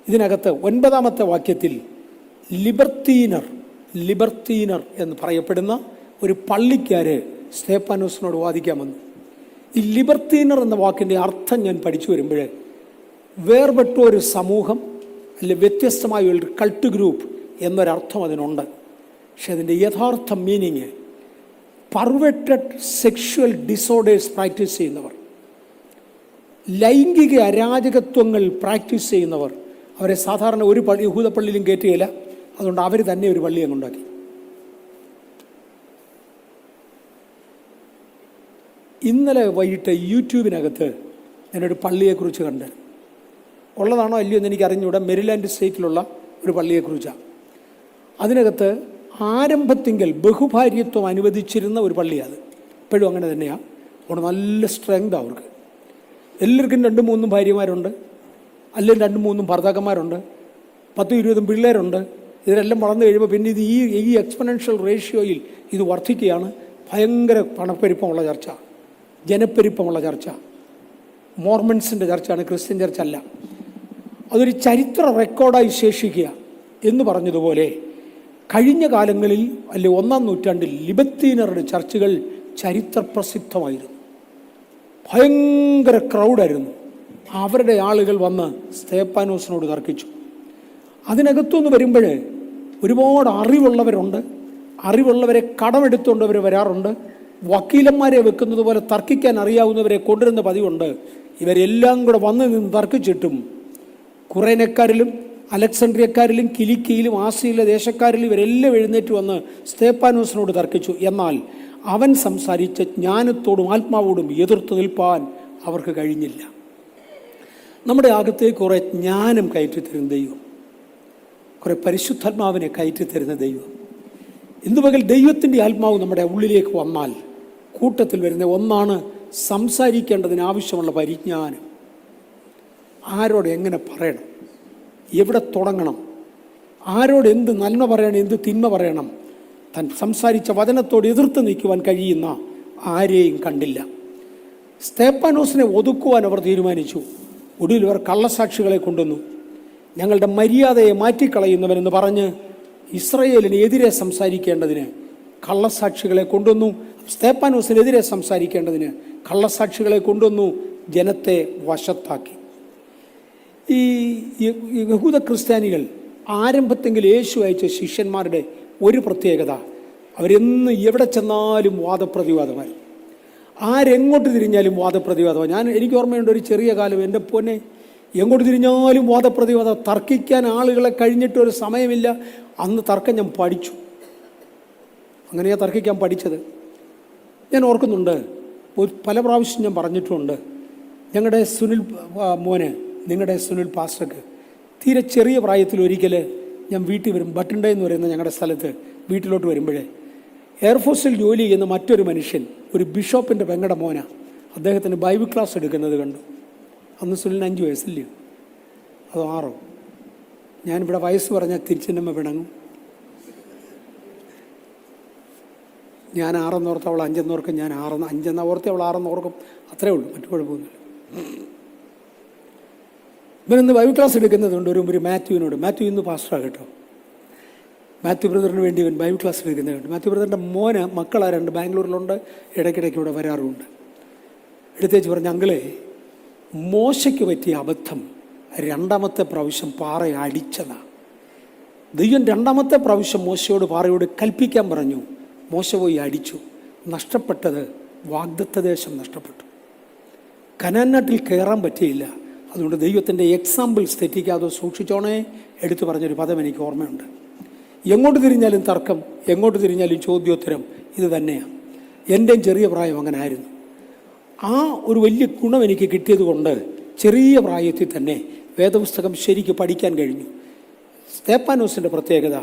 [SPEAKER 1] ഇതിനകത്ത് 9-ാമത്തെ വാക്യത്തിൽ ലിബർത്തീനർ എന്ന് പറയപ്പെടുന്ന ഒരു പള്ളിക്കാര് സ്തേഫാനോസിനോട് വാദിക്കാൻ വന്നു. ഈ ലിബർത്തീനർ എന്ന വാക്കിൻ്റെ അർത്ഥം ഞാൻ പഠിച്ചു വരുമ്പോൾ, വേർപെട്ട ഒരു സമൂഹം, അല്ലെ വ്യത്യസ്തമായ ഒരു കൾട്ട് ഗ്രൂപ്പ് എന്നൊരർത്ഥം അതിനുണ്ട്. പക്ഷെ അതിൻ്റെ യഥാർത്ഥ മീനിങ് പെർവെർട്ടഡ് സെക്ഷുവൽ ഡിസോർഡേഴ്സ് പ്രാക്ടീസ് ചെയ്യുന്നവർ, ലൈംഗിക അരാജകത്വങ്ങൾ പ്രാക്ടീസ് ചെയ്യുന്നവർ. അവരെ സാധാരണ ഒരു യഹൂദ പള്ളിയിലും കയറ്റുകയില്ല. അതുകൊണ്ട് അവർ തന്നെ ഒരു പള്ളി അങ്ങുണ്ടാക്കി. ഇന്നലെ വൈകിട്ട് യൂട്യൂബിനകത്ത് ഞാനൊരു പള്ളിയെക്കുറിച്ച് കണ്ട്. ഉള്ളതാണോ അല്ലയോ എന്ന് എനിക്ക് അറിഞ്ഞുകൂടാ. മെരിലാൻഡ് സ്റ്റേറ്റിലുള്ള ഒരു പള്ളിയെക്കുറിച്ചാണ്. അതിനകത്ത് ആരംഭത്തിങ്കൽ ബഹുഭാര്യത്വം അനുവദിച്ചിരുന്ന ഒരു പള്ളിയാണ്. ഇപ്പോഴും അങ്ങനെ തന്നെയാണ്. അവിടെ നല്ല സ്ട്രെങ്ത് അവർക്ക്. എല്ലാവർക്കും 2-3 ഭാര്യമാരുണ്ട്, അല്ലെങ്കിൽ 2-3 ഭർത്താക്കന്മാരുണ്ട്, 10-20 പിള്ളേരുണ്ട്. ഇതിനെല്ലാം വളർന്നു കഴിയുമ്പോൾ പിന്നെ ഇത് ഈ എക്സ്പൊണൻഷ്യൽ റേഷ്യോയിൽ ഇത് വർദ്ധിക്കുകയാണ്. ഭയങ്കര പണപ്പെരുപ്പമുള്ള ചർച്ച, ജനപ്പെരുപ്പമുള്ള ചർച്ച. മോർമൻസിൻ്റെ ചർച്ചയാണ്, ക്രിസ്ത്യൻ ചർച്ച അല്ല. അതൊരു ചരിത്ര റെക്കോർഡായി ശേഷിക്കുക. എന്ന് പറഞ്ഞതുപോലെ കഴിഞ്ഞ കാലങ്ങളിൽ, അല്ലെ 1-ാം നൂറ്റാണ്ടിൽ ലിബർത്തീനറുടെ ചർച്ചുകൾ ചരിത്രപ്രസിദ്ധമായിരുന്നു. ഭയങ്കര ക്രൗഡായിരുന്നു. അവരുടെ ആളുകൾ വന്ന് സ്തേഫാനോസിനോട് തർക്കിച്ചു. അതിനകത്തുനിന്ന് വരുമ്പോൾ ഒരുപാട് അറിവുള്ളവരെ കടമെടുത്തുകൊണ്ടവർ വരാറുണ്ട്. വക്കീലന്മാരെ വെക്കുന്നത് പോലെ തർക്കിക്കാൻ അറിയാവുന്നവരെ കൊണ്ടുവരുന്ന പതിവുണ്ട്. ഇവരെല്ലാം കൂടെ വന്ന് നിന്ന് തർക്കിച്ചിട്ടും കുറേനക്കാരിലും അലക്സാണ്ട്രിയക്കാരിലും കിലിക്കിയിലും ആസിയിലെ ദേശക്കാരിലും ഇവരെല്ലാം എഴുന്നേറ്റ് വന്ന് സ്തേഫാനോസിനോട് തർക്കിച്ചു. എന്നാൽ അവൻ സംസാരിച്ച ജ്ഞാനത്തോടും ആത്മാവോടും എതിർത്ത് നിൽപ്പാൻ അവർക്ക് കഴിഞ്ഞില്ല. നമ്മുടെ അകത്തേക്ക് കുറേ ജ്ഞാനം കയറ്റിത്തരുന്ന ദൈവം, കുറേ പരിശുദ്ധാത്മാവിനെ കയറ്റിത്തരുന്ന ദൈവം. ഇന്ന് പകൽ ദൈവത്തിൻ്റെ ആത്മാവ് നമ്മുടെ ഉള്ളിലേക്ക് വന്നാൽ കൂട്ടത്തിൽ വരുന്ന ഒന്നാണ് സംസാരിക്കേണ്ടതിന് ആവശ്യമുള്ള പരിജ്ഞാനം. ആരോട് എങ്ങനെ പറയണം, എവിടെ തുടങ്ങണം, ആരോട് എന്ത് നന്മ പറയണം, എന്ത് തിന്മ പറയണം. താൻ സംസാരിച്ച വചനത്തോട് എതിർത്ത് നിൽക്കുവാൻ കഴിയുന്ന ആരെയും കണ്ടില്ല. സ്തേഫാനോസിനെ ഒതുക്കുവാൻ അവർ തീരുമാനിച്ചു. ഒടുവിൽ അവർ കള്ളസാക്ഷികളെ കൊണ്ടുവന്നു. ഞങ്ങളുടെ മര്യാദയെ മാറ്റിക്കളയുന്നവരെന്ന് പറഞ്ഞ് ഇസ്രയേലിനെതിരെ സംസാരിക്കേണ്ടതിന് കള്ളസാക്ഷികളെ കൊണ്ടുവന്നു. സ്തേഫാനോസിനെതിരെ സംസാരിക്കേണ്ടതിന് കള്ളസാക്ഷികളെ കൊണ്ടുവന്നു. ജനത്തെ വശത്താക്കി. ഈ യഹൂദ ക്രിസ്ത്യാനികൾ ആരംഭത്തെങ്കിൽ യേശു അയച്ച ശിഷ്യന്മാരുടെ ഒരു പ്രത്യേകത, അവരെന്ന് എവിടെ ചെന്നാലും വാദപ്രതിവാദമായി. ആരെങ്ങോട്ട് തിരിഞ്ഞാലും വാദപ്രതിവാദമാണ്. എനിക്ക് ഓർമ്മയുണ്ട്, ഒരു ചെറിയ കാലം എൻ്റെ പൊന്നെ, എങ്ങോട്ട് തിരിഞ്ഞാലും വാദപ്രതിവാദം. തർക്കിക്കാൻ ആളുകളെ കഴിഞ്ഞിട്ടൊരു സമയമില്ല. അന്ന് തർക്കം ഞാൻ പഠിച്ചു. അങ്ങനെയാണ് തർക്കിക്കാൻ പഠിച്ചത്. ഞാൻ ഓർക്കുന്നുണ്ട്, പല പ്രാവശ്യം ഞാൻ പറഞ്ഞിട്ടുമുണ്ട്. ഞങ്ങളുടെ നിങ്ങളുടെ സുനിൽ പാസ്റ്റർക്ക് തീരെ ചെറിയ പ്രായത്തിൽ ഒരിക്കൽ ഞാൻ വീട്ടിൽ വരും, ബട്ടിണ്ട എന്ന് പറയുന്ന ഞങ്ങളുടെ സ്ഥലത്ത് വീട്ടിലോട്ട് വരുമ്പോഴേ എയർഫോഴ്സിൽ ജോലി ചെയ്യുന്ന മറ്റൊരു മനുഷ്യൻ, ഒരു ബിഷപ്പിൻ്റെ പെങ്ങളുടെ മോന, അദ്ദേഹത്തിന് ബൈബിൾ ക്ലാസ് എടുക്കുന്നത് കണ്ടു. അന്ന് സുനിലിന് 5 വയസ്സില്ലയോ അതോ 6? ഞാനിവിടെ വയസ്സ് പറഞ്ഞാൽ തിരിച്ചെന്നമ്മ പിണങ്ങും. ഞാൻ 6 ഓർത്ത് അവൾ 5 ഓർക്കും, ഞാൻ 5 ഓർത്ത് അവൾ 6 ഓർക്കും. അത്രേ ഉള്ളൂ, മറ്റു കുഴപ്പമൊന്നുമില്ല. ഇവനിന്ന് ബൈബിൾ ക്ലാസ് എടുക്കുന്നതുകൊണ്ട് ഒരു മാത്യു ഇന്ന് പാസ്റ്ററാണ് കേട്ടോ. മാത്യു ബ്രദറിന് വേണ്ടി ഇവൻ ബൈബിൾ ക്ലാസ് എടുക്കുന്നതുകൊണ്ട്. മാത്യു ബ്രദറിൻ്റെ മോന് മക്കളാ 2 ബാംഗ്ലൂരിലുണ്ട്, ഇടയ്ക്കിടയ്ക്ക് ഇവിടെ വരാറുമുണ്ട്. എടുത്തേച്ച് പറഞ്ഞ, അങ്കിളെ, മോശയ്ക്ക് പറ്റിയ അബദ്ധം 2ാമത്തെ പ്രാവശ്യം പാറ അടിച്ചതാണ്. ദൈവം 2ാമത്തെ പ്രാവശ്യം മോശയോട് പാറയോട് കൽപ്പിക്കാൻ പറഞ്ഞു. മോശ പോയി അടിച്ചു. നഷ്ടപ്പെട്ടത് വാഗ്ദത്ത ദേശം നഷ്ടപ്പെട്ടു. കനാൻ നാട്ടിൽ കയറാൻ പറ്റിയില്ല. അതുകൊണ്ട് ദൈവത്തിൻ്റെ എക്സാമ്പിൾസ് തെറ്റിക്കാതെ സൂക്ഷിച്ചോണേ എടുത്തു പറഞ്ഞൊരു പദം എനിക്ക് ഓർമ്മയുണ്ട്. എങ്ങോട്ട് തിരിഞ്ഞാലും തർക്കം, എങ്ങോട്ട് തിരിഞ്ഞാലും ചോദ്യോത്തരം, ഇത് തന്നെയാണ്. എൻ്റെയും ചെറിയ പ്രായം അങ്ങനെ ആയിരുന്നു. ആ ഒരു വലിയ ഗുണം എനിക്ക് കിട്ടിയത് കൊണ്ട് ചെറിയ പ്രായത്തിൽ തന്നെ വേദപുസ്തകം ശരിക്ക് പഠിക്കാൻ കഴിഞ്ഞു. സ്തേപ്പാനോസിൻ്റെ പ്രത്യേകത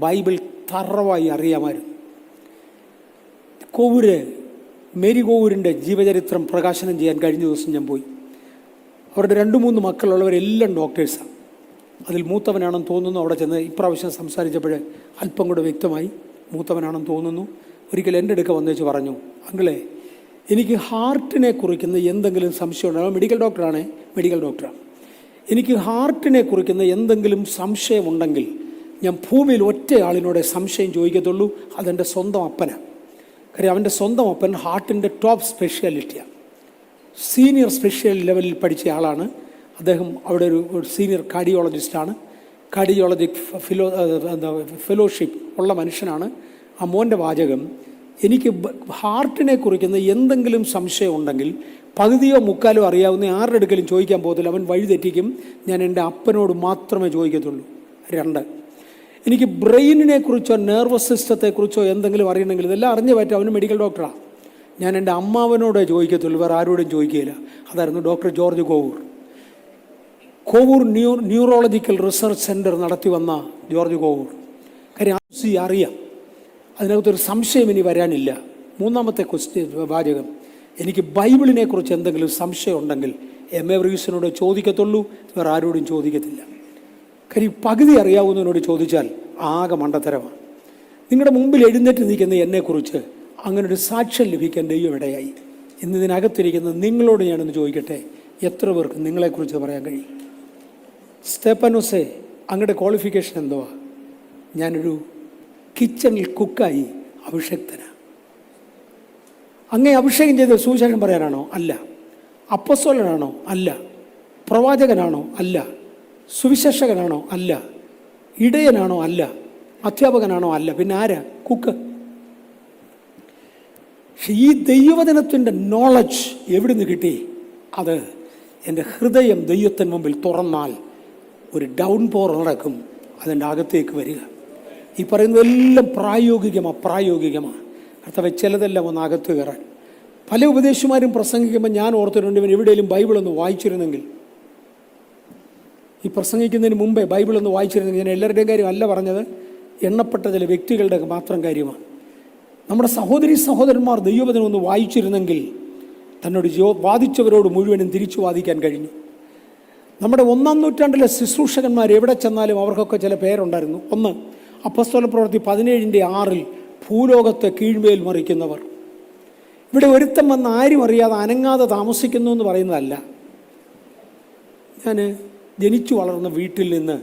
[SPEAKER 1] ബൈബിൾ തറവായി അറിയാമായിരുന്നു. മേരി കോവൂരിൻ്റെ ജീവചരിത്രം പ്രകാശനം ചെയ്യാൻ കഴിഞ്ഞ ദിവസം ഞാൻ പോയി. അവരുടെ 2-3 മക്കളുള്ളവരെല്ലാം ഡോക്ടേഴ്സാണ്. അതിൽ മൂത്തവനാണെന്ന് തോന്നുന്നു. അവിടെ ചെന്ന് ഇപ്രാവശ്യം സംസാരിച്ചപ്പോൾ അല്പം കൂടെ വ്യക്തമായി മൂത്തവനാണെന്ന് തോന്നുന്നു. ഒരിക്കൽ എൻ്റെ അടുക്ക വന്നേച്ച് പറഞ്ഞു, അങ്കിളെ എനിക്ക് ഹാർട്ടിനെ കുറിക്കുന്ന എന്തെങ്കിലും സംശയം ഉണ്ടോ? മെഡിക്കൽ ഡോക്ടറാണ്. എനിക്ക് ഹാർട്ടിനെ കുറിക്കുന്ന എന്തെങ്കിലും സംശയമുണ്ടെങ്കിൽ ഞാൻ ഭൂമിയിൽ ഒറ്റയാളിനോടെ സംശയം ചോദിക്കത്തുള്ളൂ. അതെൻ്റെ സ്വന്തം അപ്പനാണ്. കാര്യം അവൻ്റെ സ്വന്തം അപ്പൻ ഹാർട്ടിൻ്റെ ടോപ്പ് സ്പെഷ്യാലിറ്റിയാണ്. സീനിയർ സ്പെഷ്യൽ ലെവലിൽ പഠിച്ച ആളാണ് അദ്ദേഹം. അവിടെ ഒരു സീനിയർ കാർഡിയോളജിസ്റ്റാണ്. കാർഡിയോളജിക് ഫെലോഷിപ്പ് ഉള്ള മനുഷ്യനാണ്. ആ മോൻ്റെ വാചകം, എനിക്ക് ഹാർട്ടിനെ കുറിക്കുന്ന എന്തെങ്കിലും സംശയം ഉണ്ടെങ്കിൽ പകുതിയോ മുക്കാലോ അറിയാവുന്ന ആരുടെ അടുക്കലും ചോദിക്കാൻ പോകത്തില്ല, അവൻ വഴിതെറ്റിക്കും. ഞാൻ എൻ്റെ അപ്പനോട് മാത്രമേ ചോദിക്കത്തുള്ളൂ. 2, എനിക്ക് ബ്രെയിനിനെ കുറിച്ചോ നെർവസ് സിസ്റ്റത്തെക്കുറിച്ചോ എന്തെങ്കിലും അറിയണമെങ്കിൽ ഇതെല്ലാം അറിഞ്ഞു പറ്റും. അവന് മെഡിക്കൽ ഡോക്ടറാണ്. ഞാൻ എൻ്റെ അമ്മാവനോടേ ചോദിക്കത്തുള്ളൂ, വേറെ ആരോടും ചോദിക്കുകയില്ല. അതായിരുന്നു doctor George Kovoor neurological research centre നടത്തി വന്ന ജോർജ് കോവൂർ. കാര്യം അറിയാം, അതിനകത്തൊരു സംശയം ഇനി വരാനില്ല. 3-ാമത്തെ വാചകം, എനിക്ക് ബൈബിളിനെ കുറിച്ച് എന്തെങ്കിലും സംശയം ഉണ്ടെങ്കിൽ MA വർഗീസിനോട് ചോദിക്കത്തുള്ളൂ, വേറെ ആരോടും ചോദിക്കത്തില്ല. കാര്യം പകുതി അറിയാവുന്നതിനോട് ചോദിച്ചാൽ ആകെ മണ്ടത്തരമാണ്. നിങ്ങളുടെ മുമ്പിൽ എഴുന്നേറ്റ് നിൽക്കുന്ന എന്നെക്കുറിച്ച് അങ്ങനൊരു സാക്ഷ്യം ലഭിക്കാൻ ദൈവം ഇടയായി. ഇന്നിതിനകത്തിരിക്കുന്ന നിങ്ങളോട് ഞാനൊന്ന് ചോദിക്കട്ടെ, എത്ര പേർക്ക് നിങ്ങളെക്കുറിച്ച് പറയാൻ കഴിയും? സ്തേപ്പാനോസേ, അങ്ങയുടെ ക്വാളിഫിക്കേഷൻ എന്തുവാ? ഞാനൊരു കിച്ചണിൽ കുക്കായി അഭിഷക്തനാണ്. അങ്ങേ അഭിഷേകം ചെയ്ത് സുവിശേഷം പറയാനാണോ? അല്ല. അപ്പോസ്തലനാണോ? അല്ല. പ്രവാചകനാണോ? അല്ല. സുവിശേഷകനാണോ? അല്ല. ഇടയനാണോ? അല്ല. അധ്യാപകനാണോ? അല്ല. പിന്നെ ആരാ? കുക്ക്. പക്ഷെ ഈ ദൈവവചനത്തിൻ്റെ നോളജ് എവിടെ നിന്ന് കിട്ടി? അത് എൻ്റെ ഹൃദയം ദൈവത്തിന് മുമ്പിൽ തുറന്നാൽ ഒരു ഡൗൺ പോർ നടക്കും, അതിൻ്റെ അകത്തേക്ക് വരിക. ഈ പറയുന്നതെല്ലാം പ്രായോഗികമാണ്. കർത്താവേ, ചിലതെല്ലാം ഒന്ന് അകത്ത് കയറാൻ. പല ഉപദേശിമാരും പ്രസംഗിക്കുമ്പോൾ ഞാൻ ഓർത്തിട്ടുണ്ട്, ഇവൻ എവിടെയെങ്കിലും ബൈബിളൊന്ന് വായിച്ചിരുന്നെങ്കിൽ. ഈ പ്രസംഗിക്കുന്നതിന് മുമ്പേ ബൈബിളൊന്ന് വായിച്ചിരുന്നെങ്കിൽ. ഞാൻ എല്ലാവരുടെയും കാര്യം അല്ല പറഞ്ഞത്, എണ്ണപ്പെട്ട ചില വ്യക്തികളുടെ മാത്രം കാര്യമാണ്. നമ്മുടെ സഹോദരന്മാർ ദൈവവചനം ഒന്ന് വായിച്ചിരുന്നെങ്കിൽ തന്നോട് വാദിച്ചവരോട് മുഴുവനും തിരിച്ചു വാദിക്കാൻ കഴിഞ്ഞു. നമ്മുടെ 1-ാം നൂറ്റാണ്ടിലെ ശുശ്രൂഷകന്മാർ എവിടെ ചെന്നാലും അവർക്കൊക്കെ ചില പേരുണ്ടായിരുന്നു. ഒന്ന്, അപ്പോസ്തലപ്രവൃത്തി 17:6 ഭൂലോകത്തെ കീഴ്മേൽ മറിക്കുന്നവർ. ഇവിടെ ഒരുത്തം വന്ന് ആരും അറിയാതെ അനങ്ങാതെ താമസിക്കുന്നു എന്ന് പറയുന്നതല്ല. ഞാൻ ജനിച്ചു വളർന്ന വീട്ടിൽ നിന്ന്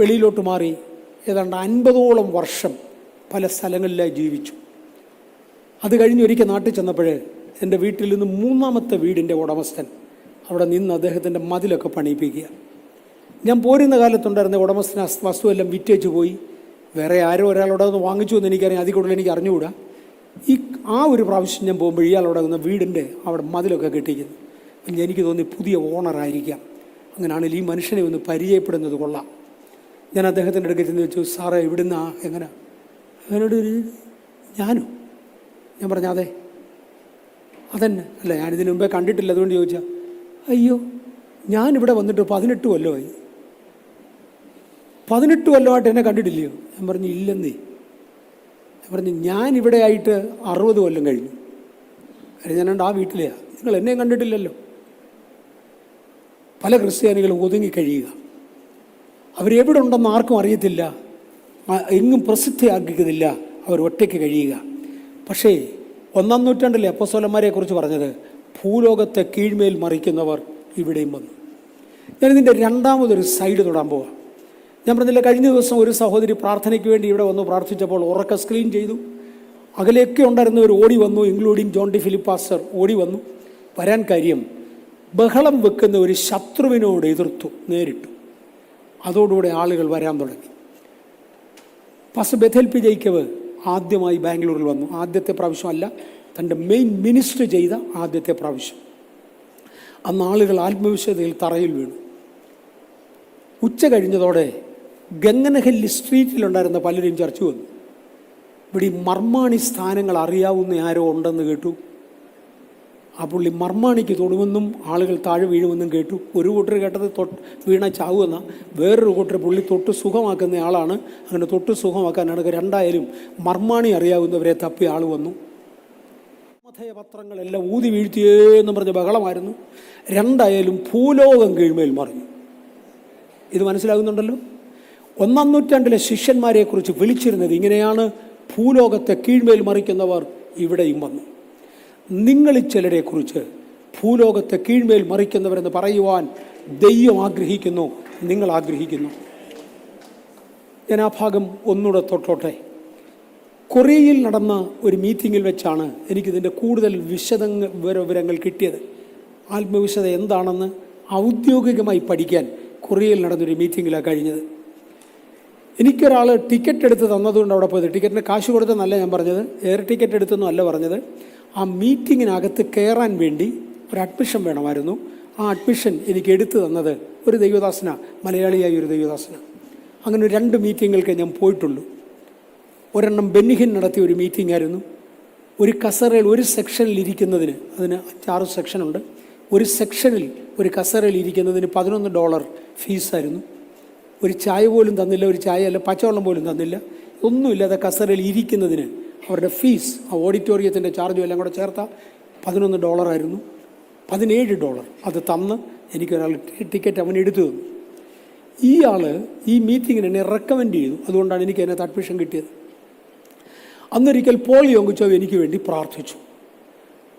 [SPEAKER 1] വെളിയിലോട്ട് മാറി ഏതാണ്ട് 50ഓളം വർഷം പല സ്ഥലങ്ങളിലായി ജീവിച്ചു. അത് കഴിഞ്ഞ് ഒരിക്കൽ നാട്ടിൽ ചെന്നപ്പോൾ എൻ്റെ വീട്ടിൽ നിന്ന് 3-ാമത്തെ വീടിൻ്റെ ഉടമസ്ഥൻ അവിടെ നിന്ന് അദ്ദേഹത്തിൻ്റെ മതിലൊക്കെ പണിയിപ്പിക്കുക. ഞാൻ പോരുന്ന കാലത്തുണ്ടായിരുന്ന ഉടമസ്ഥൻ വസ്തുവെല്ലാം വിറ്റേച്ച് പോയി. വേറെ ആരോ ഒരാളോട് ഒന്ന് വാങ്ങിച്ചു എന്ന് എനിക്കറിയാം, അതിൽ കൂടുതൽ എനിക്ക് അറിഞ്ഞുകൂടാ. ആ ഒരു പ്രാവശ്യം ഞാൻ പോകുമ്പോൾ ഇയാളോടെ നിന്ന് വീടിൻ്റെ അവിടെ മതിലൊക്കെ കെട്ടിക്കുന്നു. എനിക്ക് തോന്നി പുതിയ ഓണറായിരിക്കാം. അങ്ങനെയാണെങ്കിൽ ഈ മനുഷ്യനെ ഒന്ന് പരിചയപ്പെടുന്നത് കൊള്ളാം. ഞാൻ അദ്ദേഹത്തിൻ്റെ അടുക്കൽ ചെന്ന് വെച്ചു, സാറേ ഇവിടുന്ന് എങ്ങനെ? അവനോട് ഞാനോ? ഞാൻ പറഞ്ഞു അതെ, അതന്നെ. അല്ല, ഞാനിതിന് മുമ്പേ കണ്ടിട്ടില്ല, അതുകൊണ്ട് ചോദിച്ചാൽ. അയ്യോ, ഞാനിവിടെ വന്നിട്ട് 18 കൊല്ലമായി. 18 കൊല്ലമായിട്ട് എന്നെ കണ്ടിട്ടില്ലയോ? ഞാൻ പറഞ്ഞു ഇല്ലെന്നേ. ഞാൻ പറഞ്ഞു ഞാനിവിടെ ആയിട്ട് 60 കൊല്ലം കഴിഞ്ഞു. കാര്യം ഞാനുണ്ട് ആ വീട്ടിലെയാണ്. നിങ്ങൾ എന്നെയും കണ്ടിട്ടില്ലല്ലോ. പല ക്രിസ്ത്യാനികളും ഒതുങ്ങിക്കഴിയുക. അവരെവിടെ ഉണ്ടെന്ന് ആർക്കും അറിയത്തില്ല, എങ്ങും പ്രസിദ്ധിയാക്കിക്കുന്നില്ല, അവർ ഒറ്റയ്ക്ക് കഴിയുക. പക്ഷേ 1-ാം നൂറ്റാണ്ടിലെ അപ്പോസ്തലന്മാരെ കുറിച്ച് പറഞ്ഞത് ഭൂലോകത്തെ കീഴ്മേൽ മറിക്കുന്നവർ ഇവിടെയും വന്നു. ഞാനിതിൻ്റെ 2ാമതൊരു സൈഡ് തൊടാൻ പോവാം. ഞാൻ പറഞ്ഞില്ല, കഴിഞ്ഞ ദിവസം ഒരു സഹോദരി പ്രാർത്ഥനയ്ക്ക് വേണ്ടി ഇവിടെ വന്നു പ്രാർത്ഥിച്ചപ്പോൾ ഉറക്ക സ്ക്രീൻ ചെയ്തു. അകലെയൊക്കെ ഉണ്ടായിരുന്നവർ ഓടി വന്നു, including John T Philip pastor ഓടി വന്നു. വരാൻ കാര്യം, ബഹളം വെക്കുന്ന ഒരു ശത്രുവിനോട് എതിർത്തു, നേരിട്ടു. അതോടുകൂടെ ആളുകൾ വരാൻ തുടങ്ങി. പാസ്റ്റർ ബെഥേൽ പി ജേക്കബ് ആദ്യമായി ബാംഗ്ലൂരിൽ വന്നു. ആദ്യത്തെ പ്രാവശ്യമല്ല, തൻ്റെ മെയിൻ മിനിസ്റ്റർ ചെയ്ത ആദ്യത്തെ പ്രാവശ്യം. അന്ന് ആളുകൾ ആത്മവിശ്വാസത്തിൽ തറയിൽ വീണു. ഉച്ച കഴിഞ്ഞതോടെ ഗംഗനഹല്ലി സ്ട്രീറ്റിലുണ്ടായിരുന്ന പലരും ചർച്ച വന്നു. ഇവിടെ ഈ മർമാണി സ്ഥാനങ്ങൾ അറിയാവുന്ന ആരോ ഉണ്ടെന്ന് കേട്ടു. ആ പുള്ളി മർമാണിക്ക് തൊടുമെന്നും ആളുകൾ താഴെ വീഴുമെന്നും കേട്ടു. ഒരു കൂട്ടർ കേട്ടത് വീണ ചാവുമെന്ന, വേറൊരു കൂട്ടർ പുള്ളി തൊട്ട് സുഖമാക്കുന്ന ആളാണ്. അങ്ങനെ തൊട്ട് സുഖമാക്കാനാണ്. രണ്ടായാലും മർമാണി അറിയാവുന്നവരെ തപ്പി ആൾ വന്നു. പത്രങ്ങളെല്ലാം ഊതി വീഴ്ത്തിയേന്ന് പറഞ്ഞ ബഹളമായിരുന്നു. രണ്ടായാലും ഭൂലോകം കീഴ്മേൽ മറിഞ്ഞു. ഇത് മനസ്സിലാകുന്നുണ്ടല്ലോ. 1-ാം നൂറ്റാണ്ടിലെ ശിഷ്യന്മാരെക്കുറിച്ച് വിളിച്ചിരുന്നത് ഇങ്ങനെയാണ്: ഭൂലോകത്തെ കീഴ്മേൽ മറിക്കുന്നവർ ഇവിടെയും വന്നു. നിങ്ങളിൽ ചിലരെക്കുറിച്ച് ഭൂലോകത്തെ കീഴ്മേൽ മറിക്കുന്നവരെന്ന് പറയുവാൻ ദൈവം ആഗ്രഹിക്കുന്നു, നിങ്ങൾ ആഗ്രഹിക്കുന്നു. ഞാൻ ആ ഭാഗം ഒന്നുകൂടെ തൊട്ടോട്ടെ. കൊറിയയിൽ നടന്ന ഒരു മീറ്റിങ്ങിൽ വെച്ചാണ് എനിക്കിതിൻ്റെ കൂടുതൽ വിവരങ്ങൾ കിട്ടിയത്. ആത്മവിശുദ്ധ എന്താണെന്ന് ഔദ്യോഗികമായി പഠിക്കാൻ കൊറിയയിൽ നടന്നൊരു മീറ്റിങ്ങിലാണ് കഴിഞ്ഞത്. എനിക്കൊരാൾ ടിക്കറ്റ് എടുത്ത് തന്നതുകൊണ്ട് അവിടെ പോയത്. ടിക്കറ്റിന് കാശ് കൊടുത്തെന്നല്ല ഞാൻ പറഞ്ഞത്, എയർ ടിക്കറ്റ് എടുത്തൊന്നും അല്ല പറഞ്ഞത്. ആ മീറ്റിങ്ങിനകത്ത് കയറാൻ വേണ്ടി ഒരു അഡ്മിഷൻ വേണമായിരുന്നു. ആ അഡ്മിഷൻ എനിക്ക് എടുത്തു തന്നത് ഒരു ദൈവദാസനാണ്, മലയാളിയായ ഒരു ദൈവദാസനാണ്. അങ്ങനെ 2 മീറ്റിങ്ങുകൾക്ക് ഞാൻ പോയിട്ടുള്ളൂ. ഒരെണ്ണം ബെന്നിഹിൻ നടത്തിയ ഒരു മീറ്റിംഗ് ആയിരുന്നു. ഒരു കസേരയിൽ ഒരു സെക്ഷനിൽ ഇരിക്കുന്നതിന്, അതിന് 5-6 സെക്ഷനുണ്ട്, ഒരു സെക്ഷനിൽ ഒരു കസേരയിൽ ഇരിക്കുന്നതിന് $11 ഫീസായിരുന്നു. ഒരു ചായ പോലും തന്നില്ല, ഒരു ചായ അല്ല പച്ചവെള്ളം പോലും തന്നില്ല. ഒന്നുമില്ലാതെ കസേരയിൽ ഇരിക്കുന്നതിന് അവരുടെ ഫീസ്, ആ ഓഡിറ്റോറിയത്തിൻ്റെ ചാർജും എല്ലാം കൂടെ ചേർത്താൽ $11 ആയിരുന്നു. $17 അത് തന്ന് എനിക്കൊരാൾ ടിക്കറ്റ് അവൻ എടുത്തു തന്നു. ഈ ആൾ ഈ മീറ്റിങ്ങിന് എന്നെ റെക്കമെൻഡ് ചെയ്തു. അതുകൊണ്ടാണ് എനിക്ക് അതിനകത്ത് അഡ്മിഷൻ കിട്ടിയത്. അന്നൊരിക്കൽ പോൾ യോങ്കുച്ചോവ് എനിക്ക് വേണ്ടി പ്രാർത്ഥിച്ചു.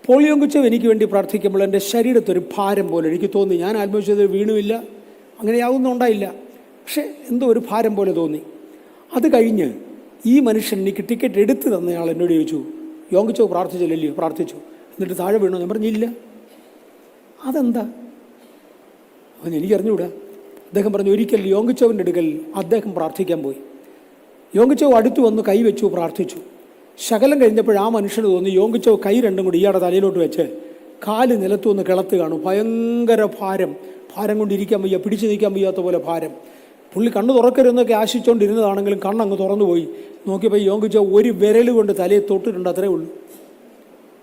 [SPEAKER 1] പോൾ യോങ്കുച്ചോവ് എനിക്ക് വേണ്ടി പ്രാർത്ഥിക്കുമ്പോൾ എൻ്റെ ശരീരത്തൊരു ഭാരം പോലെ എനിക്ക് തോന്നി. ഞാൻ ആത്മവിശ്വാസത്തിൽ വീണുമില്ല, അങ്ങനെ യാതൊന്നുണ്ടായില്ല, പക്ഷേ എന്തോ ഒരു ഭാരം പോലെ തോന്നി. അത് കഴിഞ്ഞ് ഈ മനുഷ്യൻ എനിക്ക് ടിക്കറ്റ് എടുത്ത് തന്നയാൾ എന്നോട് ചോദിച്ചു, യോങ്കുച്ചോവ് പ്രാർത്ഥിച്ചില്ലല്ലോ? പ്രാർത്ഥിച്ചു. എന്നിട്ട് താഴെ വീണോ? ഞാൻ പറഞ്ഞില്ല. അതെന്താ? അവൻ എനിക്കറിഞ്ഞൂടാ. അദ്ദേഹം പറഞ്ഞു, ഒരിക്കൽ യോങ്കുച്ചോവിൻ്റെ അടുക്കൽ അദ്ദേഹം പ്രാർത്ഥിക്കാൻ പോയി. യോങ്കുച്ചോവ് അടുത്ത് വന്ന് കൈവച്ചു, പ്രാർത്ഥിച്ചു. ശകലം കഴിഞ്ഞപ്പോൾ ആ മനുഷ്യന് തോന്നി യോങ്കുച്ചോവ് കൈ രണ്ടും കൂടി ഇയാളുടെ തലയിലോട്ട് വെച്ച് കാല് നിലത്തുനിന്ന് കിളത്ത് കാണും. ഭയങ്കര ഭാരം കൊണ്ടിരിക്കാൻ വയ്യ, പിടിച്ചു നിൽക്കാൻ വയ്യാത്ത പോലെ ഭാരം. പുള്ളി കണ്ണ് തുറക്കരുതെന്നൊക്കെ ആശിച്ചുകൊണ്ടിരുന്നതാണെങ്കിലും കണ്ണങ്ങ് തുറന്നു പോയി. നോക്കിയപ്പോൾ യോങ്കുച്ചോവ് ഒരു വിരൽ കൊണ്ട് തലയെ തൊട്ടിട്ടുണ്ട്, അത്രേ ഉള്ളൂ.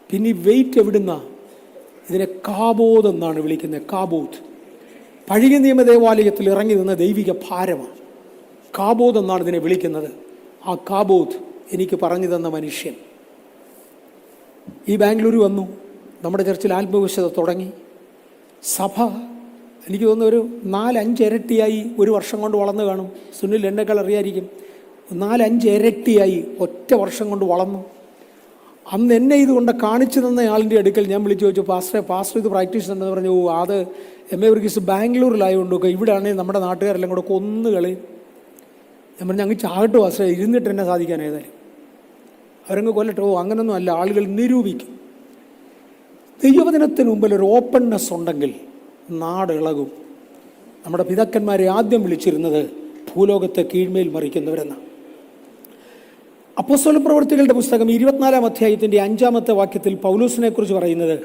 [SPEAKER 1] പിന്നെ ഈ വെയിറ്റ് എവിടുന്ന? ഇതിനെ കാബോധ് എന്നാണ് വിളിക്കുന്നത്. കാബോധ് പഴയ നിയമ ദേവാലയത്തിൽ ഇറങ്ങി നിന്ന ദൈവിക ഭാരമാണ്. കാബോധ് എന്നാണ് ഇതിനെ വിളിക്കുന്നത്. ആ കാബോധ് എനിക്ക് പറഞ്ഞു തന്ന മനുഷ്യൻ ഈ ബാംഗ്ലൂർ വന്നു. നമ്മുടെ ചർച്ചിൽ ആത്മവിശ്വാസം തുടങ്ങി. സഭ എനിക്ക് തോന്നുന്നു ഒരു 4-5 ഇരട്ടിയായി ഒരു വർഷം കൊണ്ട് വളർന്നു കാണും. സുനിൽ എന്നെക്കാൾ അറിയായിരിക്കും. 4-5 ഇരട്ടിയായി ഒറ്റ വർഷം കൊണ്ട് വളർന്നു. അന്ന് എന്നെ ഇതുകൊണ്ട് കാണിച്ചു തന്ന ആളിൻ്റെ അടുക്കൽ ഞാൻ വിളിച്ചു ചോദിച്ചു, പാസ്റ്റർ ഇത് പ്രാക്ടീസ് ഉണ്ടെന്ന് പറഞ്ഞു. അത് MA വർഗീസ് ബാംഗ്ലൂരിലായതുകൊണ്ടൊക്കെ ഇവിടെയാണെങ്കിൽ നമ്മുടെ നാട്ടുകാരെല്ലാം കൂടെ കൊന്നുകളി. ഞാൻ പറഞ്ഞു, അങ്ങ് ചാകട്ട് പാസ്റ്റർ, ഇരുന്നിട്ട് എന്നെ സാധിക്കാൻ ഏതായാലും അവരങ്ങ് കൊല്ലട്ടോ. അങ്ങനൊന്നും അല്ല, ആളുകൾ നിരൂപിക്കും. ദൈവവചനത്തിന് മുമ്പിൽ ഒരു ഓപ്പൺനെസ് ഉണ്ടെങ്കിൽ നാട് ഇളകും. നമ്മുടെ പിതാക്കന്മാരെ ആദ്യം വിളിച്ചിരുന്നത് ഭൂലോകത്തെ കീഴ്മേൽ മറിക്കുന്നവരെന്നാണ്. അപ്പോസ്തല പ്രവൃത്തികളുടെ പുസ്തകം 24-ാം അധ്യായത്തിൻ്റെ 5-ാമത്തെ വാക്യത്തിൽ പൗലോസിനെ കുറിച്ച് പറയുന്നത്,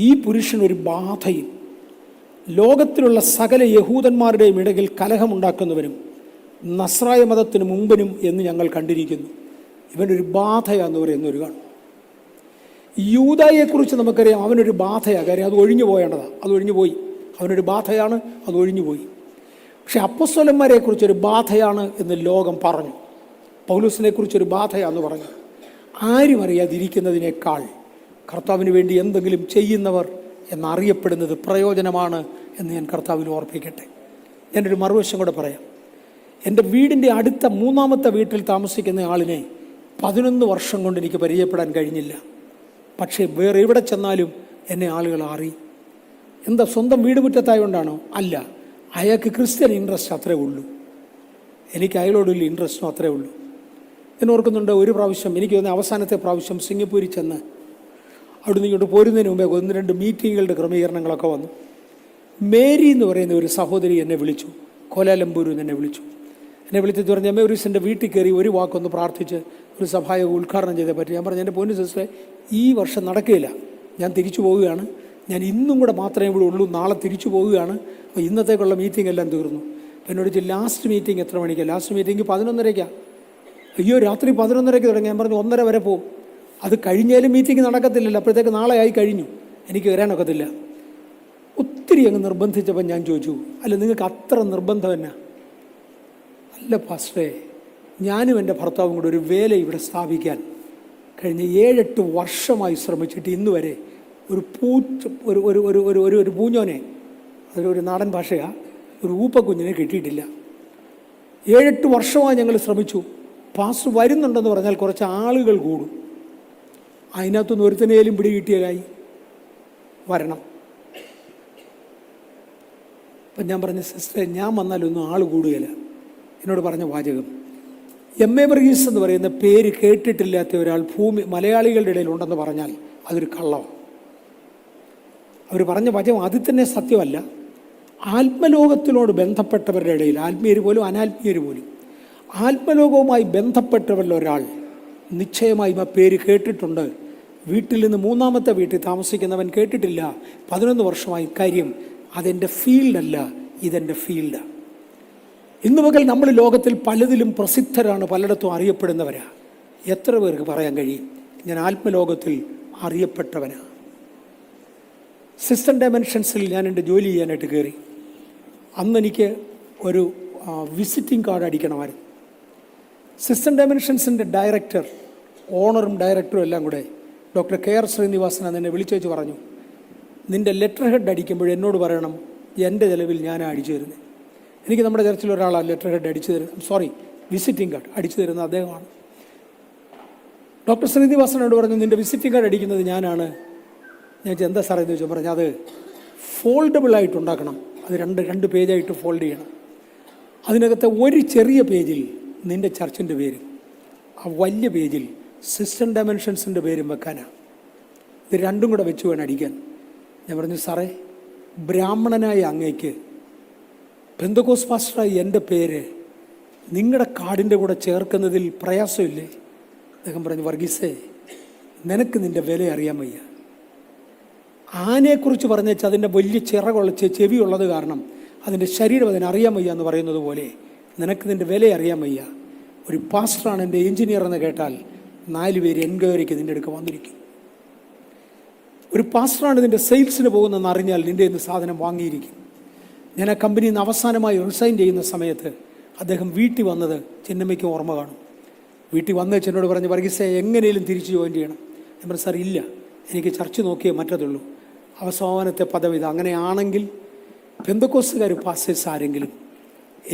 [SPEAKER 1] ഈ പുരുഷനൊരു ബാധയും ലോകത്തിലുള്ള സകല യഹൂദന്മാരുടെയും ഇടയിൽ കലഹമുണ്ടാക്കുന്നവനും നസ്രായ മതത്തിന് മുമ്പനും എന്ന് ഞങ്ങൾ കണ്ടിരിക്കുന്നു. ഇവനൊരു ബാധയാന്ന് പറയുന്നൊരു കാണും. യൂദായെക്കുറിച്ച് നമുക്കറിയാം, അവനൊരു ബാധയാണ്. കാര്യം അത് ഒഴിഞ്ഞു പോയേണ്ടതാണ്, അത് ഒഴിഞ്ഞു പോയി. അവനൊരു ബാധയാണ്, അത് ഒഴിഞ്ഞു പോയി. പക്ഷെ അപ്പോസ്തലന്മാരെക്കുറിച്ചൊരു ബാധയാണ് എന്ന് ലോകം പറഞ്ഞു. പൗലോസിനെക്കുറിച്ചൊരു ബാധയാന്ന് പറഞ്ഞു. ആരും അറിയാതിരിക്കുന്നതിനേക്കാൾ കർത്താവിന് വേണ്ടി എന്തെങ്കിലും ചെയ്യുന്നവർ എന്നറിയപ്പെടുന്നത് പ്രയോജനമാണ് എന്ന് ഞാൻ കർത്താവിൽ ഓർപ്പിക്കട്ടെ. ഞാനൊരു മറുവശം കൂടെ പറയാം. എൻ്റെ വീടിൻ്റെ അടുത്ത 3-ാമത്തെ വീട്ടിൽ താമസിക്കുന്ന ആളിനെ 11 വർഷം കൊണ്ട് എനിക്ക് പരിചയപ്പെടാൻ കഴിഞ്ഞില്ല. പക്ഷേ വേറെ എവിടെ ചെന്നാലും എന്നെ ആളുകൾ അറിയും. എന്താ, സ്വന്തം വീട് മുറ്റത്തായതുകൊണ്ടാണോ? അല്ല, അയാൾക്ക് ക്രിസ്ത്യൻ ഇൻട്രസ്റ്റ് അത്രേ ഉള്ളൂ. എനിക്ക് അയാളോടുള്ള ഇൻട്രസ്റ്റും അത്രേ ഉള്ളൂ. ഞാൻ ഓർക്കുന്നുണ്ട്, ഒരു പ്രാവശ്യം, എനിക്ക് തോന്നുന്ന അവസാനത്തെ പ്രാവശ്യം സിംഗപ്പൂരിൽ ചെന്ന് അവിടുന്ന് ഇങ്ങോട്ട് പോരുന്നതിന് മുമ്പേ 1-2 മീറ്റിങ്ങുകളുടെ ക്രമീകരണങ്ങളൊക്കെ വന്നു. മേരി എന്ന് പറയുന്ന ഒരു സഹോദരി എന്നെ വിളിച്ചു, കോലാലംപൂരിൽ നിന്ന് എന്നെ വിളിച്ചു. എന്നെ വിളിച്ചിട്ട് പറഞ്ഞ്, MA വർഗീസിൻ്റെ വീട്ടിൽ കയറി ഒരു വാക്കൊന്ന് പ്രാർത്ഥിച്ച് ഒരു സഭായോഗ ഉദ്ഘാടനം ചെയ്തേ പറ്റി. ഞാൻ പറഞ്ഞു, എൻ്റെ പൊന്നു സിസ്റ്ററെ, ഈ വർഷം നടക്കുകയില്ല, ഞാൻ തിരിച്ചു പോവുകയാണ്. ഞാൻ ഇന്നും കൂടെ മാത്രമേ ഇവിടെ ഉള്ളൂ, നാളെ തിരിച്ചു പോവുകയാണ്. അപ്പോൾ ഇന്നത്തേക്കുള്ള മീറ്റിംഗ് എല്ലാം തീർന്നു. എന്നോട് ചോദിച്ചു, ലാസ്റ്റ് മീറ്റിംഗ് എത്ര മണിക്കാണ്? Last meeting 11:30. അയ്യോ, രാത്രി 11:30 തുടങ്ങി. ഞാൻ പറഞ്ഞു 1:30 വരെ പോകും. അത് കഴിഞ്ഞാലും മീറ്റിംഗ് നടക്കത്തില്ലല്ലോ, അപ്പോഴത്തേക്ക് നാളെ ആയി കഴിഞ്ഞു. എനിക്ക് വരാനൊക്കത്തില്ല. ഒത്തിരി അങ്ങ് നിർബന്ധിച്ചപ്പോൾ ഞാൻ ചോദിച്ചു, അല്ല നിങ്ങൾക്ക് അത്ര നിർബന്ധം എന്നാ? അല്ല പാസ്റ്ററെ, ഞാനും എൻ്റെ ഭർത്താവും കൂടെ ഒരു വേല ഇവിടെ സ്ഥാപിക്കാൻ കഴിഞ്ഞ് 7-8 വർഷമായി ശ്രമിച്ചിട്ട് ഇന്ന് വരെ ഒരു പൂഞ്ഞോനെ, അതൊരു നാടൻ ഭാഷയാണ്, ഒരു ഊപ്പക്കുഞ്ഞിനെ കിട്ടിയിട്ടില്ല. 7-8 വർഷമായി ഞങ്ങൾ ശ്രമിച്ചു. പാസ്റ്റർ വരുന്നുണ്ടെന്ന് പറഞ്ഞാൽ കുറച്ച് ആളുകൾ കൂടും, അതിനകത്തൊന്നും ഒരുത്തനേലും പിടി കിട്ടിയതായി വരണം. അപ്പം ഞാൻ പറഞ്ഞ സിസ്റ്ററെ, ഞാൻ വന്നാലൊന്നും ആൾ കൂടുകയില്ല. എന്നോട് പറഞ്ഞ വാചകം, MA വർഗീസ് എന്ന് പറയുന്ന പേര് കേട്ടിട്ടില്ലാത്ത ഒരാൾ മലയാളികളുടെ ഇടയിൽ ഉണ്ടെന്ന് പറഞ്ഞാൽ അതൊരു കള്ളമാണ്. അവർ പറഞ്ഞ വചനം അതിൽ തന്നെ സത്യമല്ല. ആത്മലോകത്തിനോട് ബന്ധപ്പെട്ടവരുടെ ഇടയിൽ, ആത്മീയർ പോലും അനാത്മീയർ പോലും, ആത്മലോകവുമായി ബന്ധപ്പെട്ടവരിൽ ഒരാൾ നിശ്ചയമായും ആ പേര് കേട്ടിട്ടുണ്ട്. വീട്ടിൽ നിന്ന് 3ാമത്തെ വീട്ടിൽ താമസിക്കുന്നവൻ കേട്ടിട്ടില്ല 11 വർഷമായി. കാര്യം അതെൻ്റെ ഫീൽഡല്ല, ഇതെൻ്റെ ഫീൽഡാണ്. ഇന്ന് മുതൽ നമ്മൾ ലോകത്തിൽ പലതിലും പ്രസിദ്ധരാണ്, പലയിടത്തും അറിയപ്പെടുന്നവരാ. എത്ര പേർക്ക് പറയാൻ കഴിയും ഞാൻ ആത്മലോകത്തിൽ അറിയപ്പെട്ടവനാണ്? സിസ്റ്റം ഡയമെൻഷൻസിൽ ഞാൻ എൻ്റെ ജോലി ചെയ്യാനായിട്ട് കയറി. അന്ന് എനിക്ക് ഒരു വിസിറ്റിംഗ് കാർഡ് അടിക്കണമായിരുന്നു. സിസ്റ്റം ഡയമെൻഷൻസിൻ്റെ ഡയറക്ടർ, ഓണറും ഡയറക്ടറും എല്ലാം കൂടെ ഡോക്ടർ KR ശ്രീനിവാസൻ എന്നെ വിളിച്ചു വെച്ച് പറഞ്ഞു, നിൻ്റെ ലെറ്റർ ഹെഡ് അടിക്കുമ്പോൾ എന്നോട് പറയണം, എൻ്റെ ചിലവിൽ ഞാനാണ് അടിച്ചു തരുന്നത്. എനിക്ക് നമ്മുടെ ചർച്ചിൽ ഒരാളാണ് ലെറ്റർ ഹെഡ് അടിച്ചു തരുന്നത്, വിസിറ്റിംഗ് കാർഡ് അടിച്ചു തരുന്നത് അദ്ദേഹമാണ്. ഡോക്ടർ ശ്രീനിവാസനോട് പറഞ്ഞു, നിൻ്റെ വിസിറ്റിംഗ് കാർഡ് അടിക്കുന്നത് ഞാനാണ്. ഞാൻ എന്താ സാറേ എന്ന് ചോദിച്ചാൽ പറഞ്ഞു, അത് ഫോൾഡബിളായിട്ട് ഉണ്ടാക്കണം, അത് രണ്ട് പേജായിട്ട് ഫോൾഡ് ചെയ്യണം. അതിനകത്തെ ഒരു ചെറിയ പേജിൽ നിൻ്റെ ചർച്ചിൻ്റെ പേരും ആ വലിയ പേജിൽ സിസ്റ്റം ഡയമെൻഷൻസിൻ്റെ പേരും വെക്കാനാണ്. ഇത് രണ്ടും കൂടെ വെച്ച് വേണം അടിക്കാൻ. ഞാൻ പറഞ്ഞു, സാറേ, ബ്രാഹ്മണനായ അങ്ങേക്ക് പെന്തക്കോസ് പാസ്റ്ററായി എൻ്റെ പേര് നിങ്ങളുടെ കാർഡിൻ്റെ കൂടെ ചേർക്കുന്നതിൽ പ്രയാസമില്ലേ? അദ്ദേഹം പറഞ്ഞു, വർഗീസേ, നിനക്ക് നിൻ്റെ വില അറിയാൻ വയ്യ. ആനയെക്കുറിച്ച് പറഞ്ഞേച്ച് അതിൻ്റെ വലിയ ചിറകുള്ള ചെവിയുള്ളത് കാരണം അതിൻ്റെ ശരീരം അതിനറിയാൻ വയ്യ എന്ന് പറയുന്നത് പോലെ നിനക്ക് നിൻ്റെ വില അറിയാൻ വയ്യ. ഒരു പാസ്റ്ററാണ് എൻ്റെ എഞ്ചിനീയർ എന്ന് കേട്ടാൽ 4 പേര് എൻക്വയറിക്ക് നിൻ്റെ അടുക്ക് വന്നിരിക്കും. ഒരു പാസ്റ്ററാണ് നിൻ്റെ സെയിൽസിന് പോകുന്നതെന്ന് അറിഞ്ഞാൽ നിൻ്റെ ഇന്ന് സാധനം വാങ്ങിയിരിക്കും. ഞാൻ ആ കമ്പനിയിൽ നിന്ന് അവസാനമായി റിസൈൻ ചെയ്യുന്ന സമയത്ത് അദ്ദേഹം വീട്ടിൽ വന്നത് ചിന്നമ്മയ്ക്ക് ഓർമ്മ കാണും. വീട്ടിൽ വന്ന് എന്നോട് പറഞ്ഞ്, വർഗീസെ എങ്ങനെയും തിരിച്ച് ജോയിൻ ചെയ്യണം. ഞാൻ പറഞ്ഞു, സാർ ഇല്ല, എനിക്ക് ചർച്ച നോക്കിയേ മറ്റതുള്ളൂ, അവസാനത്തെ പദവി ഇത്. അങ്ങനെയാണെങ്കിൽ പെന്തക്കോസ്തുകാർ പാസ്റ്റേഴ്സ് ആരെങ്കിലും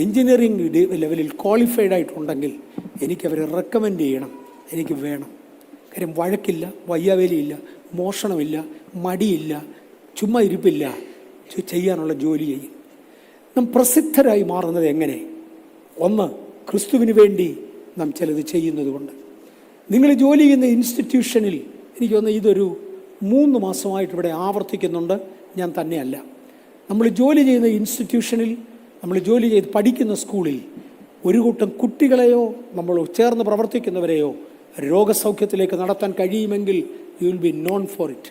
[SPEAKER 1] എൻജിനീയറിംഗ് ലെവലിൽ ക്വാളിഫൈഡ് ആയിട്ടുണ്ടെങ്കിൽ എനിക്കവരെ റെക്കമെൻഡ് ചെയ്യണം, എനിക്ക് വേണം. കാര്യം വഴക്കില്ല, വയ്യാവേലിയില്ല, മോഷണമില്ല, മടിയില്ല, ചുമ്മാ ഇരിപ്പില്ല, ചെയ്യാനുള്ള ജോലി ചെയ്യും. നാം പ്രസിദ്ധരായി മാറുന്നത് എങ്ങനെ? ഒന്ന്, ക്രിസ്തുവിന് വേണ്ടി നാം ചിലത് ചെയ്യുന്നത് കൊണ്ട്. നിങ്ങൾ ജോലി ചെയ്യുന്ന ഇൻസ്റ്റിറ്റ്യൂഷനിൽ എനിക്ക് തോന്നുന്നു ഇതൊരു 3 മാസമായിട്ട് ഇവിടെ ആവർത്തിക്കുന്നുണ്ട്, ഞാൻ തന്നെയല്ല. നമ്മൾ ജോലി ചെയ്യുന്ന ഇൻസ്റ്റിറ്റ്യൂഷനിൽ, നമ്മൾ ജോലി ചെയ്ത് പഠിക്കുന്ന സ്കൂളിൽ ഒരു കൂട്ടം കുട്ടികളെയോ നമ്മൾ ചേർന്ന് പ്രവർത്തിക്കുന്നവരെയോ രോഗസൗഖ്യത്തിലേക്ക് നടത്താൻ കഴിയുമെങ്കിൽ you will be known for it.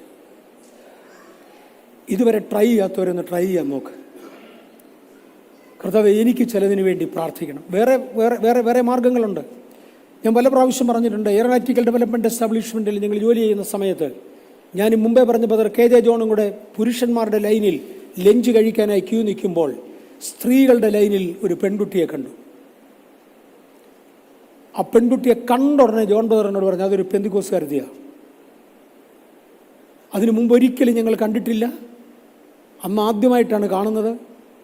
[SPEAKER 1] ഇതുവരെ ട്രൈ ചെയ്യാത്തവരൊന്ന് ട്രൈ ചെയ്യാൻ നോക്ക്. കർത്താവേ, എനിക്ക് ചിലതിന് വേണ്ടി പ്രാർത്ഥിക്കണം. വേറെ മാർഗങ്ങളുണ്ട്. ഞാൻ പല പ്രാവശ്യം പറഞ്ഞിട്ടുണ്ട്, എയറോനാറ്റിക്കൽ ഡെവലപ്മെൻറ്റ് എസ്റ്റാബ്ലിഷ്മെൻറ്റിൽ നിങ്ങൾ ജോലി ചെയ്യുന്ന സമയത്ത് ഞാൻ മുമ്പേ പറഞ്ഞ ബദർ KJ ജോണും കൂടെ പുരുഷന്മാരുടെ ലൈനിൽ ലഞ്ച് കഴിക്കാനായി ക്യൂ നിൽക്കുമ്പോൾ സ്ത്രീകളുടെ ലൈനിൽ ഒരു പെൺകുട്ടിയെ കണ്ടു. ആ പെൺകുട്ടിയെ കണ്ട ഉടനെ ജോൺ ബദറിനോട് പറഞ്ഞു, അതൊരു പെന്തിക്കോസ്തുകാരത്തിയാണ്, അതിനു മുമ്പ് ഒരിക്കലും ഞങ്ങൾ കണ്ടിട്ടില്ല, അന്ന് ആദ്യമായിട്ടാണ് കാണുന്നത്.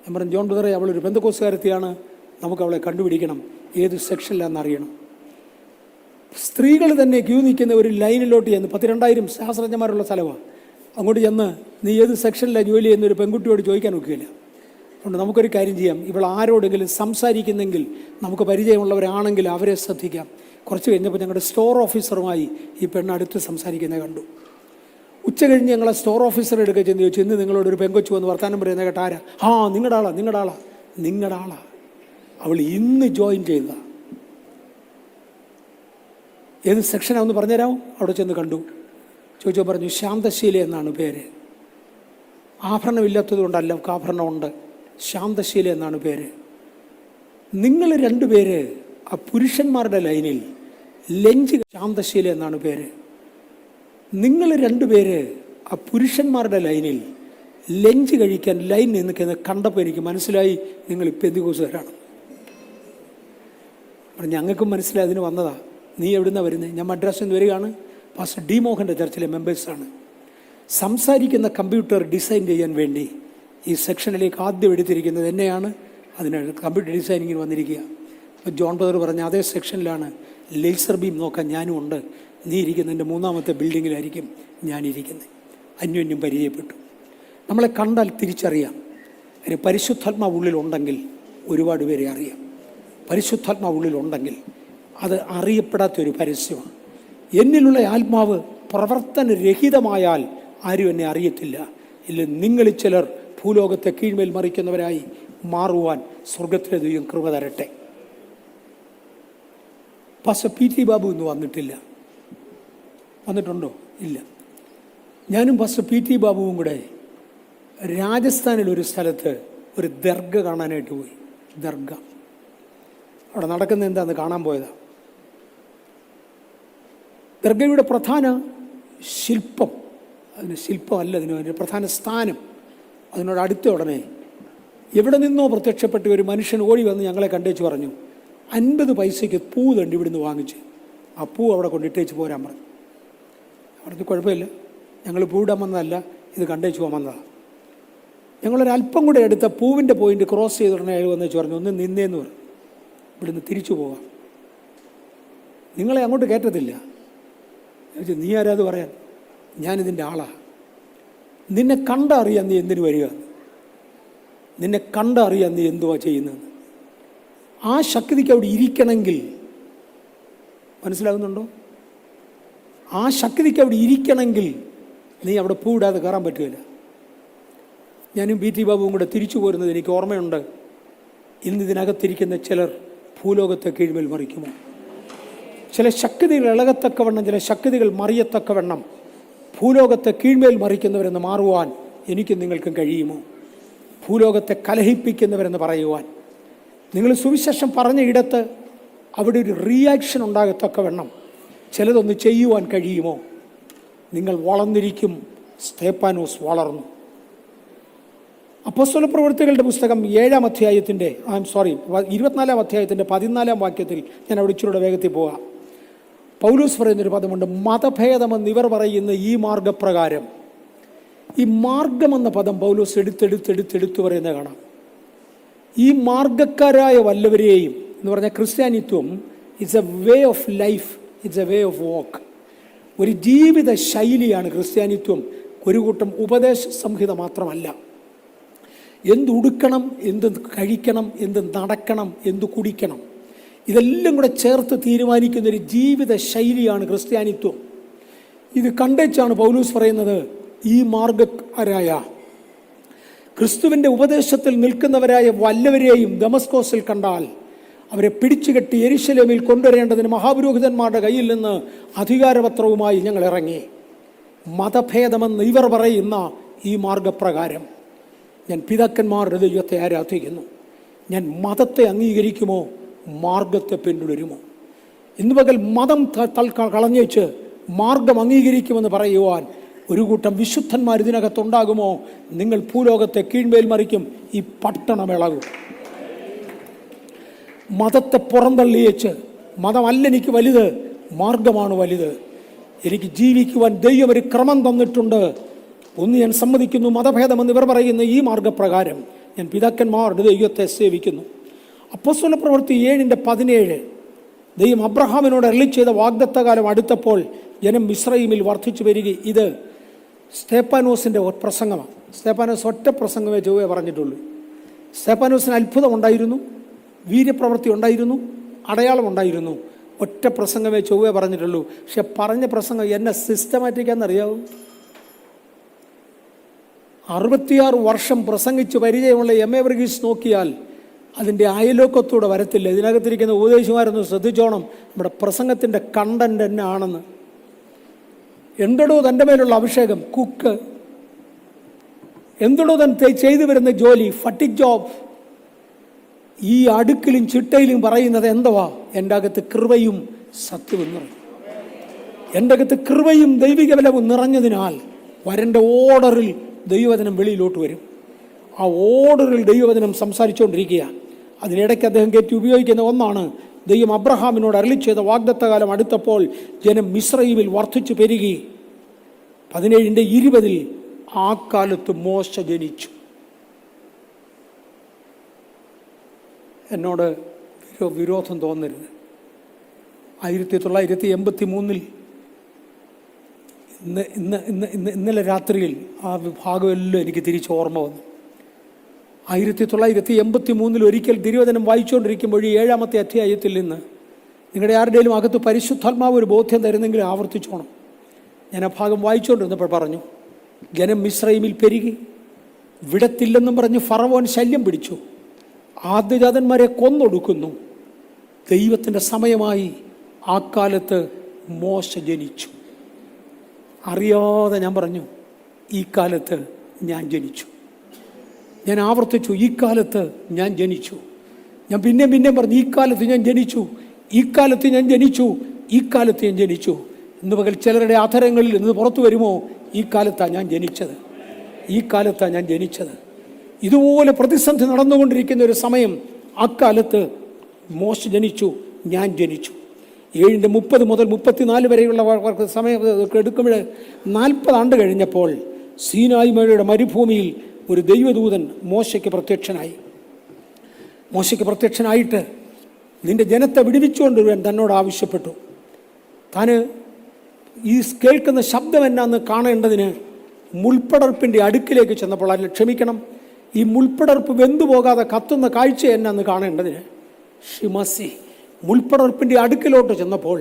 [SPEAKER 1] ഞാൻ പറഞ്ഞു, ജോൺ ബദറെ, അവളൊരു പെന്തക്കോസ്തുകാരത്തിയാണ്, നമുക്ക് അവളെ കണ്ടുപിടിക്കണം, ഏത് സെക്ഷനിലാണെന്ന് അറിയണം. സ്ത്രീകൾ തന്നെ ക്യൂ നിൽക്കുന്ന ഒരു ലൈനിലോട്ട് ചെന്ന്, 12,000 ശാസ്ത്രജ്ഞന്മാരുള്ള സ്ഥലമാണ്, അങ്ങോട്ട് ചെന്ന് നീ ഏത് സെക്ഷനിലാണ് ജോലി ചെയ്യുന്ന ഒരു പെൺകുട്ടിയോട് ചോദിക്കാൻ ഒക്കുകയില്ല. അതുകൊണ്ട് നമുക്കൊരു കാര്യം ചെയ്യാം, ഇവൾ ആരോടെങ്കിലും സംസാരിക്കുന്നെങ്കിൽ നമുക്ക് പരിചയമുള്ളവരാണെങ്കിൽ അവരെ ശ്രദ്ധിക്കാം. കുറച്ച് കഴിഞ്ഞപ്പോൾ ഞങ്ങളുടെ സ്റ്റോർ ഓഫീസറുമായി ഈ പെണ്ണടുത്ത് സംസാരിക്കുന്നത് കണ്ടു. ഉച്ച കഴിഞ്ഞ് ഞങ്ങളെ സ്റ്റോർ ഓഫീസർ എടുക്കുക ചെന്ന് ചോദിച്ചു, ഇന്ന് നിങ്ങളോടൊരു പെങ്കൊച്ചു വന്ന് വർത്താനം പറയുന്നത് കേട്ട ആരാ? ആ, നിങ്ങളുടെ ആളാ. അവൾ ഇന്ന് ജോയിൻ ചെയ്തതാ. ഏത് സെക്ഷനാണെന്ന് പറഞ്ഞുതരാമോ? അവിടെ ചെന്ന് കണ്ടു. ചോദിച്ചോ, പറഞ്ഞു ശാന്തശീല എന്നാണ് പേര്. ആഭരണമില്ലാത്തത് കൊണ്ടല്ല, ആഭരണമുണ്ട്. ശാന്തശീല എന്നാണ് പേര്. നിങ്ങൾ 2 പേര് ആ പുരുഷന്മാരുടെ ലൈനിൽ ലഞ്ച്, ശാന്തശീല എന്നാണ് പേര്. നിങ്ങൾ 2 പേര് ആ പുരുഷന്മാരുടെ ലൈനിൽ ലഞ്ച് കഴിക്കാൻ ലൈൻ നിൽക്കുന്നത് കണ്ടപ്പോൾ എനിക്ക് മനസ്സിലായി നിങ്ങൾ പെന്തിക്കോസുകാരാണ്. ഞങ്ങൾക്കും മനസ്സിലായി അതിന് വന്നതാ. നീ എവിടുന്നാണ് വരുന്നത്? ഞാൻ മദ്രാസിൽ നിന്ന് വരികയാണ്. പാസ്റ്റർ ഡി മോഹൻ്റെ ചർച്ചിലെ മെമ്പേഴ്സാണ്. സംസാരിക്കുന്ന കമ്പ്യൂട്ടർ ഡിസൈൻ ചെയ്യാൻ വേണ്ടി ഈ സെക്ഷനിലേക്ക് ആദ്യം എടുത്തിരിക്കുന്നത് എന്നെയാണ്. അതിനാണ് കമ്പ്യൂട്ടർ ഡിസൈനിങ്ങിന് വന്നിരിക്കുക. അപ്പോൾ ജോൺ ബ്രദർ പറഞ്ഞ അതേ സെക്ഷനിലാണ് ലേസർ ബീം നോക്കാൻ ഞാനും ഉണ്ട്. നീ ഇരിക്കുന്നതിൻ്റെ 3ാമത്തെ ബിൽഡിങ്ങിലായിരിക്കും ഞാനിരിക്കുന്നത്. അന്യോന്യം പരിചയപ്പെട്ടു. നമ്മളെ കണ്ടാൽ തിരിച്ചറിയാം. അതിന് പരിശുദ്ധാത്മാവ് ഉള്ളിലുണ്ടെങ്കിൽ ഒരുപാട് പേരെ അറിയാം. പരിശുദ്ധാത്മാവ് ഉള്ളിലുണ്ടെങ്കിൽ അത് അറിയപ്പെടാത്തൊരു പരസ്യമാണ്. എന്നിലുള്ള ആത്മാവ് പ്രവർത്തനരഹിതമായാൽ ആരും എന്നെ അറിയത്തില്ല. ഇല്ല, നിങ്ങളിൽ ചിലർ ഭൂലോകത്തെ കീഴ്മേൽ മറിക്കുന്നവരായി മാറുവാൻ സ്വർഗത്തിലെ ദൈവം കൃപ തരട്ടെ. പാസ്റ്റർ PT ബാബു ഇന്ന് വന്നിട്ടില്ല. വന്നിട്ടുണ്ടോ? ഇല്ല. ഞാനും പാസ്റ്റർ PT ബാബുവും കൂടെ രാജസ്ഥാനിലൊരു സ്ഥലത്ത് ഒരു ദർഗ കാണാനായിട്ട് പോയി. ദർഗ അവിടെ നടക്കുന്നത് എന്താണെന്ന് കാണാൻ പോയതാണ്. ദർഗയുടെ പ്രധാന ശില്പം, അതിന് ശില്പമല്ല, അതിന് പ്രധാന സ്ഥാനം, അതിനോട് അടുത്ത ഉടനെ എവിടെ നിന്നോ പ്രത്യക്ഷപ്പെട്ട ഒരു മനുഷ്യൻ ഓടി വന്ന് ഞങ്ങളെ കണ്ടേച്ച് പറഞ്ഞു, 50 പൈസയ്ക്ക് പൂ തണ്ടി ഇവിടുന്ന് വാങ്ങിച്ച് ആ പൂ അവിടെ കൊണ്ടിട്ടേച്ച് പോരാൻ പറഞ്ഞു. അവിടുത്തെ കുഴപ്പമില്ല, ഞങ്ങൾ പൂവിടാൻ വന്നതല്ല, ഇത് കണ്ടേച്ച് പോകാൻ വന്നതാണ്. ഞങ്ങളൊരല്പം കൂടെ എടുത്ത പൂവിൻ്റെ പോയിൻ്റ് ക്രോസ് ചെയ്ത ഉടനെ അയാൾ വന്നേച്ച് പറഞ്ഞു, ഒന്ന് നിന്നേന്ന് പറഞ്ഞു, ഇവിടുന്ന് തിരിച്ചു പോകാം, നിങ്ങളെ അങ്ങോട്ട് കയറ്റത്തില്ല. നീ ആരാത് പറയാൻ? ഞാനിതിൻ്റെ ആളാണ്. നിന്നെ കണ്ടറിയാൻ നീ എന്തിനു വരിക? നിന്നെ കണ്ടറിയാൻ നീ എന്തുവാ ചെയ്യുന്നത്? ആ ശക്തിക്ക് അവിടെ ഇരിക്കണമെങ്കിൽ, മനസ്സിലാകുന്നുണ്ടോ? ആ ശക്തിക്ക് അവിടെ ഇരിക്കണമെങ്കിൽ നീ അവിടെ പൂവിടാതെ കയറാൻ പറ്റുകയില്ല. ഞാനും PT ബാബുവും കൂടെ തിരിച്ചു പോരുന്നത് എനിക്ക് ഓർമ്മയുണ്ട്. ഇന്നിതിനകത്തിരിക്കുന്ന ചിലർ ഭൂലോകത്തെ കീഴ്മേൽ മറിക്കുമോ? ചില ശക്തികൾ ഇളകത്തക്കവണ്ണം, ചില ശക്തികൾ മറിയത്തക്കവണ്ണം ഭൂലോകത്തെ കീഴ്മേൽ മറിക്കുന്നവരെന്ന് മാറുവാൻ എനിക്കും നിങ്ങൾക്കും കഴിയുമോ? ഭൂലോകത്തെ കലഹിപ്പിക്കുന്നവരെന്ന് പറയുവാൻ, നിങ്ങൾ സുവിശേഷം പറഞ്ഞ ഇടത്ത് അവിടെ ഒരു റിയാക്ഷൻ ഉണ്ടാകത്തക്കവണ്ണം ചിലതൊന്ന് ചെയ്യുവാൻ കഴിയുമോ? നിങ്ങൾ വളർന്നിരിക്കും. സ്തേഫാനോസ് വളർന്നു. അപ്പോസ്തല പ്രവൃത്തികളുടെ പുസ്തകം 7-ാം അധ്യായത്തിൻ്റെ 24-ാം അധ്യായത്തിൻ്റെ 14-ാം വാക്യത്തിൽ ഞാൻ അവിടെ ഇച്ചിരൂടെ വേഗത്തിൽ പോകാം. പൗലോസ് പറയുന്നൊരു പദമുണ്ട്, മതഭേദമെന്ന് ഇവർ പറയുന്ന ഈ മാർഗപ്രകാരം. ഈ മാർഗമെന്ന പദം പൗലോസ് എടുത്തെടുത്ത് പറയുന്നത് കാണാം. ഈ മാർഗക്കാരായ വല്ലവരെയും എന്ന് പറഞ്ഞാൽ ക്രിസ്ത്യാനിത്വം it's a way of life, it's a way of walk. ഒരു ജീവിത ശൈലിയാണ് ക്രിസ്ത്യാനിത്വം. ഒരു കൂട്ടം ഉപദേശ സംഹിത മാത്രമല്ല. എന്തുടുക്കണം, എന്ത് കഴിക്കണം, എന്ത് നടക്കണം, എന്ത് കുടിക്കണം, ഇതെല്ലാം കൂടെ ചേർത്ത് തീരുമാനിക്കുന്നൊരു ജീവിത ശൈലിയാണ് ക്രിസ്ത്യാനിത്വം. ഇത് കണ്ടേച്ചാണ് പൗലോസ് പറയുന്നത്, ഈ മാർഗക്കാരായ ക്രിസ്തുവിൻ്റെ ഉപദേശത്തിൽ നിൽക്കുന്നവരായ വല്ലവരെയും ദമസ്കോസിൽ കണ്ടാൽ അവരെ പിടിച്ചുകെട്ടി യെരുശലേമിൽ കൊണ്ടുവരേണ്ടതിന് മഹാപുരോഹിതന്മാരുടെ കയ്യിൽ നിന്ന് അധികാരപത്രവുമായി ഞങ്ങൾ ഇറങ്ങി. മതഭേദമെന്ന് ഇവർ പറയുന്ന ഈ മാർഗപ്രകാരം ഞാൻ പിതാക്കന്മാരുടെ ദൈവത്തെ ആരാധിക്കുന്നു. ഞാൻ മതത്തെ അംഗീകരിക്കുമോ, മാർഗത്തെ പിന്തുടരുമോ? ഇന്ന് പകൽ മതം കളഞ്ഞേച്ച് മാർഗം അംഗീകരിക്കുമെന്ന് പറയുവാൻ ഒരു കൂട്ടം വിശുദ്ധന്മാർ ഇതിനകത്തുണ്ടാകുമോ? നിങ്ങൾ ഭൂലോകത്തെ കീഴ്മേൽ മറിക്കും. ഈ പട്ടണം ഇളകും. മതത്തെ പുറന്തള്ളിയേച്ച്, മതമല്ല എനിക്ക് വലുത്, മാർഗമാണ് വലുത്. എനിക്ക് ജീവിക്കുവാൻ ദൈവം ഒരു ക്രമം തന്നിട്ടുണ്ട്. ഒന്ന് ഞാൻ സമ്മതിക്കുന്നു, മതഭേദമെന്ന് ഇവർ പറയുന്ന ഈ മാർഗപ്രകാരം ഞാൻ പിതാക്കന്മാരുടെ ദൈവത്തെ സേവിക്കുന്നു. അപ്പോസ്തല പ്രവൃത്തി 7:17 ദൈവം അബ്രഹാമിനോട് അരുളി ചെയ്ത വാഗ്ദത്തകാലം അടുത്തപ്പോൾ ജനം മിസ്രയീമിൽ വർദ്ധിച്ചു വരികയും. ഇത് സ്തേഫാനോസിൻ്റെ പ്രസംഗമാണ്. സ്തേഫാനോസ് ഒറ്റ പ്രസംഗമേ ചൊവ്വേ പറഞ്ഞിട്ടുള്ളൂ. സ്തേഫാനോസിന് അത്ഭുതം ഉണ്ടായിരുന്നു, വീര്യപ്രവൃത്തി ഉണ്ടായിരുന്നു, അടയാളം ഉണ്ടായിരുന്നു. ഒറ്റ പ്രസംഗമേ ചൊവ്വേ പറഞ്ഞിട്ടുള്ളൂ. പക്ഷെ പറഞ്ഞ പ്രസംഗം എന്നെ സിസ്റ്റമാറ്റിക്കാന്നറിയാവും. 66 വർഷം പ്രസംഗിച്ച് പരിചയമുള്ള MA വർഗീസ് നോക്കിയാൽ അതിൻ്റെ അയലോക്കത്തൂടെ വരത്തില്ല. ഇതിനകത്തിരിക്കുന്ന ഉപദേശിമാരൊന്ന് ശ്രദ്ധിച്ചോണം, നമ്മുടെ പ്രസംഗത്തിൻ്റെ കണ്ടന്റ് തന്നെ ആണെന്ന്. എന്തടോ തൻ്റെ മേലുള്ള അഭിഷേകം, കുക്ക്, എന്തടോ തൻ ചെയ്തു വരുന്ന ജോലി, ഫട്ടിക് ജോബ്. ഈ അടുക്കിലും ചിട്ടയിലും പറയുന്നത് എന്തുവാ? എൻ്റെ അകത്ത് കൃപയും സത്യവും നിറഞ്ഞു, എൻ്റെ അകത്ത് കൃപയും ദൈവിക ബലവും നിറഞ്ഞതിനാൽ വരൻ്റെ ഓർഡറിൽ ദൈവവചനം വെളിയിലോട്ട് വരും. ആ ഓർഡറിൽ ദൈവവചനം സംസാരിച്ചുകൊണ്ടിരിക്കുക. അതിനിടയ്ക്ക് അദ്ദേഹം കയറ്റി ഉപയോഗിക്കുന്ന ഒന്നാണ്, ദൈവം അബ്രഹാമിനോട് അരുളി ചെയ്ത വാഗ്ദത്തകാലം അടുത്തപ്പോൾ ജനം മിസ്രയീമിൽ വർദ്ധിച്ചു പെരുകി. 17:20 ആ കാലത്ത് മോശ ജനിച്ചു. എന്നോട് വിരോധം തോന്നരുത്. 1983 ഇന്നലെ രാത്രിയിൽ ആ ഭാഗമെല്ലാം എനിക്ക് തിരിച്ച് ഓർമ്മ വന്നു. 1983 ഒരിക്കൽ തിരുവചനം വായിച്ചുകൊണ്ടിരിക്കുമ്പോൾ 7-ാമത്തെ അധ്യായത്തിൽ നിന്ന് നിങ്ങളുടെ ആരുടെയും അകത്ത് പരിശുദ്ധാത്മാവ് ഒരു ബോധ്യം തരുന്നെങ്കിൽ ആവർത്തിച്ചോണം. ഞാൻ ആ ഭാഗം വായിച്ചുകൊണ്ടിരുന്നപ്പോൾ പറഞ്ഞു, ജനം മിസ്രയീമിൽ പെരുകി, വിടത്തില്ലെന്നും പറഞ്ഞ് ഫറവോൻ ശല്യം പിടിച്ചു, ആദ്യജാതന്മാരെ കൊന്നൊടുക്കുന്നു. ദൈവത്തിൻ്റെ സമയമായി ആ കാലത്ത് മോശ ജനിച്ചു. അറിയാതെ ഞാൻ പറഞ്ഞു, ഈ കാലത്ത് ഞാൻ ജനിച്ചു. ഞാൻ ആവർത്തിച്ചു, ഈ കാലത്ത് ഞാൻ ജനിച്ചു. ഞാൻ പിന്നെയും പറഞ്ഞു, ഈ കാലത്ത് ഞാൻ ജനിച്ചു, ഈ കാലത്ത് ഞാൻ ജനിച്ചു, ഈ കാലത്ത് ഞാൻ ജനിച്ചു. ഇന്ന് പകൽ ചിലരുടെ അധരങ്ങളിൽ നിന്ന് പുറത്തു വരുമോ, ഈ കാലത്താണ് ഞാൻ ജനിച്ചത്, ഈ കാലത്താണ് ഞാൻ ജനിച്ചത്. ഇതുപോലെ പ്രതിസന്ധി നടന്നുകൊണ്ടിരിക്കുന്ന ഒരു സമയം അക്കാലത്ത് മോശ ജനിച്ചു, ഞാൻ ജനിച്ചു. 7:30 മുതൽ 34 വരെയുള്ള സമയം എടുക്കുമ്പോൾ 40 ആണ്ട് കഴിഞ്ഞപ്പോൾ സീനായി മലയുടെ മരുഭൂമിയിൽ ഒരു ദൈവദൂതൻ മോശയ്ക്ക് പ്രത്യക്ഷനായിട്ട് നിന്റെ ജനത്തെ വിടുവിച്ചുകൊണ്ട് വരാൻ തന്നോട് ആവശ്യപ്പെട്ടു. താന് ഈ കേൾക്കുന്ന ശബ്ദം എന്നാന്ന് കാണേണ്ടതിന് മുൾപ്പടർപ്പിൻ്റെ അടുക്കിലേക്ക് ചെന്നപ്പോൾ, അതിൽ ക്ഷമിക്കണം, ഈ മുൾപ്പടർപ്പ് വെന്തുപോകാതെ കത്തുന്ന കാഴ്ച എന്നാന്ന് കാണേണ്ടതിന് ഷിമസി മുൾപ്പടർപ്പിൻ്റെ അടുക്കിലോട്ട് ചെന്നപ്പോൾ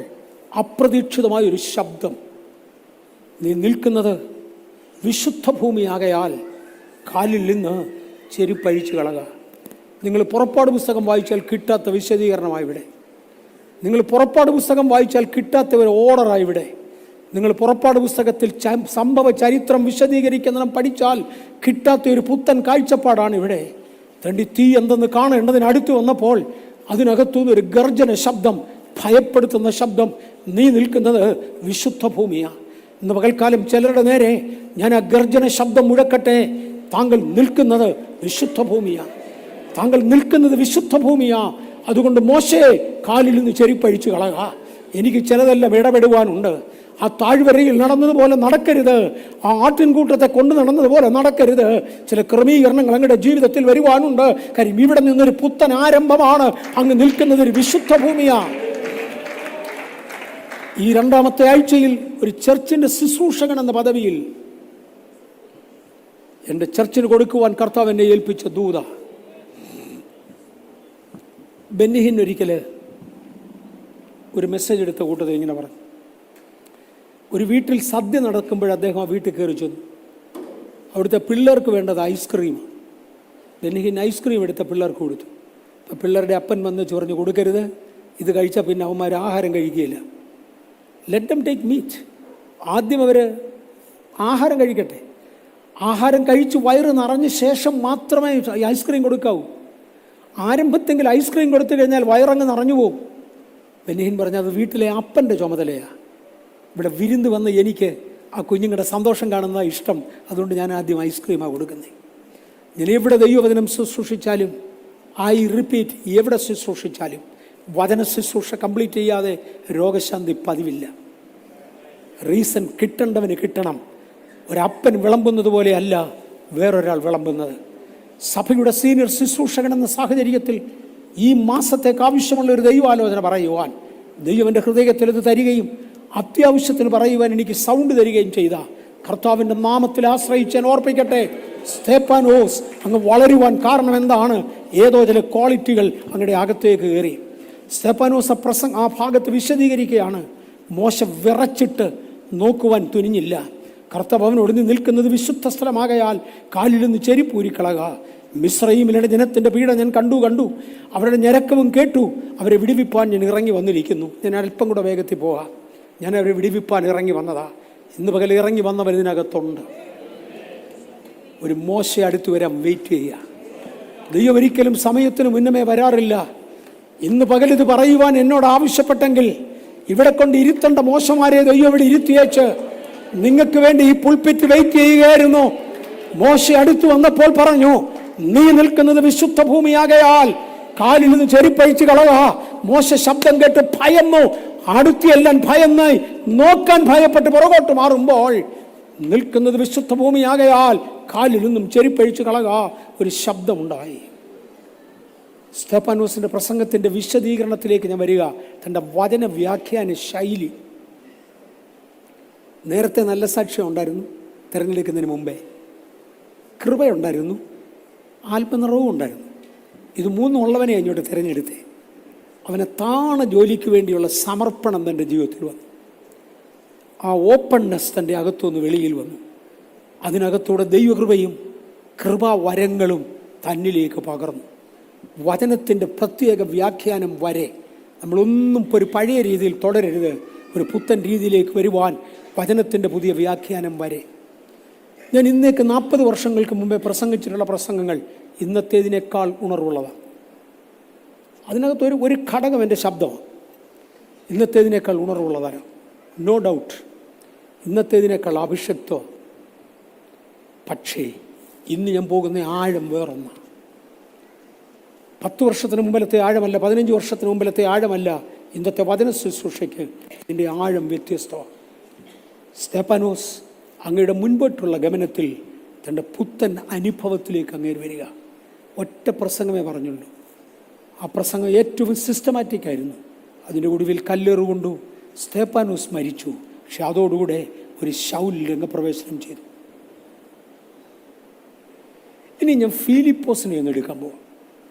[SPEAKER 1] അപ്രതീക്ഷിതമായൊരു ശബ്ദം, നീ നിൽക്കുന്നത് വിശുദ്ധ ഭൂമിയാകയാൽ കാലിൽ നിന്ന് ചെരുപ്പഴിച്ചു കളക. നിങ്ങൾ പുറപ്പാട് പുസ്തകം വായിച്ചാൽ കിട്ടാത്ത വിശദീകരണമായി ഇവിടെ. നിങ്ങൾ പുറപ്പാട് പുസ്തകം വായിച്ചാൽ കിട്ടാത്ത ഒരു ഓർഡറായി ഇവിടെ. നിങ്ങൾ പുറപ്പാട് പുസ്തകത്തിൽ സംഭവ ചരിത്രം വിശദീകരിക്കുന്നതും പഠിച്ചാൽ കിട്ടാത്ത ഒരു പുത്തൻ കാഴ്ചപ്പാടാണ് ഇവിടെ. തണ്ടി തീ എന്തെന്ന് കാണേണ്ടതിന് അടുത്ത് വന്നപ്പോൾ അതിനകത്തുനിന്ന് ഒരു ഗർജന ശബ്ദം, ഭയപ്പെടുത്തുന്ന ശബ്ദം, നീ നിൽക്കുന്നത് വിശുദ്ധ ഭൂമിയാണ്. ഇന്ന് പകൽക്കാലം ചിലരുടെ നേരെ ഞാൻ ആ ഗർജന ശബ്ദം മുഴക്കട്ടെ, താങ്കൾ നിൽക്കുന്നത് വിശുദ്ധ ഭൂമിയാണ്, താങ്കൾ നിൽക്കുന്നത് വിശുദ്ധ ഭൂമിയാണ്. അതുകൊണ്ട് മോശയെ കാലിൽ നിന്ന് ചെരുപ്പഴിച്ചു കളക. എനിക്ക് ചിലതെല്ലാം ഇടപെടുവാനുണ്ട്. ആ താഴ്വരയിൽ നടന്നതുപോലെ നടക്കരുത്, ആ ആട്ടിൻകൂട്ടത്തെ കൊണ്ട് നടന്നതുപോലെ നടക്കരുത്. ചില ക്രമീകരണങ്ങൾ അങ്ങയുടെ ജീവിതത്തിൽ വരുവാനുണ്ട്. കാര്യം ഇവിടെ നിന്നൊരു പുത്തൻ ആരംഭമാണ്. അങ്ങ് നിൽക്കുന്നത് ഒരു വിശുദ്ധ ഭൂമിയാണ്. ഈ 2-ാമത്തെ ആഴ്ചയിൽ ഒരു ചർച്ചിൻ്റെ ശുശ്രൂഷകൻ എന്ന പദവിയിൽ എൻ്റെ ചർച്ചിന് കൊടുക്കുവാൻ കർത്താവ് എന്നെ ഏൽപ്പിച്ച ദൂത ബെന്നിഹിൻ ഒരിക്കൽ ഒരു മെസ്സേജ് എടുത്ത കൂട്ടത്തിൽ ഇങ്ങനെ പറഞ്ഞു. ഒരു വീട്ടിൽ സദ്യ നടക്കുമ്പോൾ അദ്ദേഹം ആ വീട്ടിൽ കയറി ചെന്നു. അവിടുത്തെ പിള്ളേർക്ക് വേണ്ടത് ഐസ്ക്രീമാണ്. ബെന്നിഹിൻ ഐസ്ക്രീം എടുത്ത പിള്ളേർക്ക് കൊടുത്തു. അപ്പം പിള്ളേരുടെ അപ്പൻ വന്ന് ചൊറിഞ്ഞ് കൊടുക്കരുത്, ഇത് കഴിച്ചാൽ പിന്നെ അവന്മാർ ആഹാരം കഴിക്കുകയില്ല. Let them take meat. ആദ്യം അവർ ആഹാരം കഴിക്കട്ടെ. ആഹാരം കഴിച്ച് വയറ് നിറഞ്ഞ ശേഷം മാത്രമേ ഐസ്ക്രീം കൊടുക്കാവൂ. ആരംഭത്തെങ്കിൽ ഐസ്ക്രീം കൊടുത്തു കഴിഞ്ഞാൽ വയറങ്ങ് നിറഞ്ഞു പോകും. ബെന്നിഹിൻ പറഞ്ഞത് വീട്ടിലെ അപ്പൻ്റെ ചുമതലയാണ്. ഇവിടെ വിരുന്ന് വന്ന് എനിക്ക് ആ കുഞ്ഞുങ്ങളുടെ സന്തോഷം കാണുന്ന ഇഷ്ടം. അതുകൊണ്ട് ഞാൻ ആദ്യം ഐസ്ക്രീമാണ് കൊടുക്കുന്നത്. ഞാൻ എവിടെ ദൈവവചനം ശുശ്രൂഷിച്ചാലും, ഐ റിപ്പീറ്റ്, എവിടെ ശുശ്രൂഷിച്ചാലും വചന ശുശ്രൂഷ കംപ്ലീറ്റ് ചെയ്യാതെ രോഗശാന്തി പതിവില്ല. റീസൺ കിട്ടേണ്ടവന് കിട്ടണം. ഒരപ്പൻ വിളമ്പുന്നത് പോലെയല്ല വേറൊരാൾ വിളമ്പുന്നത്. സഭയുടെ സീനിയർ ശുശ്രൂഷകൻ എന്ന സാഹചര്യത്തിൽ ഈ മാസത്തേക്ക് ആവശ്യമുള്ള ഒരു ദൈവാലോചന പറയുവാൻ ദൈവം എൻ്റെ ഹൃദയത്തിൽ ഇത് തരികയും അത്യാവശ്യത്തിന് പറയുവാൻ എനിക്ക് സൗണ്ട് തരികയും ചെയ്ത കർത്താവിൻ്റെ നാമത്തിൽ ആശ്രയിച്ച് ഞാൻ ഓർപ്പിക്കട്ടെ, സ്തേഫാനോസ് അങ്ങ് വളരുവാൻ കാരണം എന്താണ്? ഏതോ ചില ക്വാളിറ്റികൾ അങ്ങയുടെ അകത്തേക്ക് കയറി. സ്തേഫാനോസ് ആ ഭാഗത്ത് വിശദീകരിക്കുകയാണ്. മോശ വിറച്ചിട്ട് നോക്കുവാൻ തുനിഞ്ഞില്ല. കർത്താവ് അവനോട് നിൽക്കുന്നത് വിശുദ്ധ സ്ഥലമാകയാൽ കാലിൽ നിന്ന് ചെരിപ്പൂരിക്കളക. മിസ്രയീമിലെ ജനത്തിൻ്റെ പീഡ ഞാൻ കണ്ടു, അവരുടെ ഞരക്കവും കേട്ടു. അവരെ വിടിവിപ്പാൻ ഞാൻ ഇറങ്ങി വന്നിരിക്കുന്നു. ഞാൻ അല്പം കൂടെ വേഗത്തിൽ പോകാം. ഞാൻ അവരെ വിടിവിപ്പാൻ ഇറങ്ങി വന്നതാ. ഇന്ന് പകൽ ഇറങ്ങി വന്നവർ ഇതിനകത്തുണ്ട്. ഒരു മോശ അടുത്ത് വരാൻ വെയിറ്റ് ചെയ്യുക. ദൈവം ഒരിക്കലും സമയത്തിന് മുന്നമേ വരാറില്ല. ഇന്ന് പകൽ ഇത് പറയുവാൻ എന്നോട് ആവശ്യപ്പെട്ടെങ്കിൽ ഇവിടെ കൊണ്ട് ഇരുത്തേണ്ട മോശമാരെ ദൈവം ഇവിടെ ഇരുത്തിയേച്ച് നിങ്ങൾക്ക് വേണ്ടി ഈ പുൽപ്പിറ്റ് വെയിറ്റ് ചെയ്യുകയായിരുന്നു. മോശ അടുത്തു വന്നപ്പോൾ പറഞ്ഞു, നീ നിൽക്കുന്നത് വിശുദ്ധ ഭൂമിയാകയാൽ കാലിൽ നിന്ന് ചെരുപ്പഴിച്ച് കളക. മോശ ശബ്ദം കേട്ട് ഭയന്നു. അടുത്തിയെല്ലാം ഭയന്നായി നോക്കാൻ ഭയപ്പെട്ട് പുറകോട്ട് മാറുമ്പോൾ, നിൽക്കുന്നത് വിശുദ്ധ ഭൂമിയാകയാൽ കാലിൽ നിന്നും ചെരുപ്പഴിച്ച് കളക ഒരു ശബ്ദമുണ്ടായി. സ്തെഫാനോസിന്റെ പ്രസംഗത്തിന്റെ വിശദീകരണത്തിലേക്ക് ഞാൻ വരിക. തൻ്റെ വചന വ്യാഖ്യാന ശൈലി. നേരത്തെ നല്ല സാക്ഷ്യം ഉണ്ടായിരുന്നു, തിരഞ്ഞെടുക്കുന്നതിന് മുമ്പേ കൃപയുണ്ടായിരുന്നു, ആത്മനിറവും ഉണ്ടായിരുന്നു. ഇത് മൂന്നും ഉള്ളവനെ ഇങ്ങോട്ട് തിരഞ്ഞെടുത്തേ. അവനെ താണ ജോലിക്ക് വേണ്ടിയുള്ള സമർപ്പണം തൻ്റെ ജീവിതത്തിൽ വന്നു. ആ ഓപ്പൺനെസ് തൻ്റെ അകത്തുനിന്ന് വെളിയിൽ വന്നു. അതിനകത്തൂടെ ദൈവകൃപയും കൃപാവരങ്ങളും തന്നിലേക്ക് പകർന്നു. വചനത്തിൻ്റെ പ്രത്യേക വ്യാഖ്യാനം വരെ നമ്മളൊന്നും ഇപ്പോൾ ഒരു പഴയ രീതിയിൽ തുടരരുത്. ഒരു പുത്തൻ രീതിയിലേക്ക് വരുവാൻ വചനത്തിൻ്റെ പുതിയ വ്യാഖ്യാനം വരെ. ഞാൻ ഇന്നേക്ക് 40 വർഷങ്ങൾക്ക് മുമ്പേ പ്രസംഗിച്ചിട്ടുള്ള പ്രസംഗങ്ങൾ ഇന്നത്തേതിനേക്കാൾ ഉണർവുള്ളതാണ്. അതിനകത്ത് ഒരു ഘടകം എൻ്റെ ശബ്ദമാണ്. ഇന്നത്തേതിനേക്കാൾ ഉണർവുള്ളതാണ്, നോ ഡൗട്ട്. ഇന്നത്തേതിനേക്കാൾ അഭിഷക്തോ. പക്ഷേ ഇന്ന് ഞാൻ പോകുന്ന ആഴം വേറൊന്നാണ്. 10 വർഷത്തിന് മുമ്പിലത്തെ ആഴമല്ല, 15 വർഷത്തിന് മുമ്പിലത്തെ ആഴമല്ല. ഇന്നത്തെ വചന ശുശ്രൂഷയ്ക്ക് ഇതിൻ്റെ ആഴം വ്യത്യസ്തമാണ്. സ്തെഫാനോസ് അങ്ങയുടെ മുൻപോട്ടുള്ള ഗമനത്തിൽ തൻ്റെ പുത്തൻ അനുഭവത്തിലേക്ക് അങ്ങേര് വരിക. ഒറ്റ പ്രസംഗമേ പറഞ്ഞുള്ളൂ. ആ പ്രസംഗം ഏറ്റവും സിസ്റ്റമാറ്റിക് ആയിരുന്നു. അതിൻ്റെ ഒടുവിൽ കല്ലേറുകൊണ്ടു സ്തെഫാനോസ് മരിച്ചു. പക്ഷെ അതോടുകൂടെ ഒരു ശൗൽ രംഗപ്രവേശനം ചെയ്തു. ഇനി ഞാൻ ഫിലിപ്പോസിനെ ഒന്ന് എടുക്കാൻ പോവാം.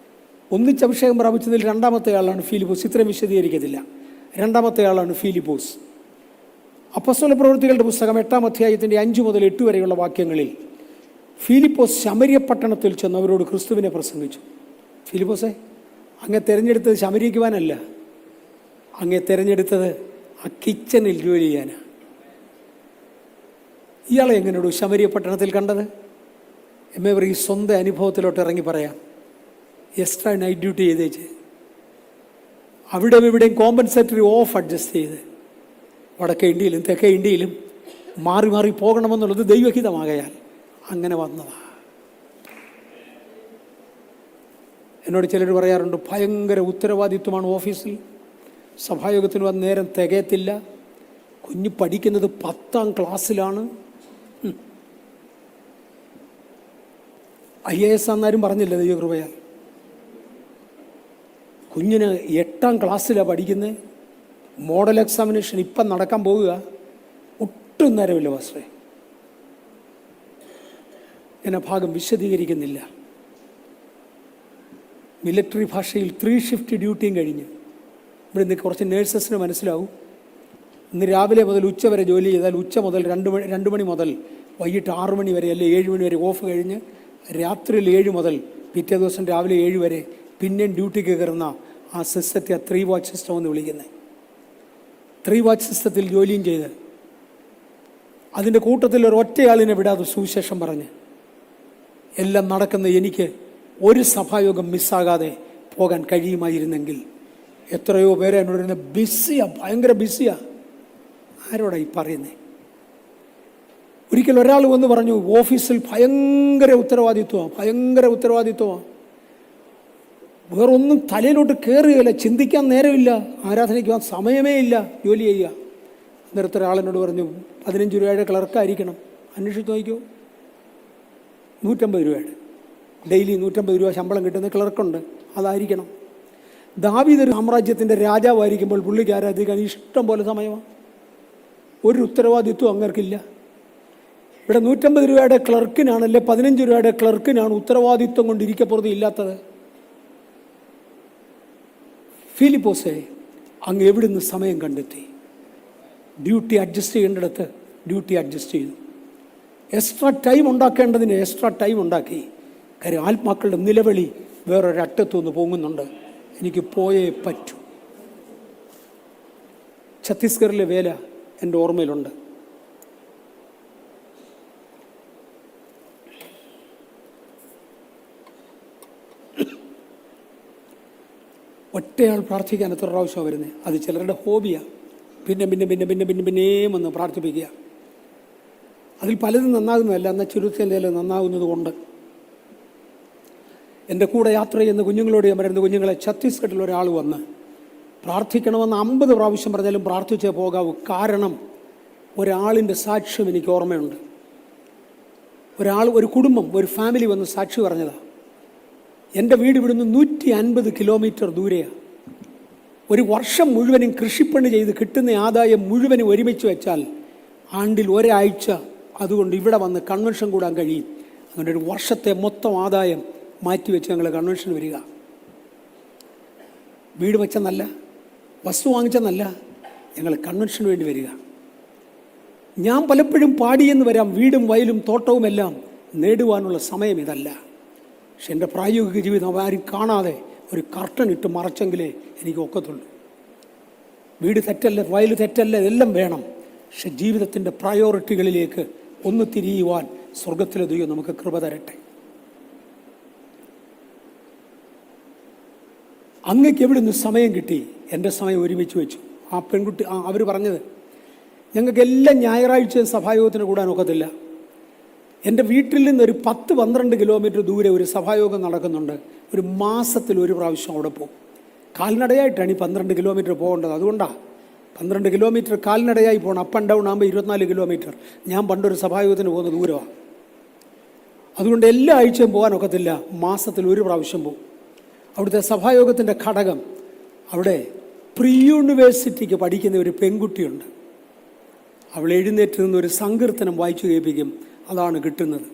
[SPEAKER 1] ഒന്നിച്ച് അഭിഷേകം പ്രാപിച്ചതിൽ രണ്ടാമത്തെ ആളാണ് ഫിലിപ്പോസ്. ഇത്രയും വിശദീകരിക്കത്തില്ല. രണ്ടാമത്തെ ആളാണ് ഫിലിപ്പോസ്. അപ്പോസ്തല പ്രവൃത്തികളുടെ പുസ്തകം 8-ാം അധ്യായത്തിൻ്റെ 5 മുതൽ 8 വരെയുള്ള വാക്യങ്ങളിൽ ഫിലിപ്പോസ് ശമര്യ പട്ടണത്തിൽ ചെന്ന് അവരോട് ക്രിസ്തുവിനെ പ്രസംഗിച്ചു. ഫിലിപ്പോസെ, അങ്ങേ തിരഞ്ഞെടുത്തത് ശമരിക്കുവാനല്ല, അങ്ങേ തിരഞ്ഞെടുത്തത് ആ കിച്ചണിൽ ജോലി ചെയ്യാനാണ്. ഇയാളെ എങ്ങനെയോട് ശമര്യ പട്ടണത്തിൽ കണ്ടത്? ഈ സ്വന്തം അനുഭവത്തിലോട്ട് ഇറങ്ങി പറയാം. എക്സ്ട്രാ നൈറ്റ് ഡ്യൂട്ടി ചെയ്തേച്ച് അവിടെ ഇവിടെയും കോമ്പൻസേറ്ററി ഓഫ് അഡ്ജസ്റ്റ് ചെയ്ത് വടക്കേ ഇന്ത്യയിലും തെക്കേ ഇന്ത്യയിലും മാറി മാറി പോകണമെന്നുള്ളത് ദൈവഹിതമാകയാൽ അങ്ങനെ വന്നതാണ്. എന്നോട് ചിലർ പറയാറുണ്ട്, ഭയങ്കര ഉത്തരവാദിത്വമാണ് ഓഫീസിൽ, സഭായോഗത്തിന് വന്ന് നേരം തികയത്തില്ല, കുഞ്ഞ് പഠിക്കുന്നത് 10ാം ക്ലാസ്സിലാണ്. IAS ആന്നാരും പറഞ്ഞില്ല ദൈവകൃപയാൽ. കുഞ്ഞിന് 8ാം ക്ലാസ്സിലാണ് പഠിക്കുന്നത്. മോഡൽ എക്സാമിനേഷൻ ഇപ്പം നടക്കാൻ പോകുക. ഒട്ടും നേരമില്ല പാസ്റ്ററെ. ഞാൻ ആ ഭാഗം വിശദീകരിക്കുന്നില്ല. മിലിറ്ററി ഭാഷയിൽ 3 ഷിഫ്റ്റ് ഡ്യൂട്ടിയും കഴിഞ്ഞ് ഇവിടെ നിന്ന് കുറച്ച് നേഴ്സസിന് മനസ്സിലാവും. ഇന്ന് രാവിലെ മുതൽ ഉച്ച വരെ ജോലി ചെയ്താൽ ഉച്ച മുതൽ 2 മണി മുതൽ വൈകിട്ട് 6 മണി വരെ അല്ലെങ്കിൽ 7 മണി വരെ ഓഫ് കഴിഞ്ഞ് രാത്രിയിൽ 7 മുതൽ പിറ്റേ ദിവസം രാവിലെ 7 വരെ പിന്നെയും ഡ്യൂട്ടിക്ക് കയറുന്ന ആ സിസ്റ്റത്തെ 3 വാച്ച് സിസ്റ്റം എന്ന് വിളിക്കുന്നത്. 3 വാച്ച് സിസ്റ്റത്തിൽ ജോലിയും ചെയ്ത് അതിൻ്റെ കൂട്ടത്തിൽ ഒരു ഒറ്റയാളിനെ വിടാതെ സുവിശേഷം പറഞ്ഞ് എല്ലാം നടക്കുന്ന എനിക്ക് ഒരു സഭായോഗം മിസ്സാകാതെ പോകാൻ കഴിയുമായിരുന്നെങ്കിൽ എത്രയോ പേരെ എന്നോട് ബിസിയാ, ഭയങ്കര ബിസിയാ. ആരോടാ ഈ പറയുന്നേ? ഒരിക്കൽ ഒരാൾ വന്ന് പറഞ്ഞു, ഓഫീസിൽ ഭയങ്കര ഉത്തരവാദിത്വമാണ്, വേറൊന്നും തലയിലോട്ട് കയറുകയില്ല, ചിന്തിക്കാൻ നേരമില്ല, ആരാധനയ്ക്ക് സമയമേ ഇല്ല, ജോലി ചെയ്യുക. അന്നേരത്തെ ഒരാളെന്നോട് പറഞ്ഞു, 15 രൂപയുടെ ക്ലർക്കായിരിക്കണം. അന്വേഷിച്ച് നോക്കിയോ, 150 രൂപയുടെ ഡെയിലി 150 രൂപ ശമ്പളം കിട്ടുന്ന ക്ലർക്കുണ്ട്, അതായിരിക്കണം. ദാവീദ് സാമ്രാജ്യത്തിൻ്റെ രാജാവായിരിക്കുമ്പോൾ പുള്ളിക്ക് ആരാധിക്കാൻ ഇഷ്ടം പോലെ സമയമാണ്. ഒരു ഉത്തരവാദിത്വം അങ്ങർക്കില്ല. ഇവിടെ 150 രൂപയുടെ ക്ലർക്കിനാണല്ലേ 15 രൂപയുടെ ക്ലർക്കിനാണ് ഉത്തരവാദിത്വം കൊണ്ട് ഇരിക്കപ്പുറത്ത് ഇല്ലാത്തത്. ഫിലിപ്പോസെ, അങ്ങ് എവിടുന്ന് സമയം കണ്ടെത്തി? ഡ്യൂട്ടി അഡ്ജസ്റ്റ് ചെയ്യേണ്ടിടത്ത് ഡ്യൂട്ടി അഡ്ജസ്റ്റ് ചെയ്തു. എക്സ്ട്രാ ടൈം ഉണ്ടാക്കേണ്ടതിന് എക്സ്ട്രാ ടൈം ഉണ്ടാക്കി. കാര്യം ആത്മാക്കളുടെ നിലവിളി വേറൊരറ്റത്തുനിന്ന് പൊങ്ങുന്നുണ്ട്, എനിക്ക് പോയേ പറ്റൂ. ഛത്തീസ്ഗഡിലെ വേല എൻ്റെ ഓർമ്മയിലുണ്ട്. ഒറ്റയാൾ പ്രാർത്ഥിക്കാൻ എത്ര പ്രാവശ്യമാണ് വരുന്നത്? അത് ചിലരുടെ ഹോബിയാണ്. പിന്നെയും വന്ന് പ്രാർത്ഥിപ്പിക്കുക. അതിൽ പലതും നന്നാകുന്നതല്ല, എന്നാൽ ചുരുക്കത്തിൽ നന്നാകുന്നത് കൊണ്ട്. എൻ്റെ കൂടെ യാത്ര ചെയ്യുന്ന കുഞ്ഞുങ്ങളോട് ഞാൻ പറയുന്നത്, കുഞ്ഞുങ്ങളെ, ഛത്തീസ്ഗഡിൽ ഒരാൾ വന്ന് പ്രാർത്ഥിക്കണമെന്ന് 50 പ്രാവശ്യം പറഞ്ഞാലും പ്രാർത്ഥിച്ചേ പോകാവൂ. കാരണം ഒരാളിൻ്റെ സാക്ഷ്യം എനിക്ക് ഓർമ്മയുണ്ട്. ഒരു കുടുംബം, ഒരു ഫാമിലി വന്ന് സാക്ഷി പറഞ്ഞതാണ്. എൻ്റെ വീട് ഇവിടുന്ന് 150 കിലോമീറ്റർ ദൂരെയാണ്. ഒരു വർഷം മുഴുവനും കൃഷിപ്പണി ചെയ്ത് കിട്ടുന്ന ആദായം മുഴുവനും ഒരുമിച്ച് വെച്ചാൽ ആണ്ടിൽ ഒരാഴ്ച അതുകൊണ്ട് ഇവിടെ വന്ന് കൺവെൻഷൻ കൂടാൻ കഴിയും. അങ്ങനെ ഒരു വർഷത്തെ മൊത്തം ആദായം മാറ്റിവെച്ച് ഞങ്ങൾ കൺവെൻഷൻ വരിക. വീട് വെച്ചെന്നല്ല, വസ്തു വാങ്ങിച്ചെന്നല്ല, ഞങ്ങൾ കൺവെൻഷന് വേണ്ടി വരിക. ഞാൻ പലപ്പോഴും പാടിയെന്ന് വരാം, വീടും വയലും തോട്ടവുമെല്ലാം നേടുവാനുള്ള സമയം ഇതല്ല. പക്ഷെ എൻ്റെ പ്രായോഗിക ജീവിതം ആരും കാണാതെ ഒരു കർട്ടൻ ഇട്ട് മറച്ചെങ്കിലേ എനിക്ക് ഒക്കത്തുള്ളൂ. വീട് തെറ്റല്ല, വയൽ തെറ്റല്ല, എല്ലാം വേണം. പക്ഷെ ജീവിതത്തിൻ്റെ പ്രയോറിറ്റികളിലേക്ക് ഒന്ന് തിരിയുവാൻ സ്വർഗത്തിലെ ദൈവം നമുക്ക് കൃപ തരട്ടെ. അങ്ങക്ക് എവിടെ നിന്ന് സമയം കിട്ടി? എൻ്റെ സമയം ഒരുമിച്ച് വെച്ചു. ആ പെൺകുട്ടി അവർ പറഞ്ഞത്, ഞങ്ങൾക്ക് എല്ലാ ഞായറാഴ്ചയും സഭായോഗത്തിന് കൂടാൻ ഒക്കത്തില്ല. എൻ്റെ വീട്ടിൽ നിന്ന് ഒരു 10-12 കിലോമീറ്റർ ദൂരെ ഒരു സഭായോഗം നടക്കുന്നുണ്ട്. ഒരു മാസത്തിൽ ഒരു പ്രാവശ്യം അവിടെ പോകും. കാൽനടയായിട്ടാണ് ഈ 12 കിലോമീറ്റർ പോകേണ്ടത്. അതുകൊണ്ടാണ് 12 കിലോമീറ്റർ കാൽനടയായി പോകണം. അപ്പ് ആൻഡ് ഡൗൺ ആകുമ്പോൾ 24 കിലോമീറ്റർ. ഞാൻ പണ്ടൊരു സഭായോഗത്തിന് പോകുന്ന ദൂരമാണ്. അതുകൊണ്ട് എല്ലാ ആഴ്ചയും പോകാനൊക്കത്തില്ല, മാസത്തിൽ ഒരു പ്രാവശ്യം പോകും. അവിടുത്തെ സഭായോഗത്തിൻ്റെ ഘടകം, അവിടെ പ്രീ യൂണിവേഴ്സിറ്റിക്ക് പഠിക്കുന്ന ഒരു പെൺകുട്ടിയുണ്ട്. അവൾ എഴുന്നേറ്റ് നിന്നൊരു സങ്കീർത്തനം വായിച്ചു കേൾപ്പിക്കും. അതാണ് കിട്ടുന്നത്.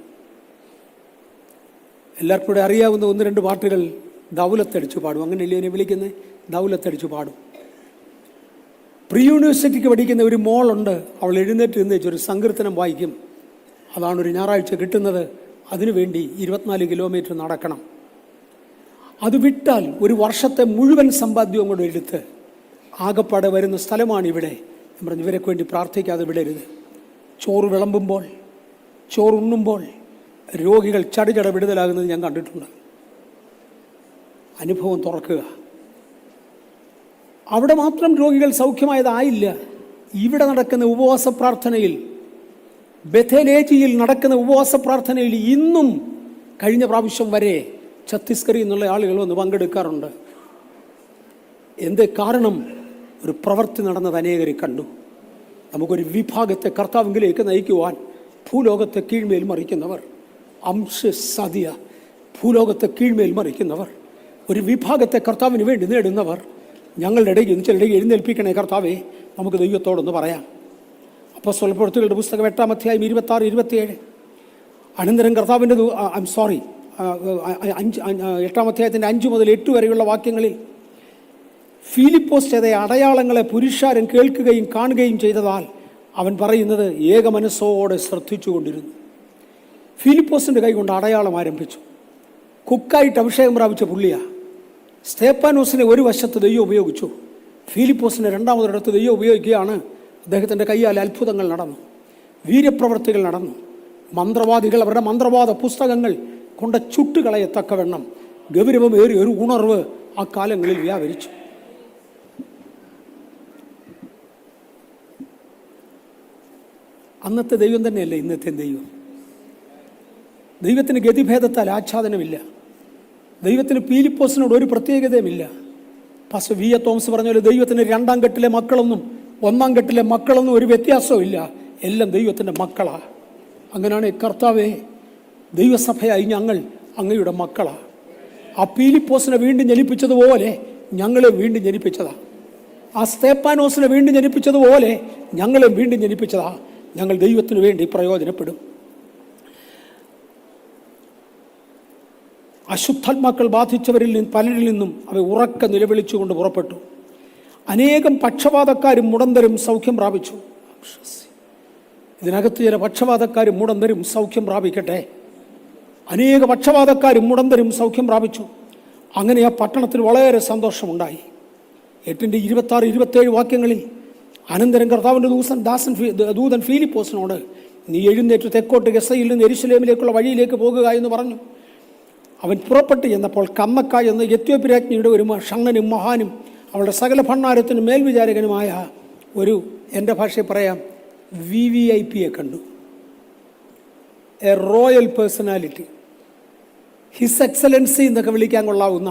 [SPEAKER 1] എല്ലാവർക്കും കൂടെ അറിയാവുന്ന 1-2 പാട്ടുകൾ ദൗലത്തടിച്ചു പാടും. അങ്ങനെയല്ലേ എന്നെ വിളിക്കുന്നത്? ദൗലത്തടിച്ചു പാടും. പ്രീ യൂണിവേഴ്സിറ്റിക്ക് പഠിക്കുന്ന ഒരു മോളുണ്ട്. അവൾ എഴുന്നേറ്റ് നിന്ന് ഒരു സങ്കീർത്തനം വായിക്കും. അതാണ് ഒരു ഞായറാഴ്ച കിട്ടുന്നത്. അതിനുവേണ്ടി 24 കിലോമീറ്റർ നടക്കണം. അത് വിട്ടാൽ ഒരു വർഷത്തെ മുഴുവൻ സമ്പാദ്യവും കൂടെ എടുത്ത് ആകപ്പാടെ വരുന്ന സ്ഥലമാണ് ഇവിടെ. ഞാൻ പറഞ്ഞു, ഇവരൊക്കെ വേണ്ടി പ്രാർത്ഥിക്കാതെ വിടരുത്. ചോറ് വിളമ്പുമ്പോൾ, ചോറുണ്ണുമ്പോൾ രോഗികൾ ചടിചട വിടുതലാകുന്നത് ഞാൻ കണ്ടിട്ടുണ്ട്. അനുഭവം തുറക്കുക. അവിടെ മാത്രം രോഗികൾ സൗഖ്യമായതായില്ല. ഇവിടെ നടക്കുന്ന ഉപവാസ പ്രാർത്ഥനയിൽ, ബഥേലേജിയിൽ നടക്കുന്ന ഉപവാസ പ്രാർത്ഥനയിൽ ഇന്നും കഴിഞ്ഞ പ്രാവശ്യം വരെ ഛത്തീസ്ഗഡിൽ നിന്നുള്ള ആളുകൾ വന്ന് പങ്കെടുക്കാറുണ്ട്. എന്ത് കാരണം? ഒരു പ്രവൃത്തി നടന്നത് അനേകരെ കണ്ടു. നമുക്കൊരു വിഭാഗത്തെ കർത്താവിലേക്ക് നയിക്കുവാൻ ഭൂലോകത്തെ കീഴ്മേൽ മറിക്കുന്നവർ, അംശസാധ്യ ഭൂലോകത്തെ കീഴ്മേൽ മറിക്കുന്നവർ, ഒരു വിഭാഗത്തെ കർത്താവിന് വേണ്ടി നേടുന്നവർ ഞങ്ങളുടെ ഇടയിൽ ചിലരുടെ എഴുന്നേൽപ്പിക്കണേ കർത്താവേ, നമുക്ക് ദൈവത്തോടൊന്ന് പറയാം. അപ്പോസ്തലപ്രവൃത്തികളുടെ പുസ്തകം 8-ാം അധ്യായം 26-27. അനന്തരം കർത്താവിൻ്റെ 8-ാം അധ്യായത്തിൻ്റെ 5 മുതൽ 8 വരെയുള്ള വാക്യങ്ങളിൽ ഫിലിപ്പോസ് ചെയ്ത അടയാളങ്ങളെ പുരുഷാരം കേൾക്കുകയും കാണുകയും ചെയ്തതാൽ അവൻ പറയുന്നത് ഏക മനസ്സോടെ ശ്രദ്ധിച്ചുകൊണ്ടിരുന്നു. ഫിലിപ്പോസിൻ്റെ കൈ കൊണ്ട് അടയാളം ആരംഭിച്ചു. കുക്കായിട്ട് അഭിഷേകം പ്രാപിച്ച പുള്ളിയാ. സ്തേപ്പാനോസിനെ ഒരു വശത്ത് ദൈവം ഉപയോഗിച്ചു. ഫിലിപ്പോസിനെ രണ്ടാമതൊരിടത്ത് ദൈവം ഉപയോഗിക്കുകയാണ്. അദ്ദേഹത്തിൻ്റെ കൈയാൽ അത്ഭുതങ്ങൾ നടന്നു, വീര്യപ്രവർത്തികൾ നടന്നു. മന്ത്രവാദികൾ അവരുടെ മന്ത്രവാദ പുസ്തകങ്ങൾ കൊണ്ട് ചുട്ടുകളയത്തക്കവണ്ണം ഗൗരവമേറിയ ഒരു ഉണർവ് ആ കാലങ്ങളിൽ വ്യാപരിച്ചു. അന്നത്തെ ദൈവം തന്നെയല്ലേ ഇന്നത്തെ ദൈവം. ദൈവത്തിന് ഗതിഭേദത്താൽ ആച്ഛാദനമില്ല. ദൈവത്തിന് ഫിലിപ്പോസിനോട് ഒരു പ്രത്യേകതയുമില്ല. പാസ്റ്റർ വി എ തോമസ് പറഞ്ഞ പോലെ ദൈവത്തിന് 2-ാം കെട്ടിലെ മക്കളൊന്നും 1-ാം കെട്ടിലെ മക്കളൊന്നും ഒരു വ്യത്യാസവും ഇല്ല. എല്ലാം ദൈവത്തിൻ്റെ മക്കളാണ്. അങ്ങനെയാണ് കർത്താവേ, ദൈവസഭയായി ഞങ്ങൾ അങ്ങയുടെ മക്കളാണ്. ആ ഫിലിപ്പോസിനെ വീണ്ടും ജനിപ്പിച്ചതുപോലെ ഞങ്ങളെ വീണ്ടും ജനിപ്പിച്ചതാണ്. ആ സ്തേപ്പാനോസിനെ വീണ്ടും ജനിപ്പിച്ചതുപോലെ ഞങ്ങളെ വീണ്ടും ജനിപ്പിച്ചതാണ്. ഞങ്ങൾ ദൈവത്തിന് വേണ്ടി പ്രയോജനപ്പെടും. അശുദ്ധാത്മാക്കൾ ബാധിച്ചവരിൽ നിന്ന് പലരിൽ നിന്നും അവ ഉറക്കെ നിലവിളിച്ചുകൊണ്ട് പുറപ്പെട്ടു. അനേകം പക്ഷപാതക്കാരും മുടന്തരും സൗഖ്യം പ്രാപിച്ചു. ഇതിനകത്ത് ചില പക്ഷപാതക്കാരും മുടന്തരും സൗഖ്യം പ്രാപിക്കട്ടെ. അനേക പക്ഷപാതക്കാരും മുടന്തരും സൗഖ്യം പ്രാപിച്ചു. അങ്ങനെ ആ പട്ടണത്തിൽ വളരെ സന്തോഷമുണ്ടായി. 8-ന്റെ 26-27 വാക്യങ്ങളിൽ അനന്തരം കർത്താവിൻ്റെ ദൂതൻ ഫിലിപ്പോസിനോട്, നീ എഴുന്നേറ്റ് തെക്കോട്ട് ഗസയിൽ നിന്ന് യെരുശലേമിലേക്കുള്ള വഴിയിലേക്ക് പോകുക എന്ന് പറഞ്ഞു. അവൻ പുറപ്പെട്ട് ചെന്നപ്പോൾ കമ്മക്ക എന്ന എത്യോപ്യ രാജ്ഞിയുടെ ഒരു ഷണ്ണനും മഹാനും അവളുടെ സകല ഭണ്ഡാരത്തിനും മേൽവിചാരകനുമായ ഒരു, എൻ്റെ ഭാഷയിൽ പറയാം, VVIP കണ്ടു. A royal personality, his excellency എന്നൊക്കെ വിളിക്കാൻ കൊള്ളാവുന്ന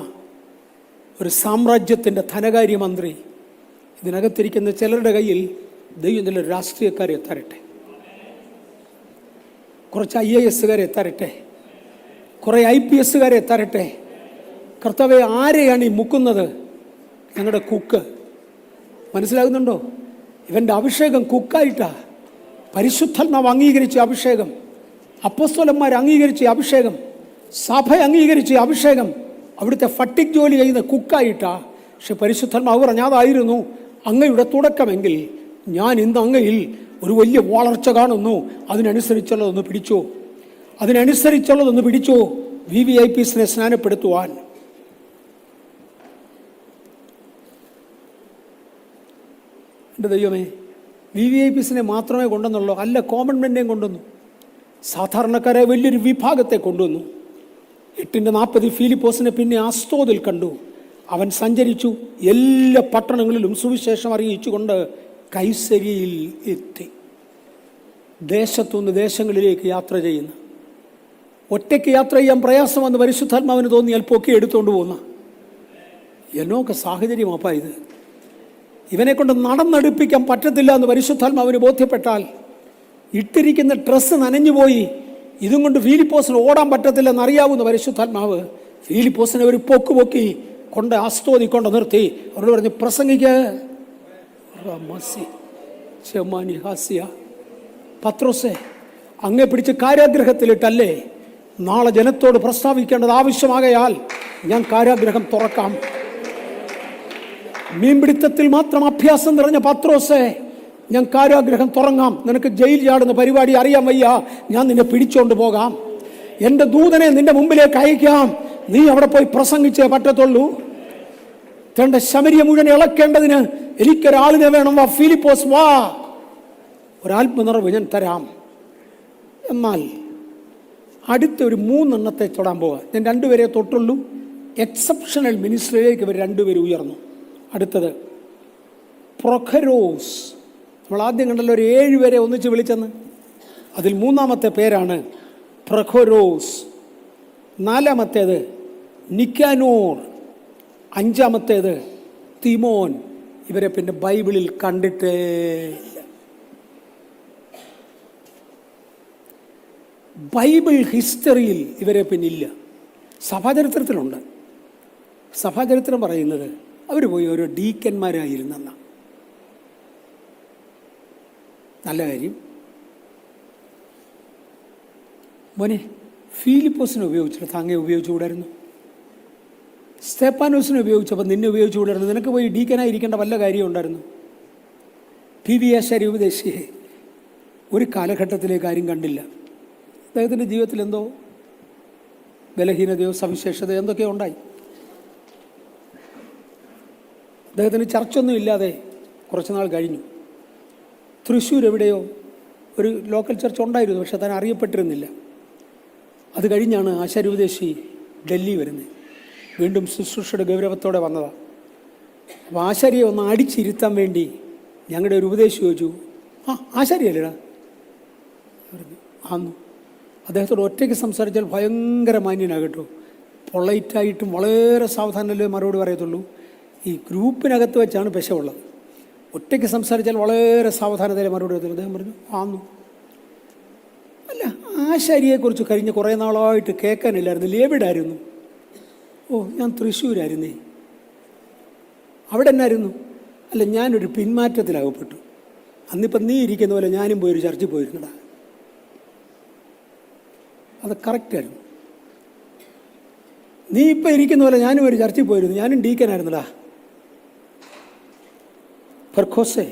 [SPEAKER 1] ഒരു സാമ്രാജ്യത്തിൻ്റെ ധനകാര്യമന്ത്രി ഇതിനകത്തിരിക്കുന്ന ചിലരുടെ കയ്യിൽ ദൈവം ചില രാഷ്ട്രീയക്കാരെ തരട്ടെ, കുറച്ച് IAS തരട്ടെ, കുറേ IPS തരട്ടെ. കർത്താവേ, ആരെയാണ് ഈ മുക്കുന്നത്? ഞങ്ങളുടെ കുക്ക്. മനസ്സിലാകുന്നുണ്ടോ? ഇവൻ്റെ അഭിഷേകം കുക്കായിട്ടാ. പരിശുദ്ധാത്മാവ് അംഗീകരിച്ച അഭിഷേകം, അപ്പോസ്തലന്മാർ അംഗീകരിച്ച അഭിഷേകം, സഭ അംഗീകരിച്ച അഭിഷേകം അവിടുത്തെ ഫട്ടിക് ജോലി ചെയ്യുന്ന കുക്കായിട്ടാ. പക്ഷെ പരിശുദ്ധാത്മാവ് പറഞ്ഞ അതായിരുന്നു അങ്ങയുടെ തുടക്കമെങ്കിൽ ഞാൻ ഇന്ന് അങ്ങയിൽ ഒരു വലിയ വളർച്ച കാണുന്നു. അതിനനുസരിച്ചുള്ളതൊന്ന് പിടിച്ചോ, അതിനനുസരിച്ചുള്ളതൊന്ന് പിടിച്ചോ. VVIPs സ്നാനപ്പെടുത്തുവാൻ എൻ്റെ ദൈവമേ, VVIPs മാത്രമേ കൊണ്ടുവന്നുള്ളൂ? അല്ല, കോമൺ മെന്നെയും കൊണ്ടുവന്നു. സാധാരണക്കാരെ വലിയൊരു വിഭാഗത്തെ കൊണ്ടുവന്നു. 8:40 ഫിലിപ്പോസിനെ പിന്നെ അസ്തോദിൽ കണ്ടു. അവൻ സഞ്ചരിച്ചു, എല്ലാ പട്ടണങ്ങളിലും സുവിശേഷം അറിയിച്ചുകൊണ്ട് കൈസരിയിൽ എത്തി. ദേശത്തുനിന്ന് ദേശങ്ങളിലേക്ക് യാത്ര ചെയ്യുന്ന, ഒറ്റയ്ക്ക് യാത്ര ചെയ്യാൻ പ്രയാസമെന്ന് പരിശുദ്ധാത്മാവിന് തോന്നിയാൽ പൊക്കി എടുത്തുകൊണ്ട് പോകുന്ന എന്നൊക്കെ സാഹചര്യമാപ്പാ ഇത്. ഇവനെ കൊണ്ട് നടന്നെടുപ്പിക്കാൻ പറ്റത്തില്ല എന്ന് പരിശുദ്ധാത്മാവിന് ബോധ്യപ്പെട്ടാൽ, ഇട്ടിരിക്കുന്ന ഡ്രസ്സ് നനഞ്ഞുപോയി, ഇതും കൊണ്ട് ഫിലിപ്പോസിന് ഓടാൻ പറ്റത്തില്ലെന്ന് അറിയാവുന്ന പരിശുദ്ധാത്മാവ് ഫിലിപ്പോസിനെ ഒരു പൊക്കി കൊണ്ട് അസ്തോദി കൊണ്ട് നിർത്തി അവരോട് പറഞ്ഞ്, പ്രസംഗിക്ക്. പത്രോസേ, അങ്ങേ പിടിച്ച് കാരാഗ്രഹത്തിലിട്ടല്ലേ? നാളെ ജനത്തോട് പ്രസ്താവിക്കേണ്ടത് ആവശ്യമാകയാൽ ഞാൻ കാരാഗ്രഹം തുറക്കാം. മീൻപിടുത്തത്തിൽ മാത്രം അഭ്യാസം നിറഞ്ഞ പത്രോസേ, ഞാൻ കാരാഗ്രഹം തുറങ്ങാം. നിനക്ക് ജയിൽ ചാടുന്ന പരിപാടി അറിയാൻ വയ്യ, ഞാൻ നിന്നെ പിടിച്ചോണ്ട് പോകാം. എൻ്റെ ദൂതനെ നിന്റെ മുമ്പിലേക്ക് അയക്കാം, നീ അവിടെ പോയി പ്രസംഗിച്ചേ പറ്റത്തുള്ളൂ. തന്റെ ശമരിയ മുഴുവൻ ഇളക്കേണ്ടതിന് എനിക്കൊരാളിനെ വേണം. വാ ഫിലിപ്പോസ്, വാ, ഒരാത്മനിറവ് ഞാൻ തരാം. എന്നാൽ അടുത്ത ഒരു 3 എണ്ണത്തെ തൊടാൻ പോവുക. ഞാൻ 2 പേരെ തൊട്ടുള്ളൂ. എക്സെപ്ഷണൽ മിനിസ്ട്രിയിലേക്ക് ഇവർ 2 പേര് ഉയർന്നു. അടുത്തത് പ്രൊഖരോസ്. നമ്മൾ ആദ്യം കണ്ടല്ലോ ഒരു 7 പേരെ ഒന്നിച്ച് വിളിച്ചെന്ന്. അതിൽ 3-ാമത്തെ പേരാണ് പ്രൊഖരോസ്. 4-ാമത്തേത് നിക്കാനോർ. 5-ാമത്തേത് തിമോൻ. ഇവരെ പിന്നെ ബൈബിളിൽ കണ്ടിട്ടേ ഇല്ല. ബൈബിൾ ഹിസ്റ്ററിയിൽ ഇവരെ പിന്നില്ല. സഭാചരിത്രത്തിലുണ്ട്. സഭാചരിത്രം പറയുന്നത് അവർ പോയി ഓരോ ഡീക്കന്മാരായിരുന്നെന്ന. നല്ല കാര്യം. മോനെ, ഫിലിപ്പോസിനെ ഉപയോഗിച്ചിട്ട് താങ്ങെ ഉപയോഗിച്ചുകൂടായിരുന്നു? സ്തേപ്പാനോസിനെ ഉപയോഗിച്ചപ്പോൾ നിന്നെ ഉപയോഗിച്ചുകൂടായിരുന്നു? നിനക്ക് പോയി ഡീക്കനായിരിക്കേണ്ട വല്ല കാര്യം ഉണ്ടായിരുന്നു? PV ആശാരി ഉപദേശിയെ ഒരു കാലഘട്ടത്തിലേക്ക് ആരും കണ്ടില്ല. അദ്ദേഹത്തിൻ്റെ ജീവിതത്തിൽ എന്തോ ബലഹീനതയോ സവിശേഷതയോ എന്തൊക്കെയോ ഉണ്ടായി. അദ്ദേഹത്തിന് ചർച്ചൊന്നും ഇല്ലാതെ കുറച്ച് നാൾ കഴിഞ്ഞു. തൃശ്ശൂർ എവിടെയോ ഒരു ലോക്കൽ ചർച്ച ഉണ്ടായിരുന്നു, പക്ഷെ താൻ അറിയപ്പെട്ടിരുന്നില്ല. അത് കഴിഞ്ഞാണ് ആശാരി ഉപദേശി ഡൽഹി വരുന്നത്. വീണ്ടും ശുശ്രൂഷയുടെ ഗൗരവത്തോടെ വന്നതാണ്. അപ്പോൾ ആശാരിയെ ഒന്ന് അടിച്ചിരുത്താൻ വേണ്ടി ഞങ്ങളുടെ ഒരു ഉപദേശി ചോദിച്ചു, ആശാരിയല്ലേടാ? ആന്നു. അദ്ദേഹത്തോട് ഒറ്റയ്ക്ക് സംസാരിച്ചാൽ ഭയങ്കര മാന്യനാകട്ടോ, പൊളൈറ്റായിട്ടും വളരെ സാവധാനമല്ലേ മറുപടി പറയത്തുള്ളൂ. ഈ ഗ്രൂപ്പിനകത്ത് വെച്ചാണ് പെശവുള്ളത്. ഒറ്റയ്ക്ക് സംസാരിച്ചാൽ വളരെ സാവധാനതയിലെ മറുപടി പറയത്തുള്ളൂ. അദ്ദേഹം പറഞ്ഞു, ആന്നു. അല്ല, ആശാരിയെക്കുറിച്ച് കഴിഞ്ഞ കുറേ നാളായിട്ട് കേൾക്കാനില്ലായിരുന്നില്ല, എവിടായിരുന്നു? ഓ, ഞാൻ തൃശ്ശൂരായിരുന്നേ. അവിടെ എന്നായിരുന്നു? അല്ല, ഞാനൊരു പിന്മാറ്റത്തിലകപ്പെട്ടു. അന്നിപ്പം നീ ഇരിക്കുന്ന പോലെ ഞാനും പോയൊരു ചർച്ചിൽ പോയിരുന്നടാ. അത് കറക്റ്റായിരുന്നു. നീ ഇപ്പം ഇരിക്കുന്ന പോലെ ഞാനും ഒരു ചർച്ചിൽ പോയിരുന്നു, ഞാനും ഡീക്കനായിരുന്നടാ. ഫർഖോസേ,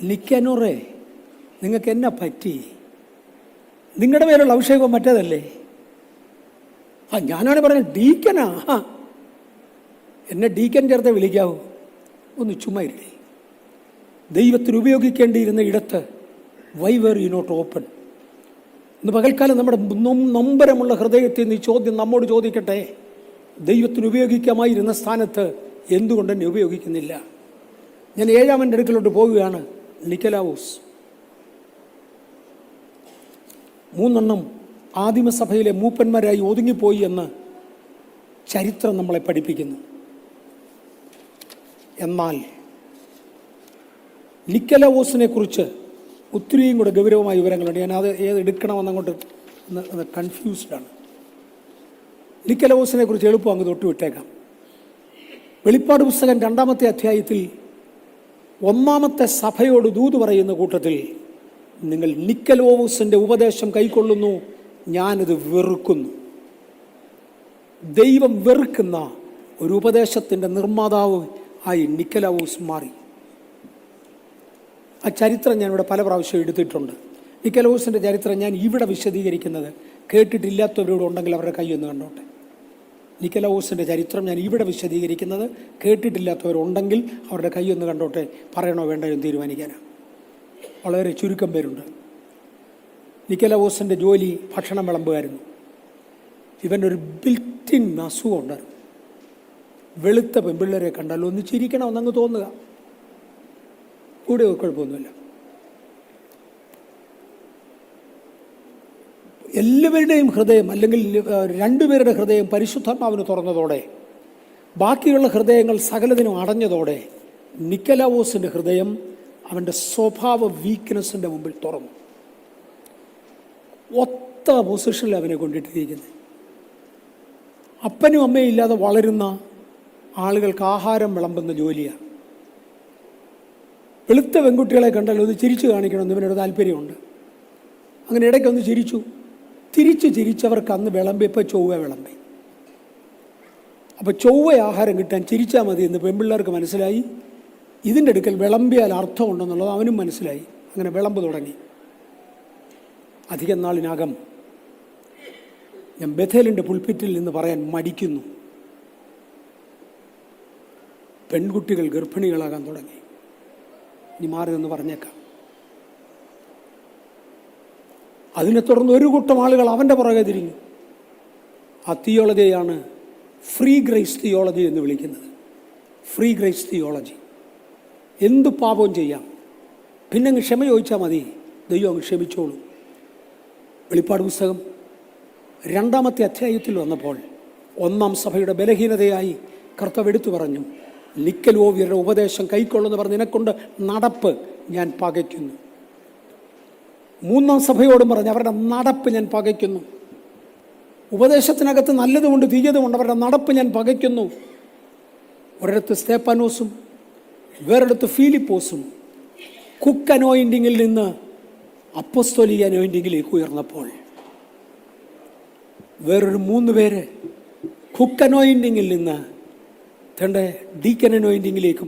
[SPEAKER 1] നിക്കാനോറേ, നിങ്ങൾക്ക് എന്നാ പറ്റി? നിങ്ങളുടെ മേലുള്ള അഭിഷേകം മറ്റേതല്ലേ? ഞാനാണ് പറഞ്ഞത് ഡീക്കനാ. എന്നെ ഡീക്കൻ ചേർത്ത് വിളിക്കാവൂ? ഒന്ന് ചുമ്മാ ഇല്ലേ. ദൈവത്തിന് ഉപയോഗിക്കേണ്ടിയിരുന്ന ഇടത്ത് why were you not open? ഇന്ന് പകൽക്കാലം നമ്മുടെ നൊമ്പരമുള്ള ഹൃദയത്തിൽ നിന്ന് ഈ ചോദ്യം നമ്മോട് ചോദിക്കട്ടെ. ദൈവത്തിന് ഉപയോഗിക്കാമായിരുന്ന സ്ഥാനത്ത് എന്തുകൊണ്ട് എന്നെ ഉപയോഗിക്കുന്നില്ല? ഞാൻ 7-ാമൻ്റെ അടുക്കലോട്ട് പോവുകയാണ്. നിക്കലാവോസ് 3 ആദിമസഭയിലെ മൂപ്പന്മാരായി ഒതുങ്ങിപ്പോയി എന്ന് ചരിത്രം നമ്മളെ പഠിപ്പിക്കുന്നു. എന്നാൽ നിക്കലവോസിനെ കുറിച്ച് ഒത്തിരിയും കൂടെ ഗൗരവമായ വിവരങ്ങളുണ്ട്. ഞാൻ അത് എടുക്കണമെന്നങ്ങോട്ട് കൺഫ്യൂസ്ഡാണ്. നിക്കലവോസിനെ കുറിച്ച് എളുപ്പം അങ്ങ് തൊട്ടുവിട്ടേക്കാം. വെളിപ്പാട് പുസ്തകം 2-ാമത്തെ അധ്യായത്തിൽ 1-ാമത്തെ സഭയോട് ദൂത് പറയുന്ന കൂട്ടത്തിൽ, നിങ്ങൾ നിക്കലവോസിൻ്റെ ഉപദേശം കൈക്കൊള്ളുന്നു, ഞാനത് വെറുക്കുന്നു. ദൈവം വെറുക്കുന്ന ഒരു ഉപദേശത്തിൻ്റെ നിർമ്മാതാവ് ആയി നിക്കലവോസ് മാറി. ആ ചരിത്രം ഞാനിവിടെ പല പ്രാവശ്യം എടുത്തിട്ടുണ്ട്. നിക്കലവോസിൻ്റെ ചരിത്രം ഞാൻ ഇവിടെ വിശദീകരിക്കുന്നത് കേട്ടിട്ടില്ലാത്തവരോട് ഉണ്ടെങ്കിൽ അവരുടെ കൈയൊന്ന് കണ്ടോട്ടെ. നിക്കലവോസിൻ്റെ ചരിത്രം ഞാൻ ഇവിടെ വിശദീകരിക്കുന്നത് കേട്ടിട്ടില്ലാത്തവരുണ്ടെങ്കിൽ അവരുടെ കൈയൊന്ന് കണ്ടോട്ടെ. പറയണോ വേണ്ടോ എന്ന് തീരുമാനിക്കാനാണ്. വളരെ ചുരുക്കം പേരുണ്ട്. നിക്കലവോസിൻ്റെ ജോലി ഭക്ഷണം വിളമ്പുമായിരുന്നു. ഇവനൊരു ബിൽറ്റിൻ അസുഖം ഉണ്ടായിരുന്നു. വെളുത്ത പെൺപിള്ളേരെ കണ്ടാൽ ഒന്ന് ചിരിക്കണമെന്നങ്ങ് തോന്നുക. കൂടെ കുഴപ്പമൊന്നുമില്ല. എല്ലാവരുടെയും ഹൃദയം, അല്ലെങ്കിൽ 2 പേരുടെ ഹൃദയം പരിശുദ്ധാത്മാവിന് തുറന്നതോടെ, ബാക്കിയുള്ള ഹൃദയങ്ങൾ സകലതിനും അടഞ്ഞതോടെ, നിക്കലവോസിൻ്റെ ഹൃദയം അവൻ്റെ സ്വഭാവ വീക്ക്നെസ്സിൻ്റെ മുമ്പിൽ തുറന്നു. ഒത്ത പൊസിഷനിൽ അവനെ കൊണ്ടിട്ടിരിക്കുന്നത്. അപ്പനും അമ്മയും ഇല്ലാതെ വളരുന്ന ആളുകൾക്ക് ആഹാരം വിളമ്പുന്ന ജോലിയാണ്. വെളുത്ത പെൺകുട്ടികളെ കണ്ടാൽ ഒന്ന് ചിരിച്ചു കാണിക്കണമെന്ന് ഇവനൊരു താല്പര്യമുണ്ട്. അങ്ങനെ ഇടയ്ക്കൊന്ന് ചിരിച്ചു. ചിരിച്ചവർക്ക് അന്ന് വിളമ്പിയപ്പോൾ ചൊവ്വ വിളമ്പി. അപ്പോൾ ചൊവ്വ ആഹാരം കിട്ടാൻ ചിരിച്ചാൽ മതി എന്ന് പെൺപിള്ളേർക്ക് മനസ്സിലായി. ഇതിൻ്റെ അടുക്കൽ വിളമ്പിയാൽ അർത്ഥമുണ്ടെന്നുള്ളത് അവനും മനസ്സിലായി. അങ്ങനെ വിളമ്പ് തുടങ്ങി. അധികം നാളിനകം ഞാൻ ബഥേലിൻ്റെ പുൽപ്പിറ്റിൽ നിന്ന് പറയാൻ മടിക്കുന്നു, പെൺകുട്ടികൾ ഗർഭിണികളാകാൻ തുടങ്ങി. ഇനി മാറി നിന്ന് പറഞ്ഞേക്കാം. അതിനെ തുടർന്ന് ഒരു കൂട്ടം ആളുകൾ അവൻ്റെ പുറകെ തിരിഞ്ഞു. ആ തിയോളജിയാണ് ഫ്രീ ഗ്രേസ് തിയോളജി എന്ന് വിളിക്കുന്നത്. Free grace theology. എന്തു പാപവും ചെയ്യാം, പിന്നെ അങ്ങ് ക്ഷമ ചോദിച്ചാൽ മതി, ദൈവം അങ്ങ് ക്ഷമിച്ചോളൂ. വെളിപ്പാട് പുസ്തകം 2-ാമത്തെ അധ്യായത്തിൽ വന്നപ്പോൾ 1-ാം സഭയുടെ ബലഹീനതയായി കർത്താവ് എടുത്തു പറഞ്ഞു, നിക്കലോവ്യരുടെ ഉപദേശം കൈക്കൊള്ളുന്നു പറഞ്ഞ് നിനക്കൊണ്ട് നടപ്പ് ഞാൻ പകയ്ക്കുന്നു. 3-ാം സഭയോടും പറഞ്ഞ് അവരുടെ നടപ്പ് ഞാൻ പകയ്ക്കുന്നു. ഉപദേശത്തിനകത്ത് നല്ലതുമുണ്ട് തീയതുമുണ്ട്, അവരുടെ നടപ്പ് ഞാൻ പകയ്ക്കുന്നു. ഒരിടത്ത് സ്തേഫാനോസും വേറൊരിടത്ത് ഫിലിപ്പോസും കുക്ക് അനോയിൻറ്റിങ്ങിൽ നിന്ന് അപ്പോസ്തോലിക അനോയിൻറ്റിങ്ങിലേക്ക് ഉയർന്നപ്പോൾ വേറൊരു 3 പേര് കുക്ക് അനോയിൻറ്റിങ്ങിൽ നിന്ന് ഡീക്കൻ അനോയിൻറ്റിങ്ങിലേക്ക്